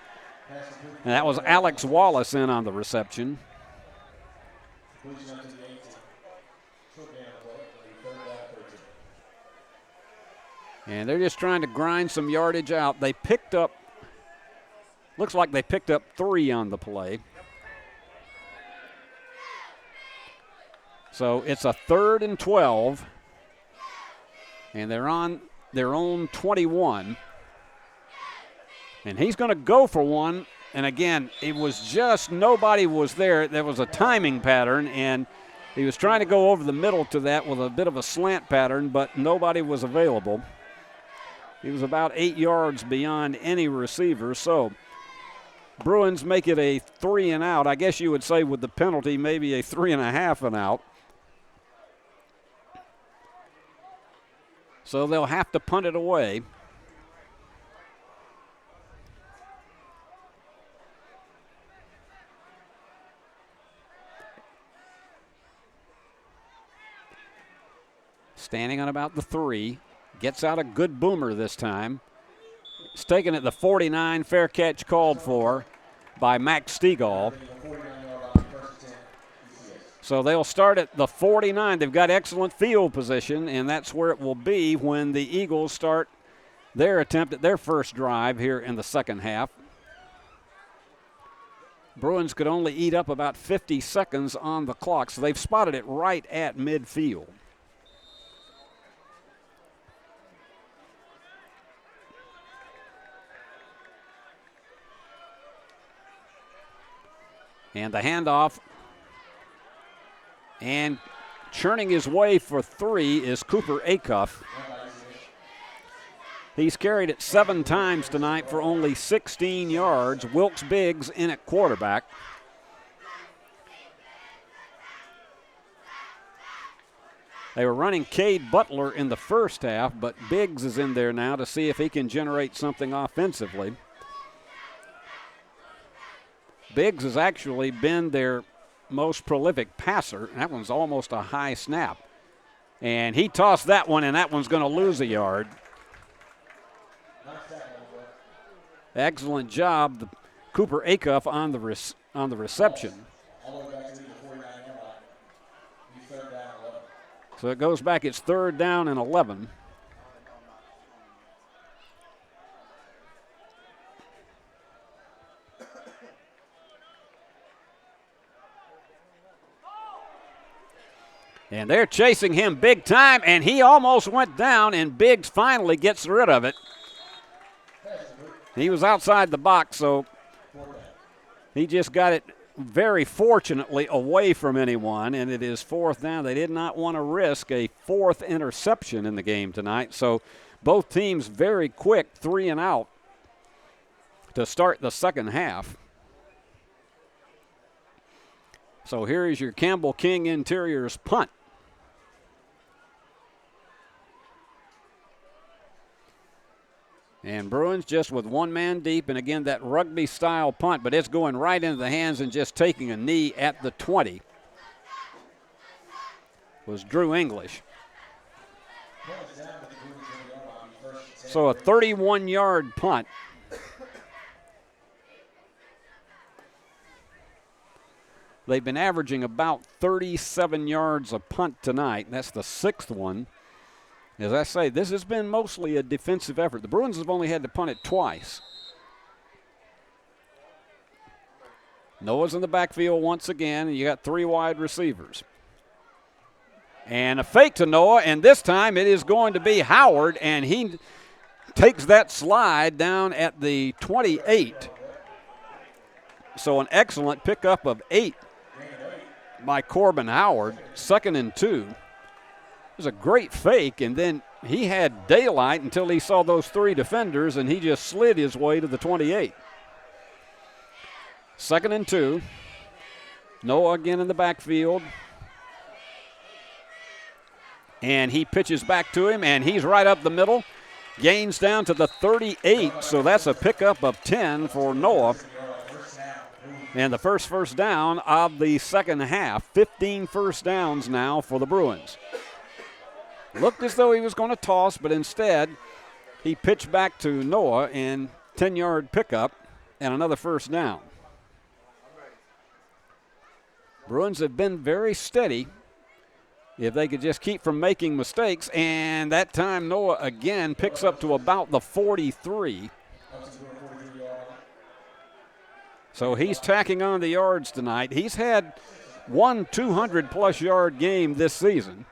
And that was Alex Wallace in on the reception. And they're just trying to grind some yardage out. They picked up, looks like they picked up 3 on the play. So it's a 3rd and 12. And they're on their own 21. And he's going to go for one. And again, it was just nobody was there. There was a timing pattern, and he was trying to go over the middle to that with a bit of a slant pattern, but nobody was available. He was about 8 yards beyond any receiver. So Bruins make it a 3 and out. I guess you would say with the penalty, maybe a 3.5 and out. So they'll have to punt it away. Standing on about the 3. Gets out a good boomer this time. It's taken at the 49, fair catch called for by Max Stegall. So they'll start at the 49. They've got excellent field position, and that's where it will be when the Eagles start their attempt at their first drive here in the second half. Bruins could only eat up about 50 seconds on the clock, so they've spotted it right at midfield. And the handoff. And churning his way for 3 is Cooper Acuff. He's carried it 7 times tonight for only 16 yards. Wilkes Biggs in at quarterback. They were running Cade Butler in the first half, but Biggs is in there now to see if he can generate something offensively. Biggs has actually been their most prolific passer. That one's almost a high snap. And he tossed that one, and that one's going to lose a yard. Excellent job, Cooper Acuff on the reception. So it goes back, it's 3rd down and 11. And they're chasing him big time, and he almost went down, and Biggs finally gets rid of it. He was outside the box, so he just got it very fortunately away from anyone, and it is 4th down. They did not want to risk a 4th interception in the game tonight, so both teams very quick 3 and out to start the second half. So here is your Campbell King Interiors punt. And Bruins just with 1 man deep, and again that rugby-style punt, but it's going right into the hands and just taking a knee at the 20. Was Drew English. So a 31-yard punt. They've been averaging about 37 yards a punt tonight. That's the 6th one. As I say, this has been mostly a defensive effort. The Bruins have only had to punt it twice. Noah's in the backfield once again, and you got 3 wide receivers. And a fake to Noah, and this time it is going to be Howard, and he takes that slide down at the 28. So an excellent pickup of 8 by Corbin Howard, 2nd and 2. It was a great fake, and then he had daylight until he saw those 3 defenders, and he just slid his way to the 28. 2nd and 2. Noah again in the backfield. And he pitches back to him, and he's right up the middle. Gains down to the 38, so that's a pickup of 10 for Noah. And the first down of the second half. 15 first downs now for the Bruins. Looked as though he was going to toss, but instead he pitched back to Noah and 10-yard pickup and another first down. Bruins have been very steady. If they could just keep from making mistakes, and that time Noah again picks up to about the 43. So he's tacking on the yards tonight. He's had one 200-plus yard game this season.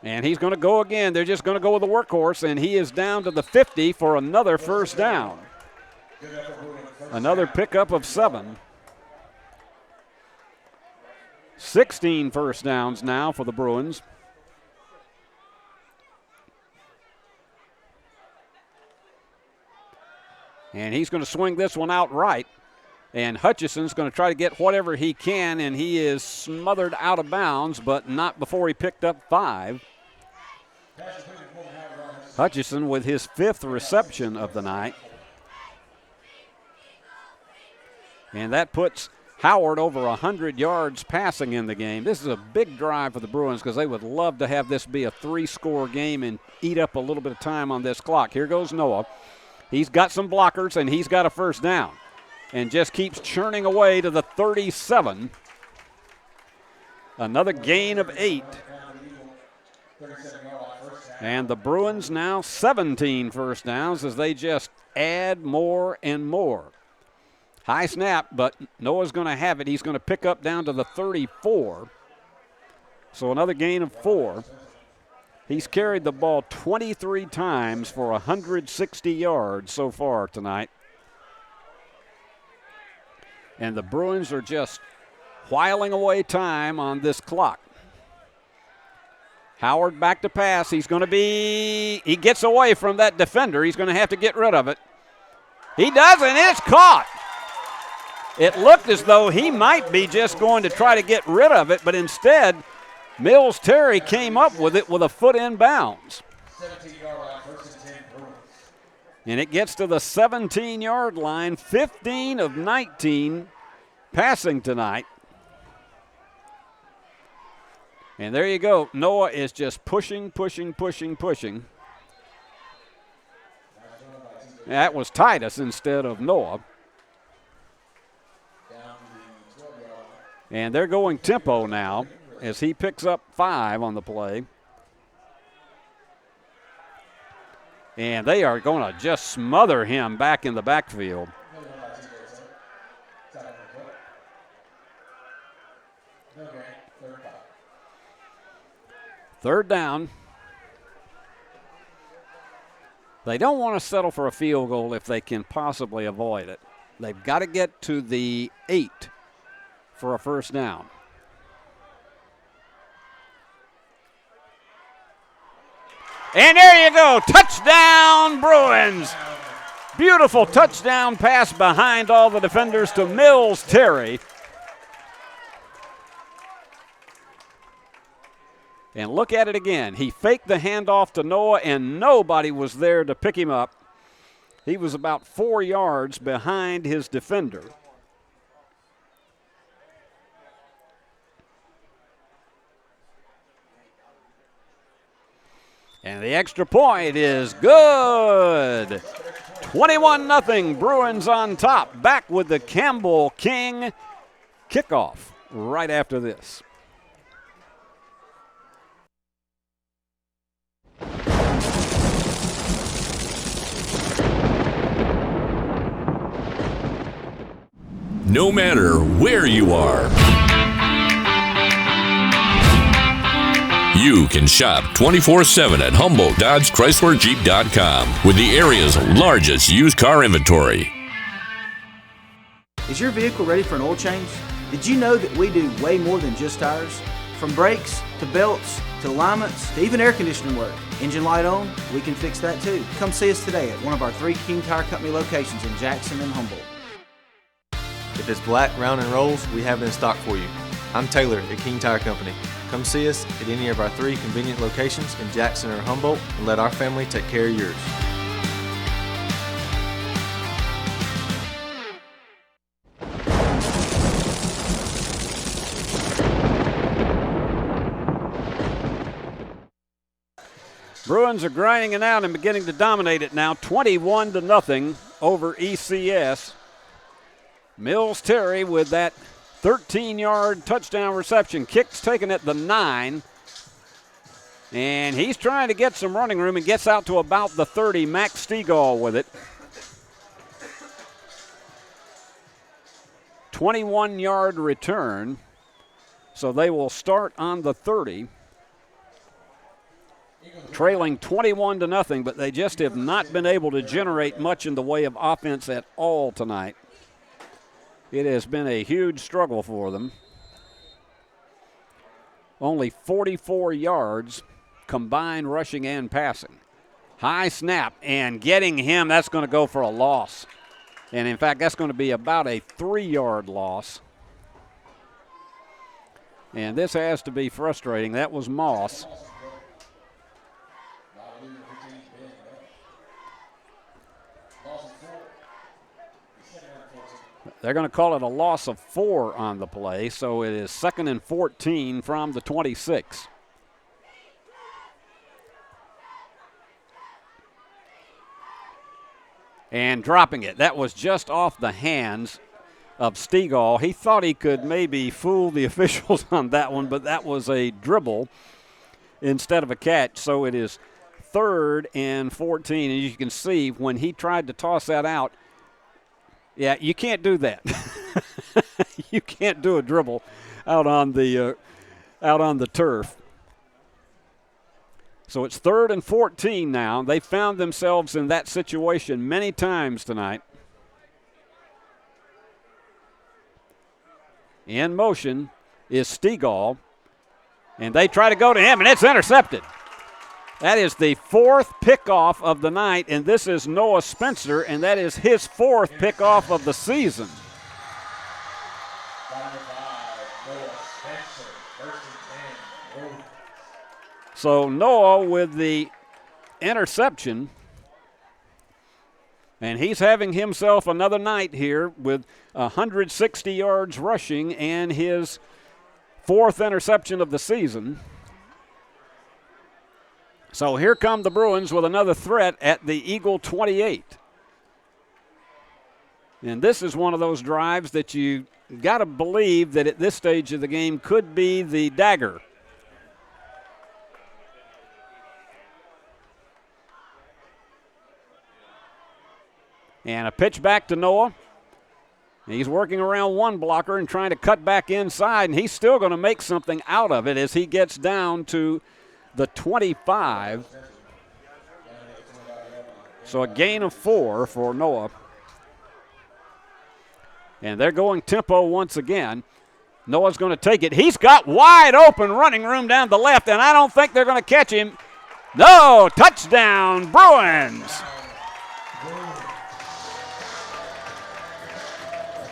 And he's going to go again. They're just going to go with the workhorse, and he is down to the 50 for another first down. Another pickup of 7. 16 first downs now for the Bruins. And he's going to swing this one out right. And Hutchison's going to try to get whatever he can, and he is smothered out of bounds, but not before he picked up 5. Hutchison with his 5th reception of the night. And that puts Howard over 100 yards passing in the game. This is a big drive for the Bruins because they would love to have this be a 3-score game and eat up a little bit of time on this clock. Here goes Noah. He's got some blockers, and he's got a first down. And just keeps churning away to the 37. Another gain of 8. And the Bruins now 17 first downs as they just add more and more. High snap, but Noah's going to have it. He's going to pick up down to the 34. So another gain of 4. He's carried the ball 23 times for 160 yards so far tonight. And the Bruins are just whiling away time on this clock. Howard back to pass. He gets away from that defender. He's going to have to get rid of it. He does, and it's caught. It looked as though he might be just going to try to get rid of it, but instead, Mills Terry came up with it with a foot in bounds. 17-yard line, first and 10 Bruins. And it gets to the 17-yard line, 15 of 19 passing tonight. And there you go. Noah is just pushing. That was Titus instead of Noah. And they're going tempo now as he picks up 5 on the play. And they are going to just smother him back in the backfield. Third down. They don't want to settle for a field goal if they can possibly avoid it. They've got to get to the 8 for a first down. And there you go, touchdown Bruins. Beautiful touchdown pass behind all the defenders to Mills Terry. And look at it again. He faked the handoff to Noah, and nobody was there to pick him up. He was about 4 yards behind his defender. And the extra point is good. 21-0, Bruins on top. Back with the Campbell King kickoff right after this. No matter where you are, you can shop 24/7 at Humboldt Dodge Chrysler Jeep.com with the area's largest used car inventory. Is your vehicle ready for an oil change? Did you know that we do way more than just tires? From brakes to belts to alignments to even air conditioning work. Engine light on, we can fix that too. Come see us today at one of our 3 King Tire Company locations in Jackson and Humboldt. If it's black, round, and rolls, we have it in stock for you. I'm Taylor at King Tire Company. Come see us at any of our 3 convenient locations in Jackson or Humboldt and let our family take care of yours. Bruins are grinding it out and beginning to dominate it now, 21-0 over ECS. Mills Terry with that 13-yard touchdown reception. Kicks taken at the 9. And he's trying to get some running room and gets out to about the 30. Max Stegall with it. 21-yard return. So they will start on the 30. Trailing 21-0, but they just have not been able to generate much in the way of offense at all tonight. It has been a huge struggle for them. Only 44 yards combined rushing and passing. High snap and getting him, that's going to go for a loss. And in fact, that's going to be about a 3-yard loss. And this has to be frustrating. That was Moss. They're going to call it a loss of 4 on the play, so it is 2nd and 14 from the 26. And dropping it. That was just off the hands of Stegall. He thought he could maybe fool the officials on that one, but that was a dribble instead of a catch, so it is 3rd and 14. And you can see when he tried to toss that out, yeah, you can't do that. You can't do a dribble out on the turf. So it's 3rd and 14 now. They found themselves in that situation many times tonight. In motion is Stegall, and they try to go to him, and it's intercepted. That is the 4th pickoff of the night, and this is Noah Spencer, and that is his 4th pickoff of the season. So Noah with the interception, and he's having himself another night here with 160 yards rushing and his 4th interception of the season. So here come the Bruins with another threat at the Eagle 28. And this is one of those drives that you got to believe that at this stage of the game could be the dagger. And a pitch back to Noah. He's working around one blocker and trying to cut back inside, and he's still going to make something out of it as he gets down to the 25. So a gain of 4 for Noah. And they're going tempo once again. Noah's going to take it. He's got wide open running room down the left, and I don't think they're going to catch him. No, touchdown, Bruins.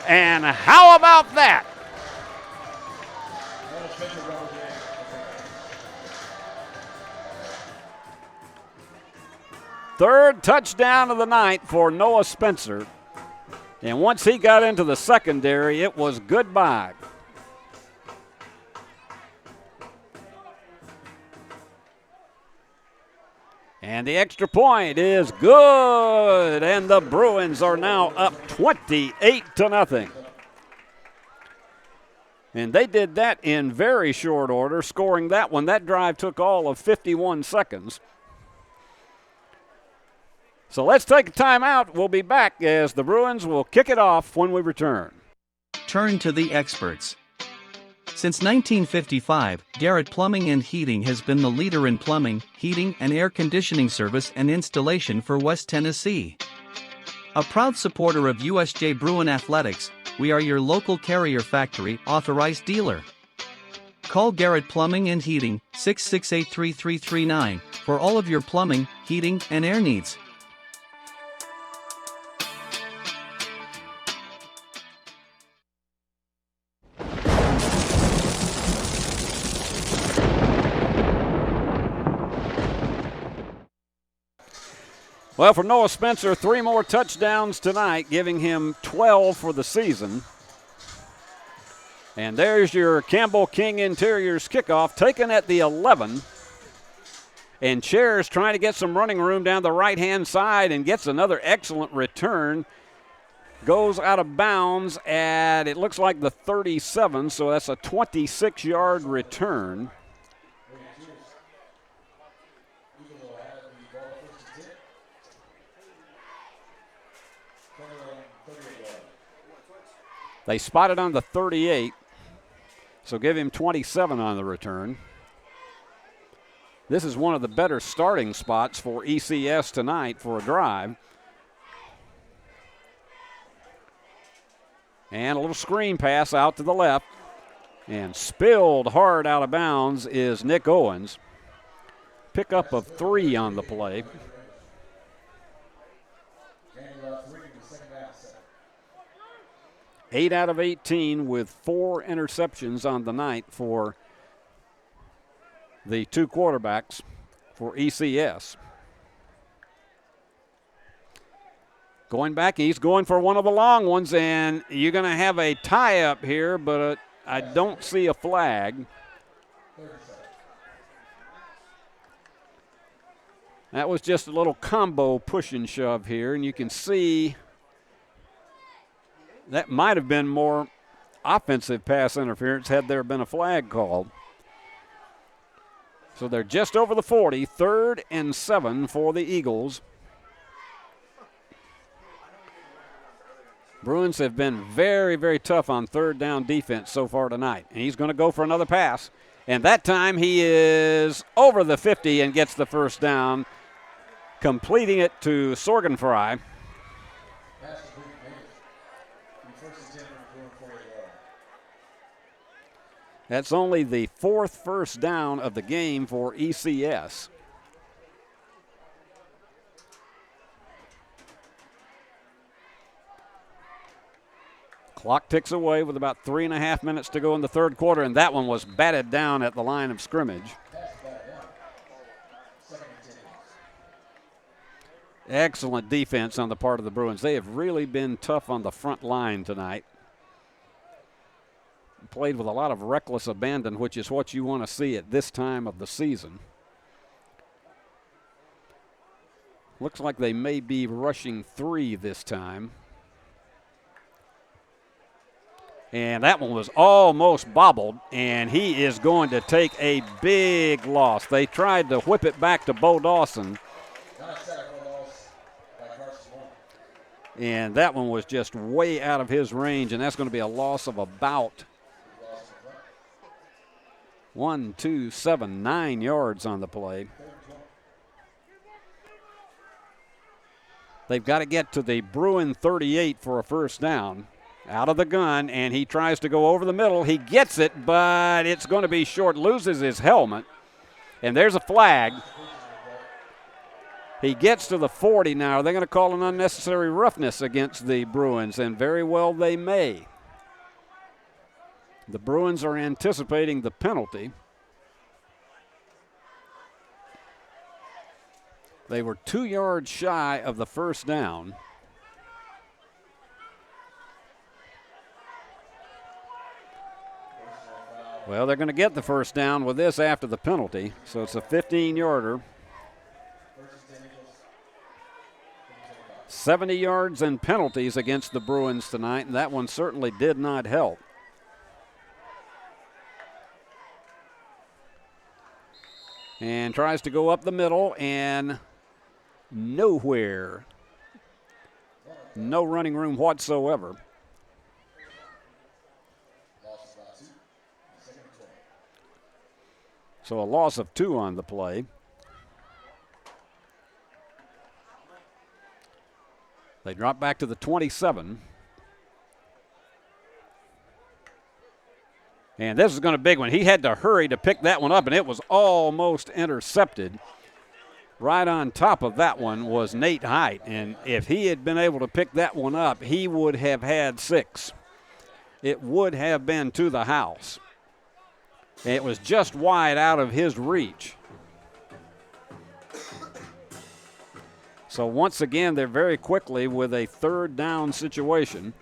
And how about that? Third touchdown of the night for Noah Spencer. And once he got into the secondary, it was goodbye. And the extra point is good. And the Bruins are now up 28-0. And they did that in very short order, scoring that one. That drive took all of 51 seconds. So let's take a timeout. We'll be back as the Bruins will kick it off when we return. Turn to the experts. Since 1955, Garrett Plumbing and Heating has been the leader in plumbing, heating, and air conditioning service and installation for West Tennessee. A proud supporter of USJ Bruin Athletics, we are your local Carrier Factory authorized dealer. Call Garrett Plumbing and Heating 668-3339 for all of your plumbing, heating, and air needs. Well, for Noah Spencer, 3 more touchdowns tonight, giving him 12 for the season. And there's your Campbell King Interiors kickoff, taken at the 11. And Chairs trying to get some running room down the right-hand side and gets another excellent return. Goes out of bounds at, it looks like the 37, so that's a 26-yard return. They spotted on the 38, so give him 27 on the return. This is one of the better starting spots for ECS tonight for a drive. And a little screen pass out to the left. And spilled hard out of bounds is Nick Owens. Pickup of 3 on the play. Eight out of 18 with 4 interceptions on the night for the 2 quarterbacks for ECS. Going back, he's going for one of the long ones, and you're going to have a tie-up here, but I don't see a flag. That was just a little combo push and shove here, and you can see that might have been more offensive pass interference had there been a flag called. So they're just over the 40, 3rd and 7 for the Eagles. Bruins have been very, very tough on 3rd down defense so far tonight. And he's going to go for another pass. And that time he is over the 50 and gets the first down, completing it to Sorgenfrey. That's only the 4th first down of the game for ECS. Clock ticks away with about 3.5 minutes to go in the third quarter, and that one was batted down at the line of scrimmage. Excellent defense on the part of the Bruins. They have really been tough on the front line tonight. Played with a lot of reckless abandon, which is what you want to see at this time of the season. Looks like they may be rushing 3 this time. And that one was almost bobbled, and he is going to take a big loss. They tried to whip it back to Bo Dawson. And that one was just way out of his range, and that's going to be a loss of about 9 yards on the play. They've got to get to the Bruin 38 for a first down. Out of the gun, and he tries to go over the middle. He gets it, but it's going to be short. Loses his helmet, and there's a flag. He gets to the 40 now. They're going to call an unnecessary roughness against the Bruins, and very well they may. The Bruins are anticipating the penalty. They were 2 yards shy of the first down. Well, they're going to get the first down with this after the penalty, so it's a 15-yarder. 70 yards and penalties against the Bruins tonight, and that one certainly did not help. And tries to go up the middle, and nowhere. No running room whatsoever. So a loss of 2 on the play. They drop back to the 27. And this is going to be a big one. He had to hurry to pick that one up, and it was almost intercepted. Right on top of that one was Nate Height, and if he had been able to pick that one up, he would have had 6. It would have been to the house. It was just wide out of his reach. So once again, they're very quickly with a third down situation.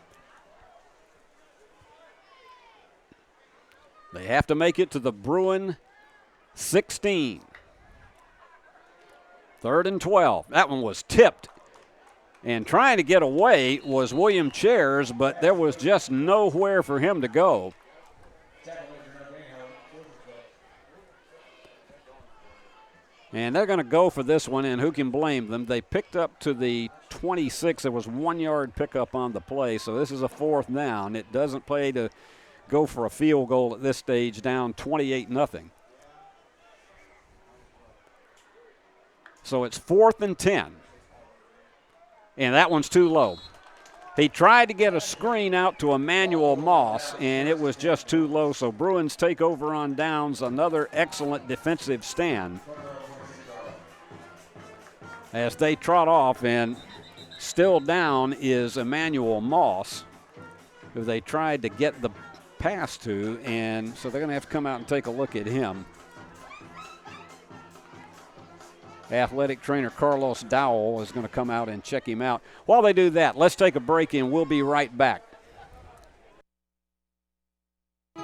They have to make it to the Bruin 16. 3rd and 12. That one was tipped. And trying to get away was William Chairs, but there was just nowhere for him to go. And they're going to go for this one, and who can blame them? They picked up to the 26. There was 1 yard pickup on the play, so this is a 4th down. It doesn't pay to go for a field goal at this stage, down 28-0. So it's 4th and 10. And that one's too low. He tried to get a screen out to Emmanuel Moss, and it was just too low. So Bruins take over on downs, another excellent defensive stand. As they trot off, and still down is Emmanuel Moss, who they tried to get the pass to, and so they're going to have to come out and take a look at him. Athletic trainer Carlos Dowell is going to come out and check him out. While they do that, let's take a break, and we'll be right back.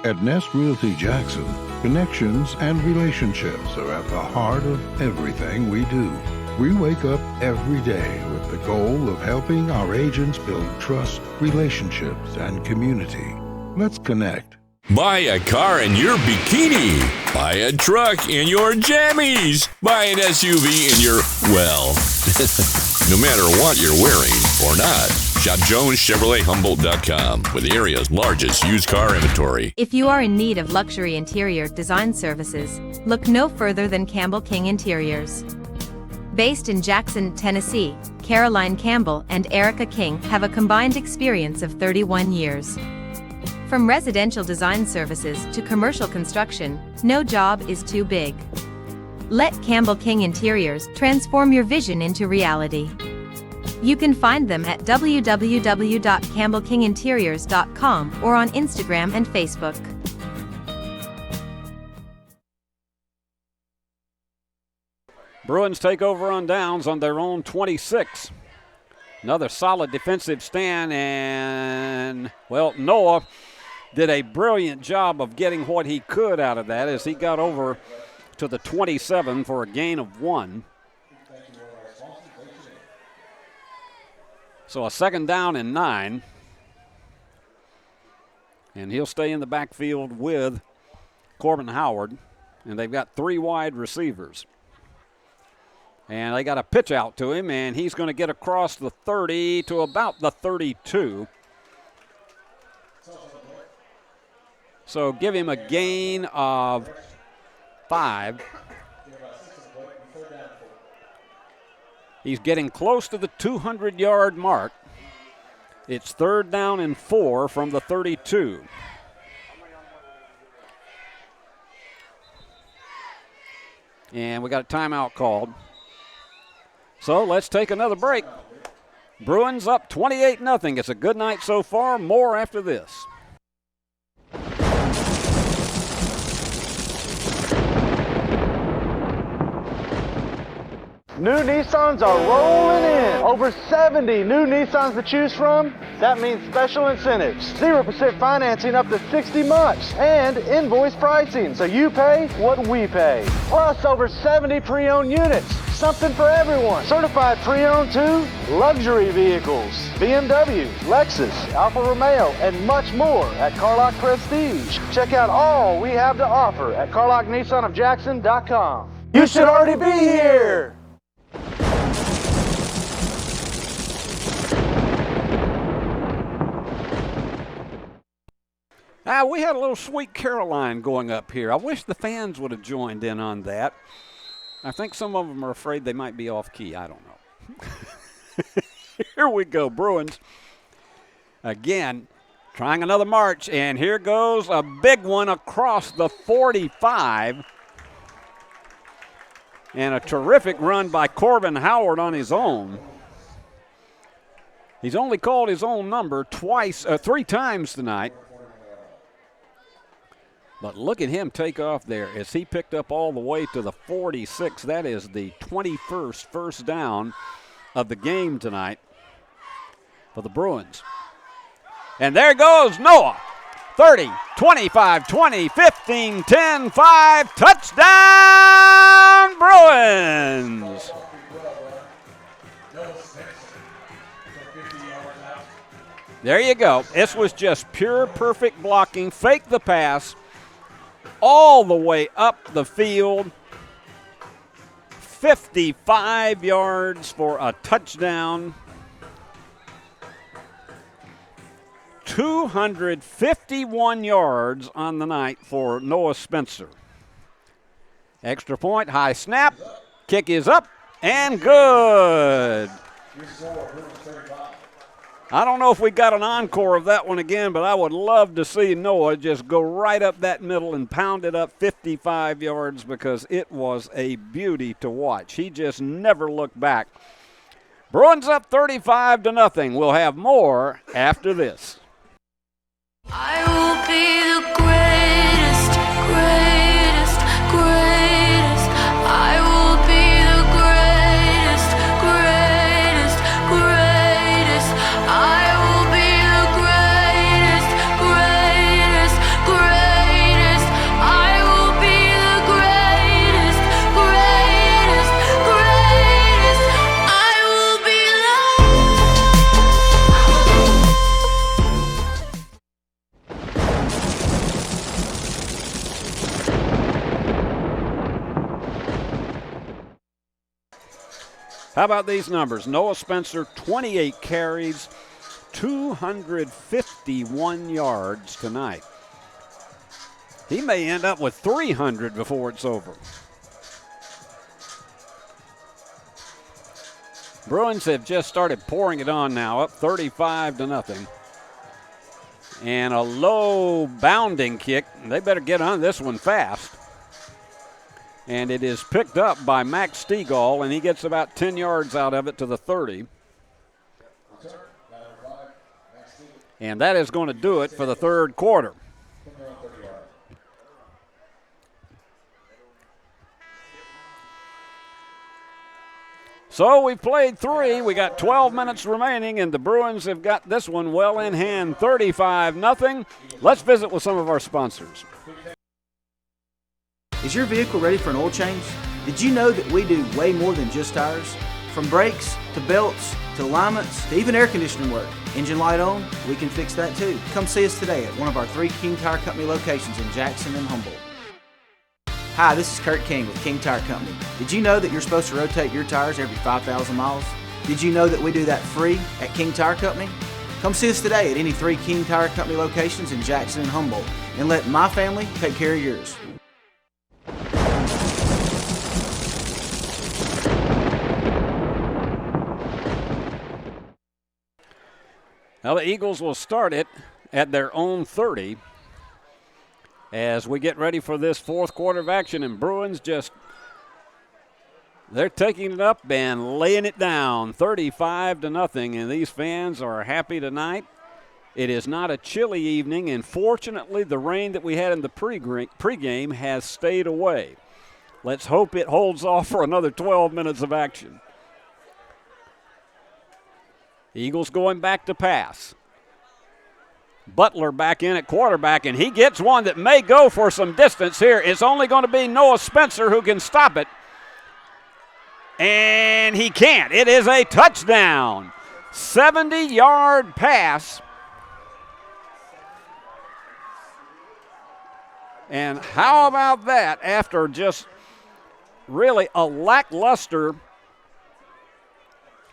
At Nest Realty Jackson, connections and relationships are at the heart of everything we do. We wake up every day with the goal of helping our agents build trust, relationships, and community. Let's connect. Buy a car in your bikini. Buy a truck in your jammies. Buy an SUV in your, well, no matter what you're wearing or not. Shop JonesChevroletHumboldt.com with the area's largest used car inventory. If you are in need of luxury interior design services, look no further than Campbell King Interiors. Based in Jackson, Tennessee, Caroline Campbell and Erica King have a combined experience of 31 years. From residential design services to commercial construction, no job is too big. Let Campbell King Interiors transform your vision into reality. You can find them at www.campbellkinginteriors.com or on Instagram and Facebook. Bruins take over on downs on their own 26. Another solid defensive stand, and, well, Noah did a brilliant job of getting what he could out of that as he got over to the 27 for a gain of 1. So a 2nd down and 9. And he'll stay in the backfield with Corbin Howard, and they've got 3 wide receivers. And they got a pitch out to him, and he's going to get across the 30 to about the 32. So give him a gain of 5. He's getting close to the 200-yard mark. It's 3rd down and 4 from the 32. And we got a timeout called. So let's take another break. Bruins up 28-0. It's a good night so far. More after this. New Nissans are rolling in. Over 70 new Nissans to choose from. That means special incentives. 0% financing up to 60 months. And invoice pricing, so you pay what we pay. Plus over 70 pre-owned units. Something for everyone. Certified pre-owned too. Luxury vehicles. BMW, Lexus, Alfa Romeo, and much more at Carlock Prestige. Check out all we have to offer at CarlockNissanofJackson.com. You should already be here. We had a little Sweet Caroline going up here. I wish the fans would have joined in on that. I think some of them are afraid they might be off key. I don't know. Here we go, Bruins. Again, trying another march, and here goes a big one across the 45. And a terrific run by Corbin Howard on his own. He's only called his own number 3 times tonight. But look at him take off there as he picked up all the way to the 46. That is the 21st first down of the game tonight for the Bruins. And there goes Noah. 30, 25, 20, 15, 10, 5. Touchdown, Bruins! There you go. This was just pure perfect blocking. Fake the pass. All the way up the field, 55 yards for a touchdown, 251 yards on the night for Noah Spencer. Extra point, high snap, kick is up, and good. I don't know if we got an encore of that one again, but I would love to see Noah just go right up that middle and pound it up 55 yards because it was a beauty to watch. He just never looked back. Bruins up 35-0. We'll have more after this. I will be the greatest, greatest, greatest. I will be the greatest, greatest, greatest. I will be the greatest, greatest, greatest. I will be the greatest, greatest, greatest. I will be How about these numbers? Noah Spencer, 28 carries, 251 yards tonight. He may end up with 300 before it's over. Bruins have just started pouring it on now, up 35-0. And a low bounding kick. They better get on this one fast. And it is picked up by Max Stegall, and he gets about 10 yards out of it to the 30. And that is going to do it for the third quarter. So we've played 3. We got 12 minutes remaining, and the Bruins have got this one well in hand, 35-0. Let's visit with some of our sponsors. Is your vehicle ready for an oil change? Did you know that we do way more than just tires? From brakes to belts to alignments to even air conditioning work. Engine light on, we can fix that too. Come see us today at one of our 3 King Tire Company locations in Jackson and Humboldt. Hi, this is Kurt King with King Tire Company. Did you know that you're supposed to rotate your tires every 5,000 miles? Did you know that we do that free at King Tire Company? Come see us today at any 3 King Tire Company locations in Jackson and Humboldt and let my family take care of yours. Now the Eagles will start it at their own 30 as we get ready for this fourth quarter of action, and Bruins they're taking it up and laying it down 35-0, and these fans are happy tonight. It is not a chilly evening, and fortunately the rain that we had in the pregame has stayed away. Let's hope it holds off for another 12 minutes of action. Eagles going back to pass. Butler back in at quarterback, and he gets one that may go for some distance here. It's only going to be Noah Spencer who can stop it. And he can't. It is a touchdown. 70-yard pass. And how about that after just really a lackluster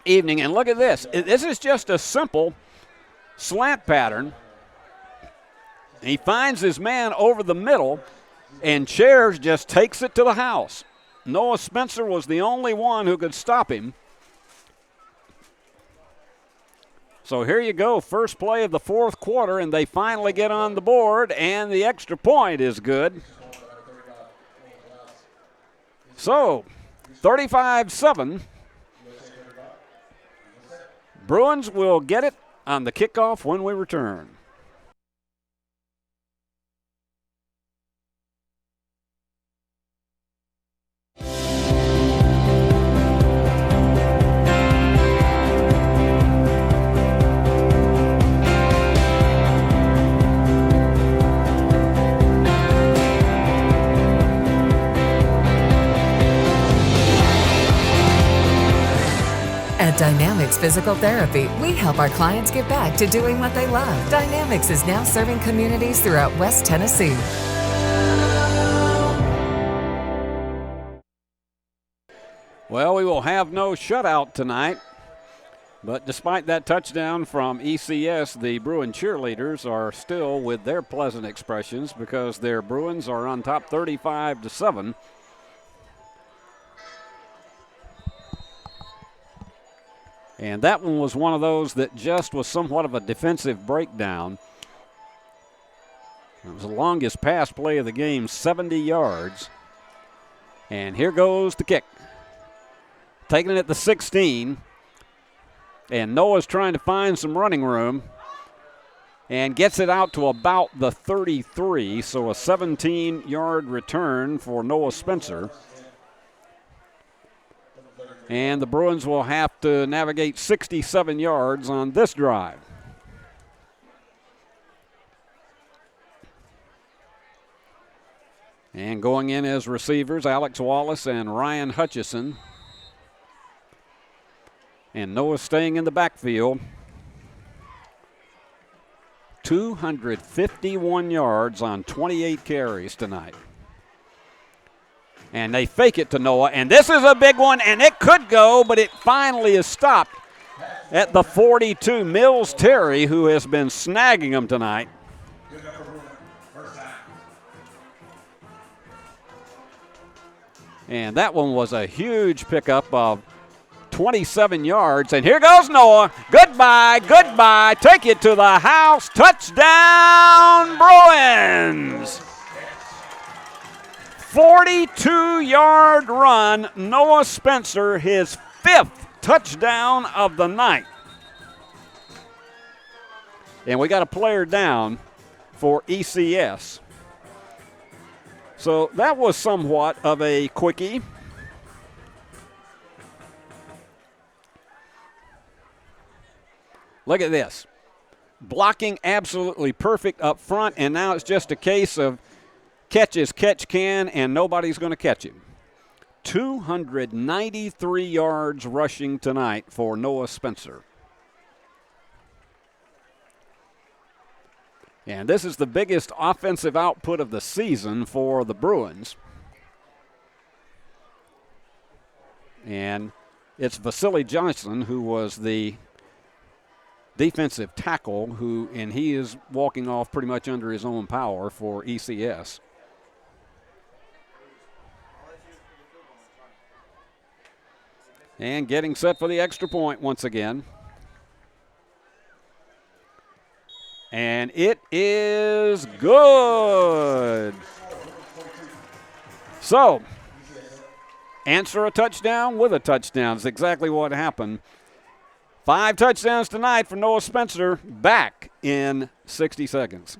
evening? And look at this. This is just a simple slant pattern. He finds his man over the middle, and Chairs just takes it to the house. Noah Spencer was the only one who could stop him. So here you go, first play of the fourth quarter, and they finally get on the board, and the extra point is good. So, 35-7. Bruins will get it on the kickoff when we return. At Dynamics Physical Therapy, we help our clients get back to doing what they love. Dynamics is now serving communities throughout West Tennessee. Well, we will have no shutout tonight, but despite that touchdown from ECS, the Bruin cheerleaders are still with their pleasant expressions because their Bruins are on top 35-7. And that one was one of those that just was somewhat of a defensive breakdown. It was the longest pass play of the game, 70 yards. And here goes the kick. Taking it at the 16. And Noah's trying to find some running room. And gets it out to about the 33. So a 17-yard return for Noah Spencer. And the Bruins will have to navigate 67 yards on this drive. And going in as receivers, Alex Wallace and Ryan Hutchison. And Noah staying in the backfield. 251 yards on 28 carries tonight. And they fake it to Noah, and this is a big one, and it could go, but it finally is stopped at the 42. Mills Terry, who has been snagging them tonight. And that one was a huge pickup of 27 yards. And here goes Noah. Goodbye, goodbye. Take it to the house. Touchdown, Bruins. 42-yard run. Noah Spencer, his 5th touchdown of the night. And we got a player down for ECS. So that was somewhat of a quickie. Look at this. Blocking absolutely perfect up front, and now it's just a case of catch as catch can, and nobody's going to catch him. 293 yards rushing tonight for Noah Spencer. And this is the biggest offensive output of the season for the Bruins. And it's Vasily Johnson, who was the defensive tackle, and he is walking off pretty much under his own power for ECS. And getting set for the extra point once again. And it is good. So, answer a touchdown with a touchdown is exactly what happened. 5 touchdowns tonight for Noah Spencer, back in 60 seconds.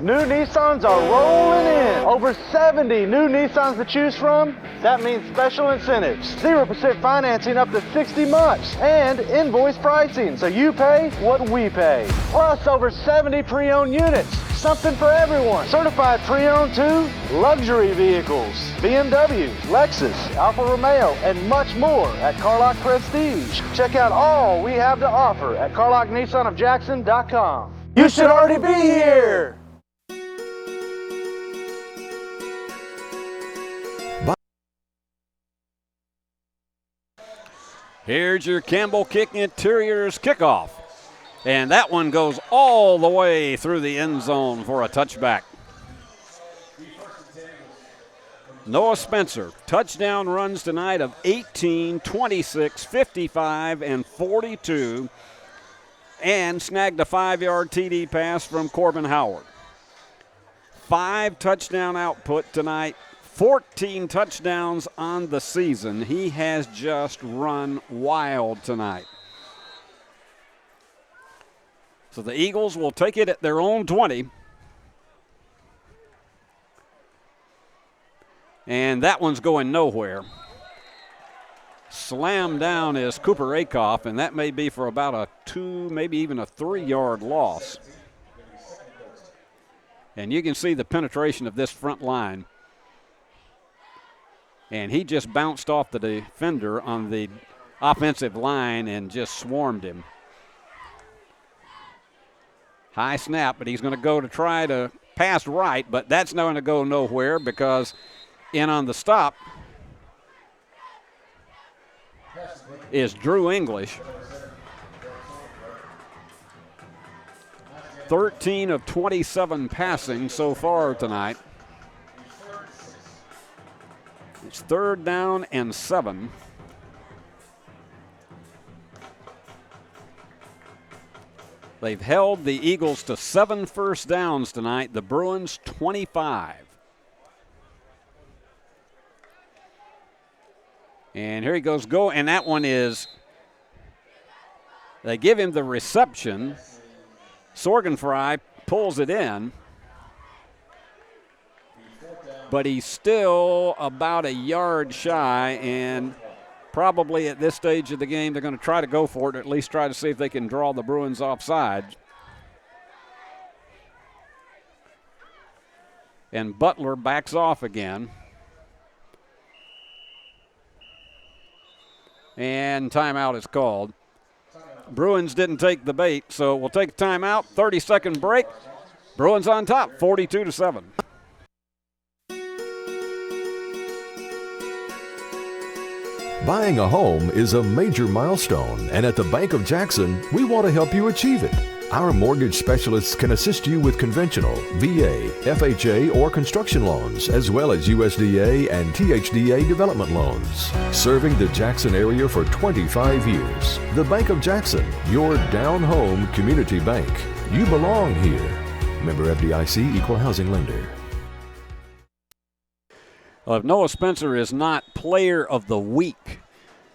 New Nissans are rolling in. Over 70 new Nissans to choose from. That means special incentives. 0% financing up to 60 months. And invoice pricing, so you pay what we pay. Plus over 70 pre-owned units. Something for everyone. Certified pre-owned too. Luxury vehicles. BMW, Lexus, Alfa Romeo, and much more at Carlock Prestige. Check out all we have to offer at CarlockNissanofJackson.com. You should already be here. Here's your Campbell Kick Interiors kickoff. And that one goes all the way through the end zone for a touchback. Noah Spencer, touchdown runs tonight of 18, 26, 55, and 42, and snagged a 5-yard TD pass from Corbin Howard. 5 touchdown output tonight. 14 touchdowns on the season. He has just run wild tonight. So the Eagles will take it at their own 20. And that one's going nowhere. Slammed down is Cooper Akoff, and that may be for about a 2, maybe even a 3-yard loss. And you can see the penetration of this front line. And he just bounced off the defender on the offensive line and just swarmed him. High snap, but he's going to go to try to pass right, but that's not going to go nowhere because in on the stop is Drew English. 13 of 27 passing so far tonight. It's 3rd down and 7. They've held the Eagles to 7 first downs tonight. The Bruins 25. And here he goes, and that one is, they give him the reception. Sorgenfrey pulls it in. But he's still about a yard shy, and probably at this stage of the game they're going to try to go for it, or at least try to see if they can draw the Bruins offside. And Butler backs off again. And timeout is called. Bruins didn't take the bait, so we'll take a timeout, 30-second break. Bruins on top, 42-7. Buying a home is a major milestone, and at the Bank of Jackson, we want to help you achieve it. Our mortgage specialists can assist you with conventional, VA, FHA, or construction loans, as well as USDA and THDA development loans. Serving the Jackson area for 25 years. The Bank of Jackson, your down-home community bank. You belong here. Member FDIC, Equal Housing Lender. Well, if Noah Spencer is not Player of the Week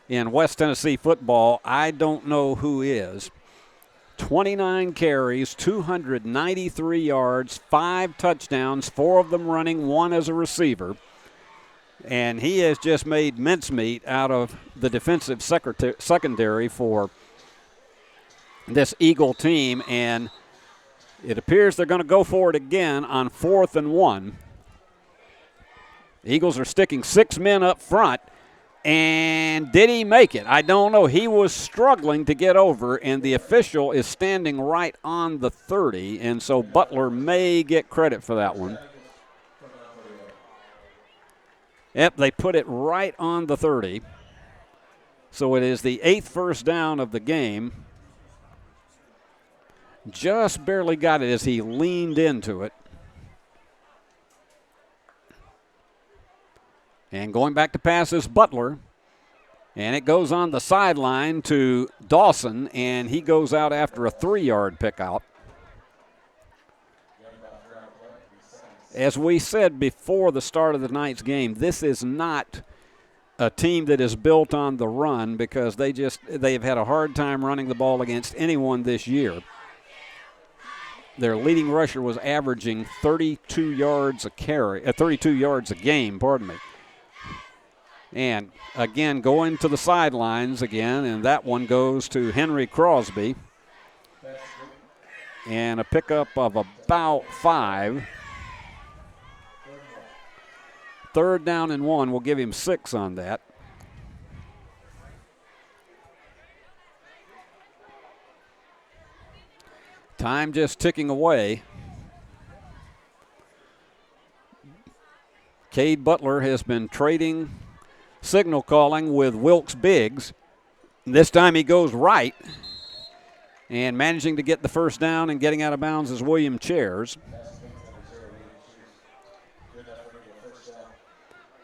in West Tennessee football, I don't know who is. 29 carries, 293 yards, 5 touchdowns, 4 of them running, 1 as a receiver. And he has just made mincemeat out of the defensive secondary for this Eagle team. And it appears they're going to go for it again on 4th and 1. Eagles are sticking 6 men up front. And did he make it? I don't know. He was struggling to get over, and the official is standing right on the 30, and so Butler may get credit for that one. Yep, they put it right on the 30. So it is the 8th first down of the game. Just barely got it as he leaned into it. And going back to pass is Butler. And it goes on the sideline to Dawson, and he goes out after a 3-yard pickout. As we said before the start of the night's game, this is not a team that is built on the run because they've had a hard time running the ball against anyone this year. Their leading rusher was averaging 32 yards a game, pardon me. And again, going to the sidelines again, and that one goes to Henry Crosby. And a pickup of about 5. 3rd down and 1, we'll give him 6 on that. Time just ticking away. Cade Butler has been trading signal calling with Wilkes Biggs. This time he goes right, and managing to get the first down and getting out of bounds is William Chairs.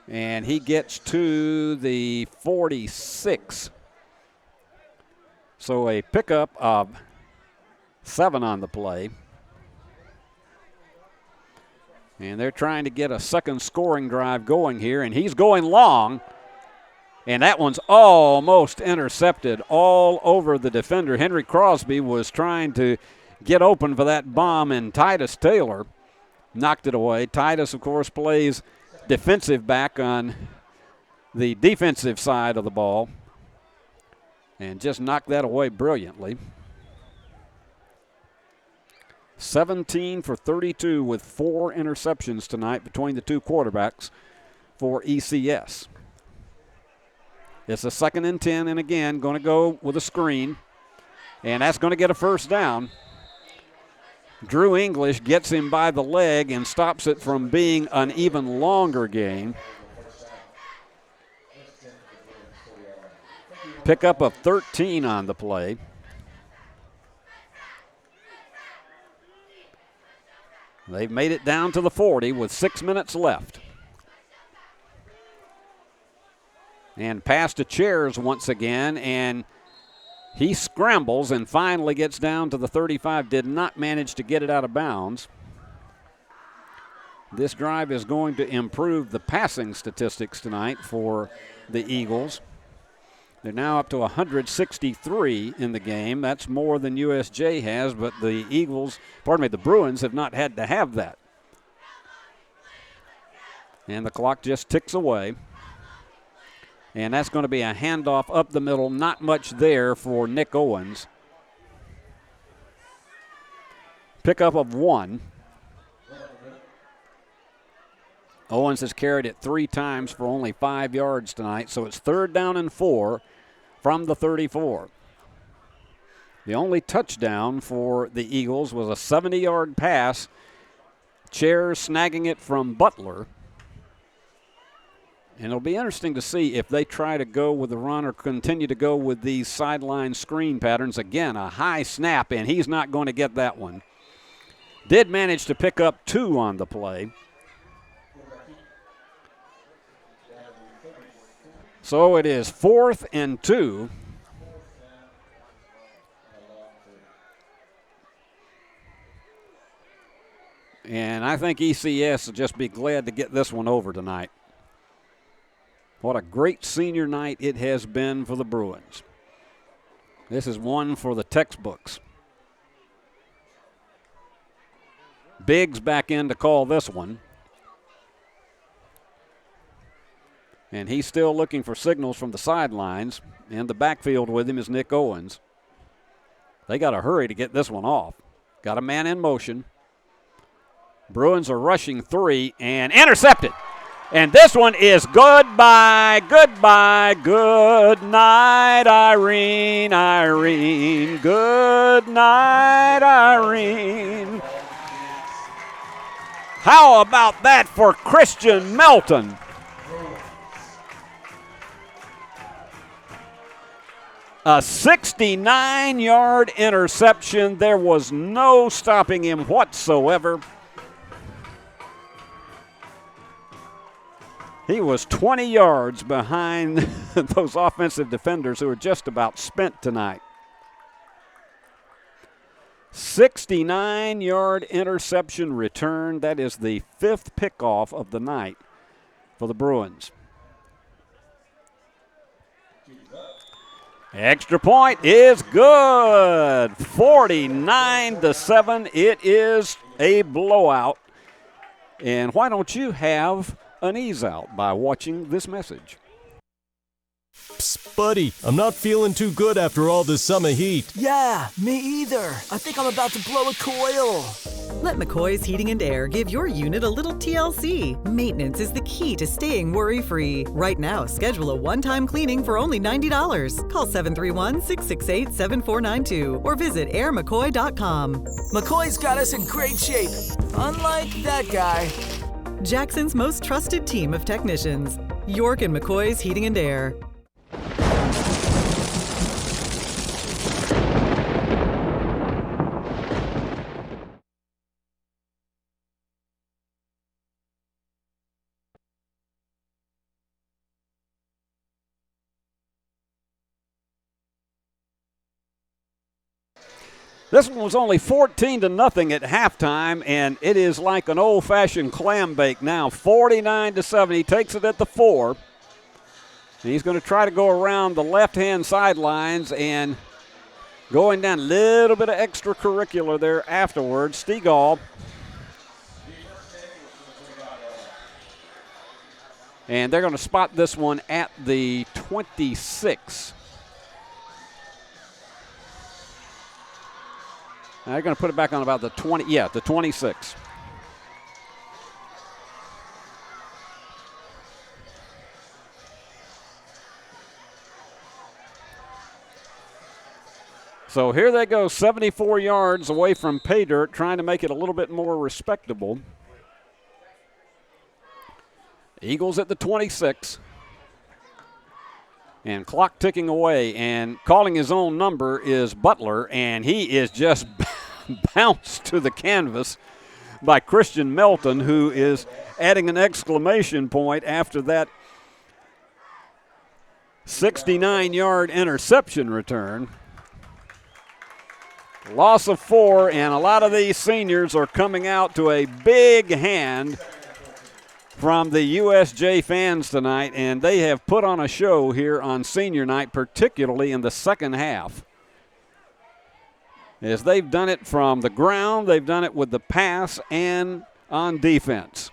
And he gets to the 46. So a pickup of 7 on the play. And they're trying to get a second scoring drive going here, and he's going long. And that one's almost intercepted all over the defender. Henry Crosby was trying to get open for that bomb, and Titus Taylor knocked it away. Titus, of course, plays defensive back on the defensive side of the ball and just knocked that away brilliantly. 17 for 32 with 4 interceptions tonight between the two quarterbacks for ECS. It's a 2nd and 10, and again, going to go with a screen, and that's going to get a first down. Drew English gets him by the leg and stops it from being an even longer gain. Pickup of 13 on the play. They've made it down to the 40 with 6 minutes left. And pass to Chairs once again, and he scrambles and finally gets down to the 35. Did not manage to get it out of bounds. This drive is going to improve the passing statistics tonight for the Eagles. They're now up to 163 in the game. That's more than USJ has, but the Bruins have not had to have that. And the clock just ticks away. And that's going to be a handoff up the middle. Not much there for Nick Owens. Pickup of 1. Owens has carried it 3 times for only 5 yards tonight, so it's 3rd down and 4 from the 34. The only touchdown for the Eagles was a 70-yard pass. Chairs snagging it from Butler. And it'll be interesting to see if they try to go with the run or continue to go with these sideline screen patterns. Again, a high snap, and he's not going to get that one. Did manage to pick up 2 on the play. So it is 4th and 2. And I think ECS will just be glad to get this one over tonight. What a great senior night it has been for the Bruins. This is one for the textbooks. Biggs back in to call this one. And he's still looking for signals from the sidelines. And the backfield with him is Nick Owens. They got to hurry to get this one off. Got a man in motion. Bruins are rushing 3 and intercepted. And this one is goodbye, goodbye, good night, Irene, Irene, good night, Irene. How about that for Christian Melton? A 69-yard interception. There was no stopping him whatsoever. He was 20 yards behind those offensive defenders who were just about spent tonight. 69-yard interception return. That is the 5th pickoff of the night for the Bruins. Extra point is good. 49-7. It is a blowout. And why don't you have an ease out by watching this message? Psst, buddy, I'm not feeling too good after all this summer heat. Yeah, me either. I think I'm about to blow a coil. Let McCoy's Heating and Air give your unit a little TLC. Maintenance is the key to staying worry-free. Right now, schedule a one-time cleaning for only $90. Call 731-668-7492 or visit airmccoy.com. McCoy's got us in great shape, unlike that guy. Jackson's most trusted team of technicians. York and McCoy's Heating and Air. This one was only 14-0 at halftime, and it is like an old-fashioned clam bake now. 49-7. He takes it at the 4. And he's going to try to go around the left-hand sidelines and going down a little bit of extracurricular there afterwards. Stegall. And they're going to spot this one at the 26. Now they're going to put it back on about the 20, the 26. So here they go, 74 yards away from pay dirt, trying to make it a little bit more respectable. Eagles at the 26. And clock ticking away, and calling his own number is Butler, and he is just bounced to the canvas by Christian Melton, who is adding an exclamation point after that 69-yard interception return. Loss of 4, and a lot of these seniors are coming out to a big hand from the USJ fans tonight, and they have put on a show here on senior night, particularly in the second half. As they've done it from the ground, they've done it with the pass and on defense.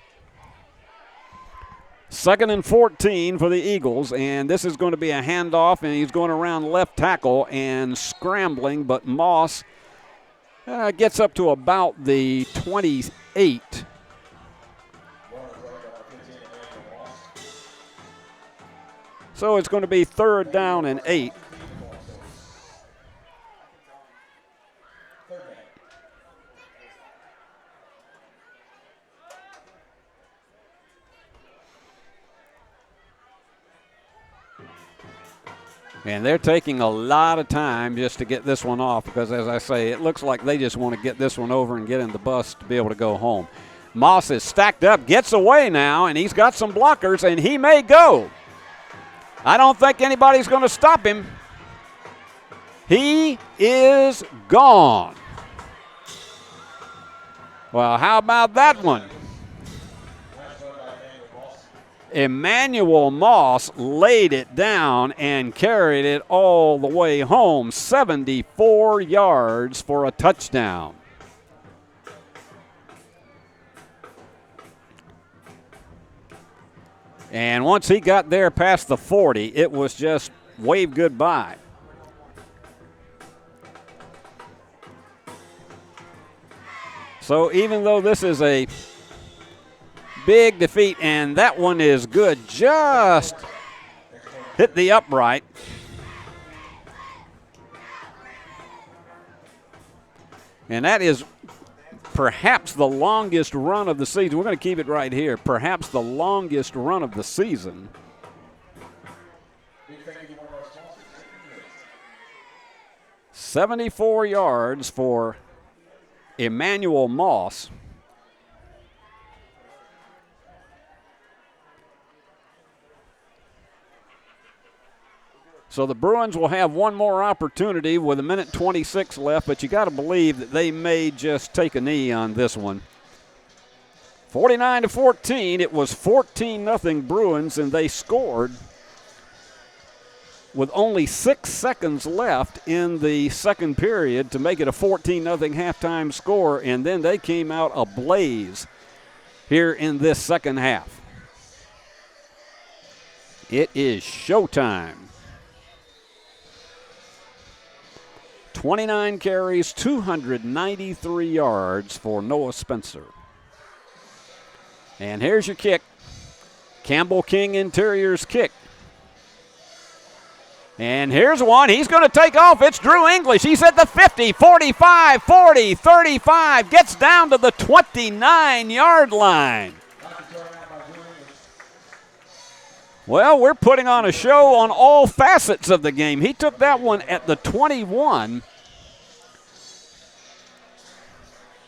2nd and 14 for the Eagles, and this is going to be a handoff, and he's going around left tackle and scrambling, but Moss gets up to about the 28. So it's going to be 3rd down and 8. And they're taking a lot of time just to get this one off because, as I say, it looks like they just want to get this one over and get in the bus to be able to go home. Moss is stacked up, gets away now, and he's got some blockers, and he may go. I don't think anybody's going to stop him. He is gone. Well, how about that one? Emmanuel Moss laid it down and carried it all the way home, 74 yards for a touchdown. And once he got there past the 40, it was just wave goodbye. So even though this is a big defeat, and that one is good, just hit the upright. And that is perhaps the longest run of the season. We're going to keep it right here. Perhaps the longest run of the season. $74 yards for Emmanuel Moss. So the Bruins will have one more opportunity with 1:26 left, but you got to believe that they may just take a knee on this one. 49-14, it was 14-0 Bruins, and they scored with only 6 seconds left in the second period to make it a 14-0 halftime score, and then they came out ablaze here in this second half. It is showtime. 29 carries, 293 yards for Noah Spencer. And here's your kick. Campbell King Interior's kick. And here's one. He's going to take off. It's Drew English. He's at the 50, 45, 40, 35. Gets down to the 29-yard line. Well, we're putting on a show on all facets of the game. He took that one at the 21.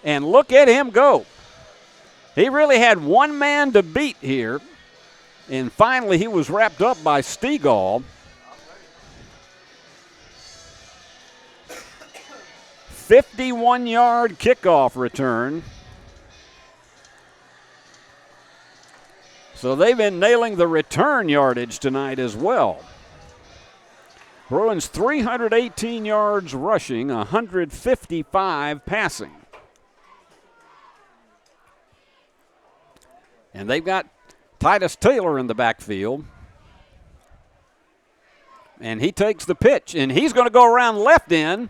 And look at him go. He really had one man to beat here. And finally he was wrapped up by Stegall. 51-yard kickoff return. So they've been nailing the return yardage tonight as well. Bruins 318 yards rushing, 155 passing. And they've got Titus Taylor in the backfield. And he takes the pitch, and he's going to go around left end.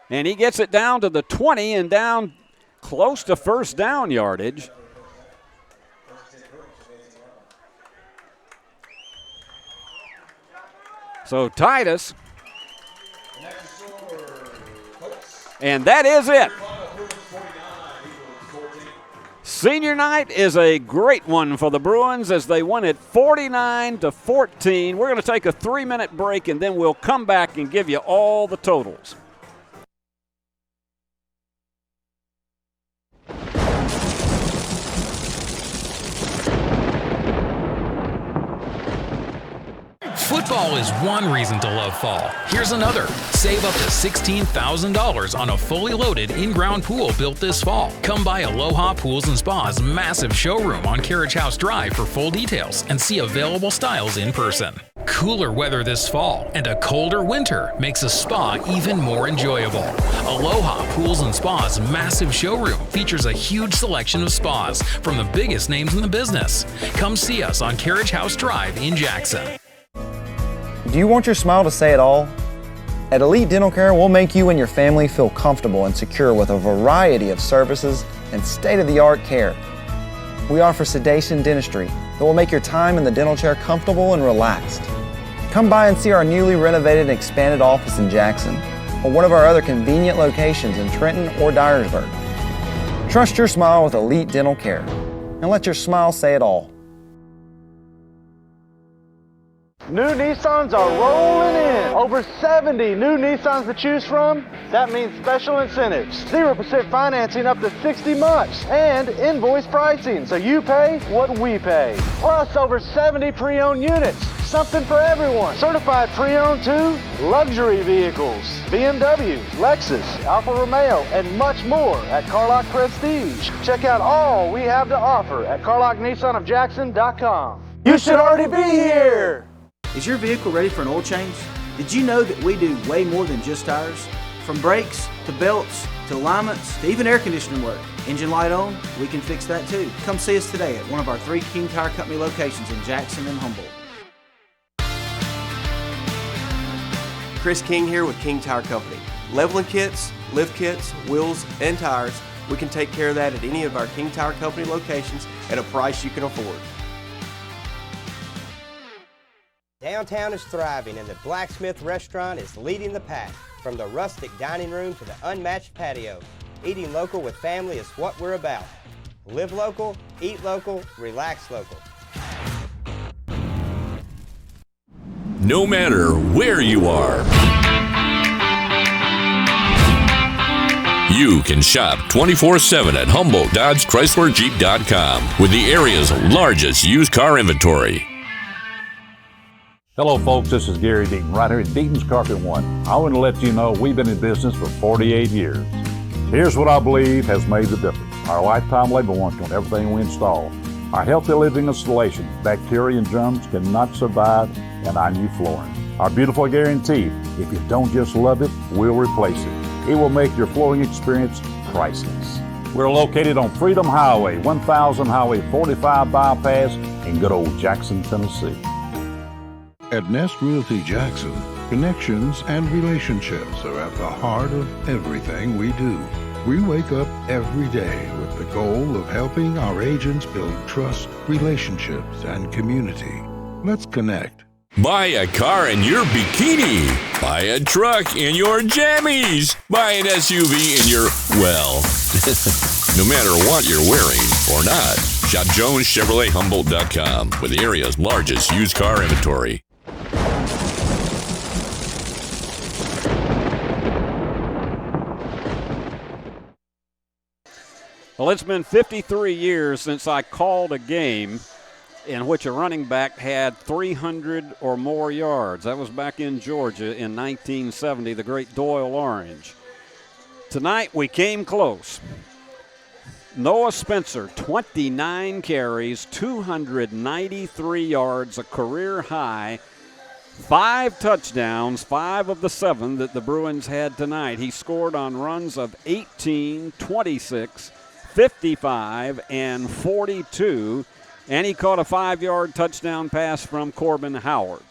And he gets it down to the 20 and down close to first down yardage. So Titus, and that is it. Senior night is a great one for the Bruins as they won it 49-14. We're going to take a 3-minute break, and then we'll come back and give you all the totals. Football is one reason to love fall. Here's another. Save up to $16,000 on a fully loaded in-ground pool built this fall. Come by Aloha Pools and Spa's massive showroom on Carriage House Drive for full details and see available styles in person. Cooler weather this fall and a colder winter makes a spa even more enjoyable. Aloha Pools and Spa's massive showroom features a huge selection of spas from the biggest names in the business. Come see us on Carriage House Drive in Jackson. Do you want your smile to say it all? At Elite Dental Care, we'll make you and your family feel comfortable and secure with a variety of services and state-of-the-art care. We offer sedation dentistry that will make your time in the dental chair comfortable and relaxed. Come by and see our newly renovated and expanded office in Jackson or one of our other convenient locations in Trenton or Dyersburg. Trust your smile with Elite Dental Care and let your smile say it all. New Nissans are rolling in. Over 70 new Nissans to choose from. That means special incentives. 0% financing up to 60 months. And invoice pricing, so you pay what we pay. Plus over 70 pre-owned units. Something for everyone. Certified pre-owned too. Luxury vehicles. BMW, Lexus, Alfa Romeo, and much more at Carlock Prestige. Check out all we have to offer at CarlockNissanofJackson.com. You should already be here. Is your vehicle ready for an oil change? Did you know that we do way more than just tires? From brakes, to belts, to alignments, to even air conditioning work. Engine light on? We can fix that too. Come see us today at one of our 3 King Tire Company locations in Jackson and Humboldt. Chris King here with King Tire Company. Leveling kits, lift kits, wheels, and tires. We can take care of that at any of our King Tire Company locations at a price you can afford. Downtown is thriving and the Blacksmith Restaurant is leading the pack. From the rustic dining room to the unmatched patio, eating local with family is what we're about. Live local, eat local, relax local. No matter where you are, you can shop 24/7 at HumboldtDodgeChryslerJeep.com with the area's largest used car inventory. Hello folks, this is Gary Deaton, right here at Deaton's Carpet One. I want to let you know we've been in business for 48 years. Here's what I believe has made the difference. Our lifetime labor warranty on everything we install. Our healthy living installation, bacteria and germs cannot survive in our new flooring. Our beautiful guarantee, if you don't just love it, we'll replace it. It will make your flooring experience priceless. We're located on Freedom Highway, 1000 Highway 45 bypass in good old Jackson, Tennessee. At Nest Realty Jackson, connections and relationships are at the heart of everything we do. We wake up every day with the goal of helping our agents build trust, relationships, and community. Let's connect. Buy a car in your bikini. Buy a truck in your jammies. Buy an SUV in your, well, no matter what you're wearing or not. Shop JonesChevroletHumboldt.com with the area's largest used car inventory. Well, it's been 53 years since I called a game in which a running back had 300 or more yards. That was back in Georgia in 1970, the great Doyle Orange. Tonight we came close. Noah Spencer, 29 carries, 293 yards, a career high, 5 touchdowns, 5 of the 7 that the Bruins had tonight. He scored on runs of 18, 26, 55, and 42, and he caught a 5-yard touchdown pass from Corbin Howard.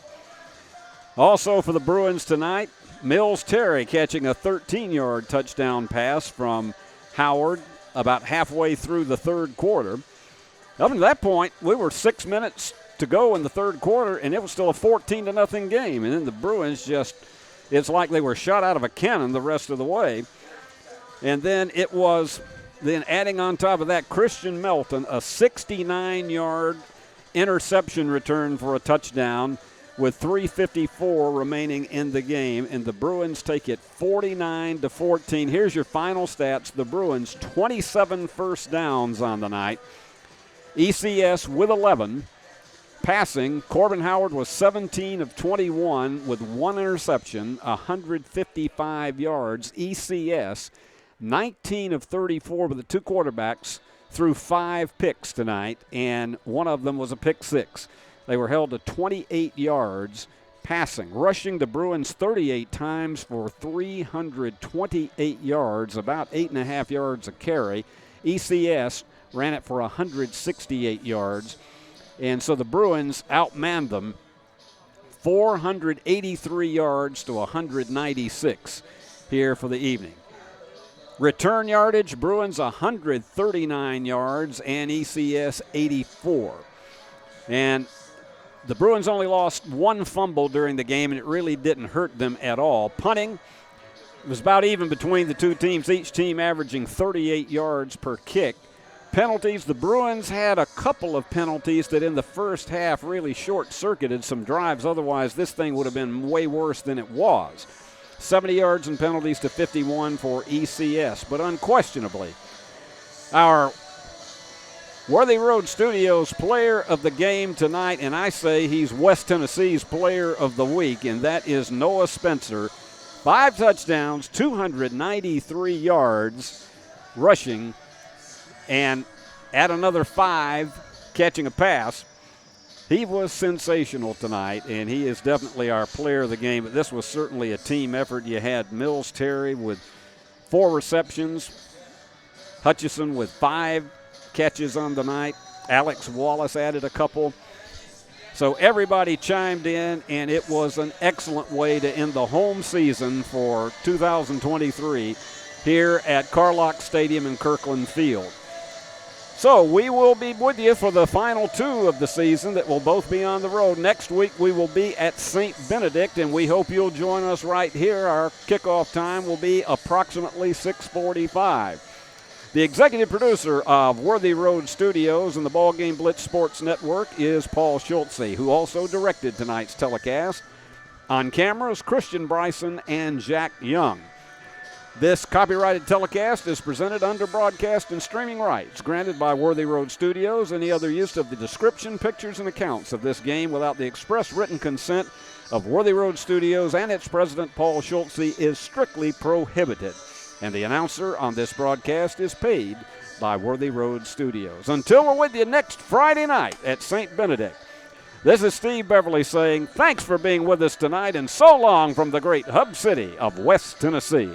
Also for the Bruins tonight, Mills Terry catching a 13-yard touchdown pass from Howard about halfway through the third quarter. Up to that point, we were 6 minutes to go in the third quarter, and it was still a 14-0 game. And then the Bruins it's like they were shot out of a cannon the rest of the way. And then then adding on top of that, Christian Melton, a 69-yard interception return for a touchdown with 3:54 remaining in the game, and the Bruins take it 49-14. Here's your final stats. The Bruins, 27 first downs on the night. ECS with 11. Passing, Corbin Howard was 17 of 21 with 1 interception, 155 yards. ECS, 19 of 34 with the 2 quarterbacks, threw 5 picks tonight, and one of them was a pick 6. They were held to 28 yards passing. Rushing the Bruins 38 times for 328 yards, about 8.5 yards a carry. ECS ran it for 168 yards. And so the Bruins outmanned them 483 yards to 196 here for the evening. Return yardage, Bruins 139 yards and ECS 84. And the Bruins only lost 1 fumble during the game, and it really didn't hurt them at all. Punting, it was about even between the two teams, each team averaging 38 yards per kick. penalties. The Bruins had a couple of penalties that in the first half really short-circuited some drives. Otherwise, this thing would have been way worse than it was. 70 yards in penalties to 51 for ECS. But unquestionably, our Worthy Road Studios player of the game tonight, and I say he's West Tennessee's player of the week, and that is Noah Spencer. 5 touchdowns, 293 yards rushing, and add another 5 catching a pass. He was sensational tonight, and he is definitely our player of the game. But this was certainly a team effort. You had Mills Terry with 4 receptions, Hutchison with 5 catches on the night. Alex Wallace added a couple. So everybody chimed in, and it was an excellent way to end the home season for 2023 here at Carlock Stadium in Kirkland Field. So we will be with you for the final 2 of the season that will both be on the road. Next week we will be at St. Benedict, and we hope you'll join us right here. Our kickoff time will be approximately 6:45. The executive producer of Worthy Road Studios and the BallGame Blitz Sports Network is Paul Schultze, who also directed tonight's telecast. On cameras, Christian Bryson and Jack Young. This copyrighted telecast is presented under broadcast and streaming rights granted by Worthy Road Studios. Any other use of the description, pictures, and accounts of this game without the express written consent of Worthy Road Studios and its president, Paul Schultze, is strictly prohibited. And the announcer on this broadcast is paid by Worthy Road Studios. Until we're with you next Friday night at St. Benedict, this is Steve Beverly saying thanks for being with us tonight, and so long from the great hub city of West Tennessee.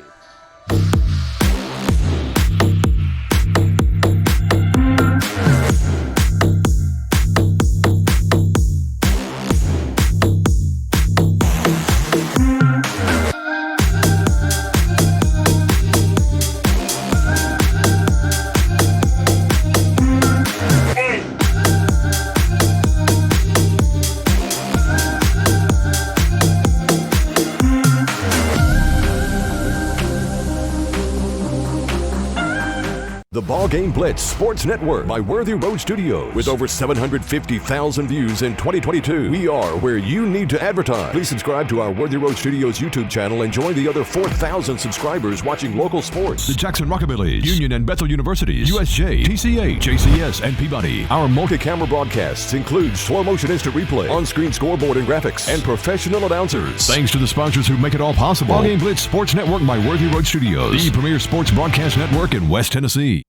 The BallGame Blitz Sports Network by Worthy Road Studios. With over 750,000 views in 2022, we are where you need to advertise. Please subscribe to our Worthy Road Studios YouTube channel and join the other 4,000 subscribers watching local sports. The Jackson Rockabillys, Union and Bethel Universities, USJ, TCA, JCS, and Peabody. Our multi-camera broadcasts include slow motion instant replay, on-screen scoreboard and graphics, and professional announcers. Thanks to the sponsors who make it all possible. BallGame Blitz Sports Network by Worthy Road Studios, the premier sports broadcast network in West Tennessee.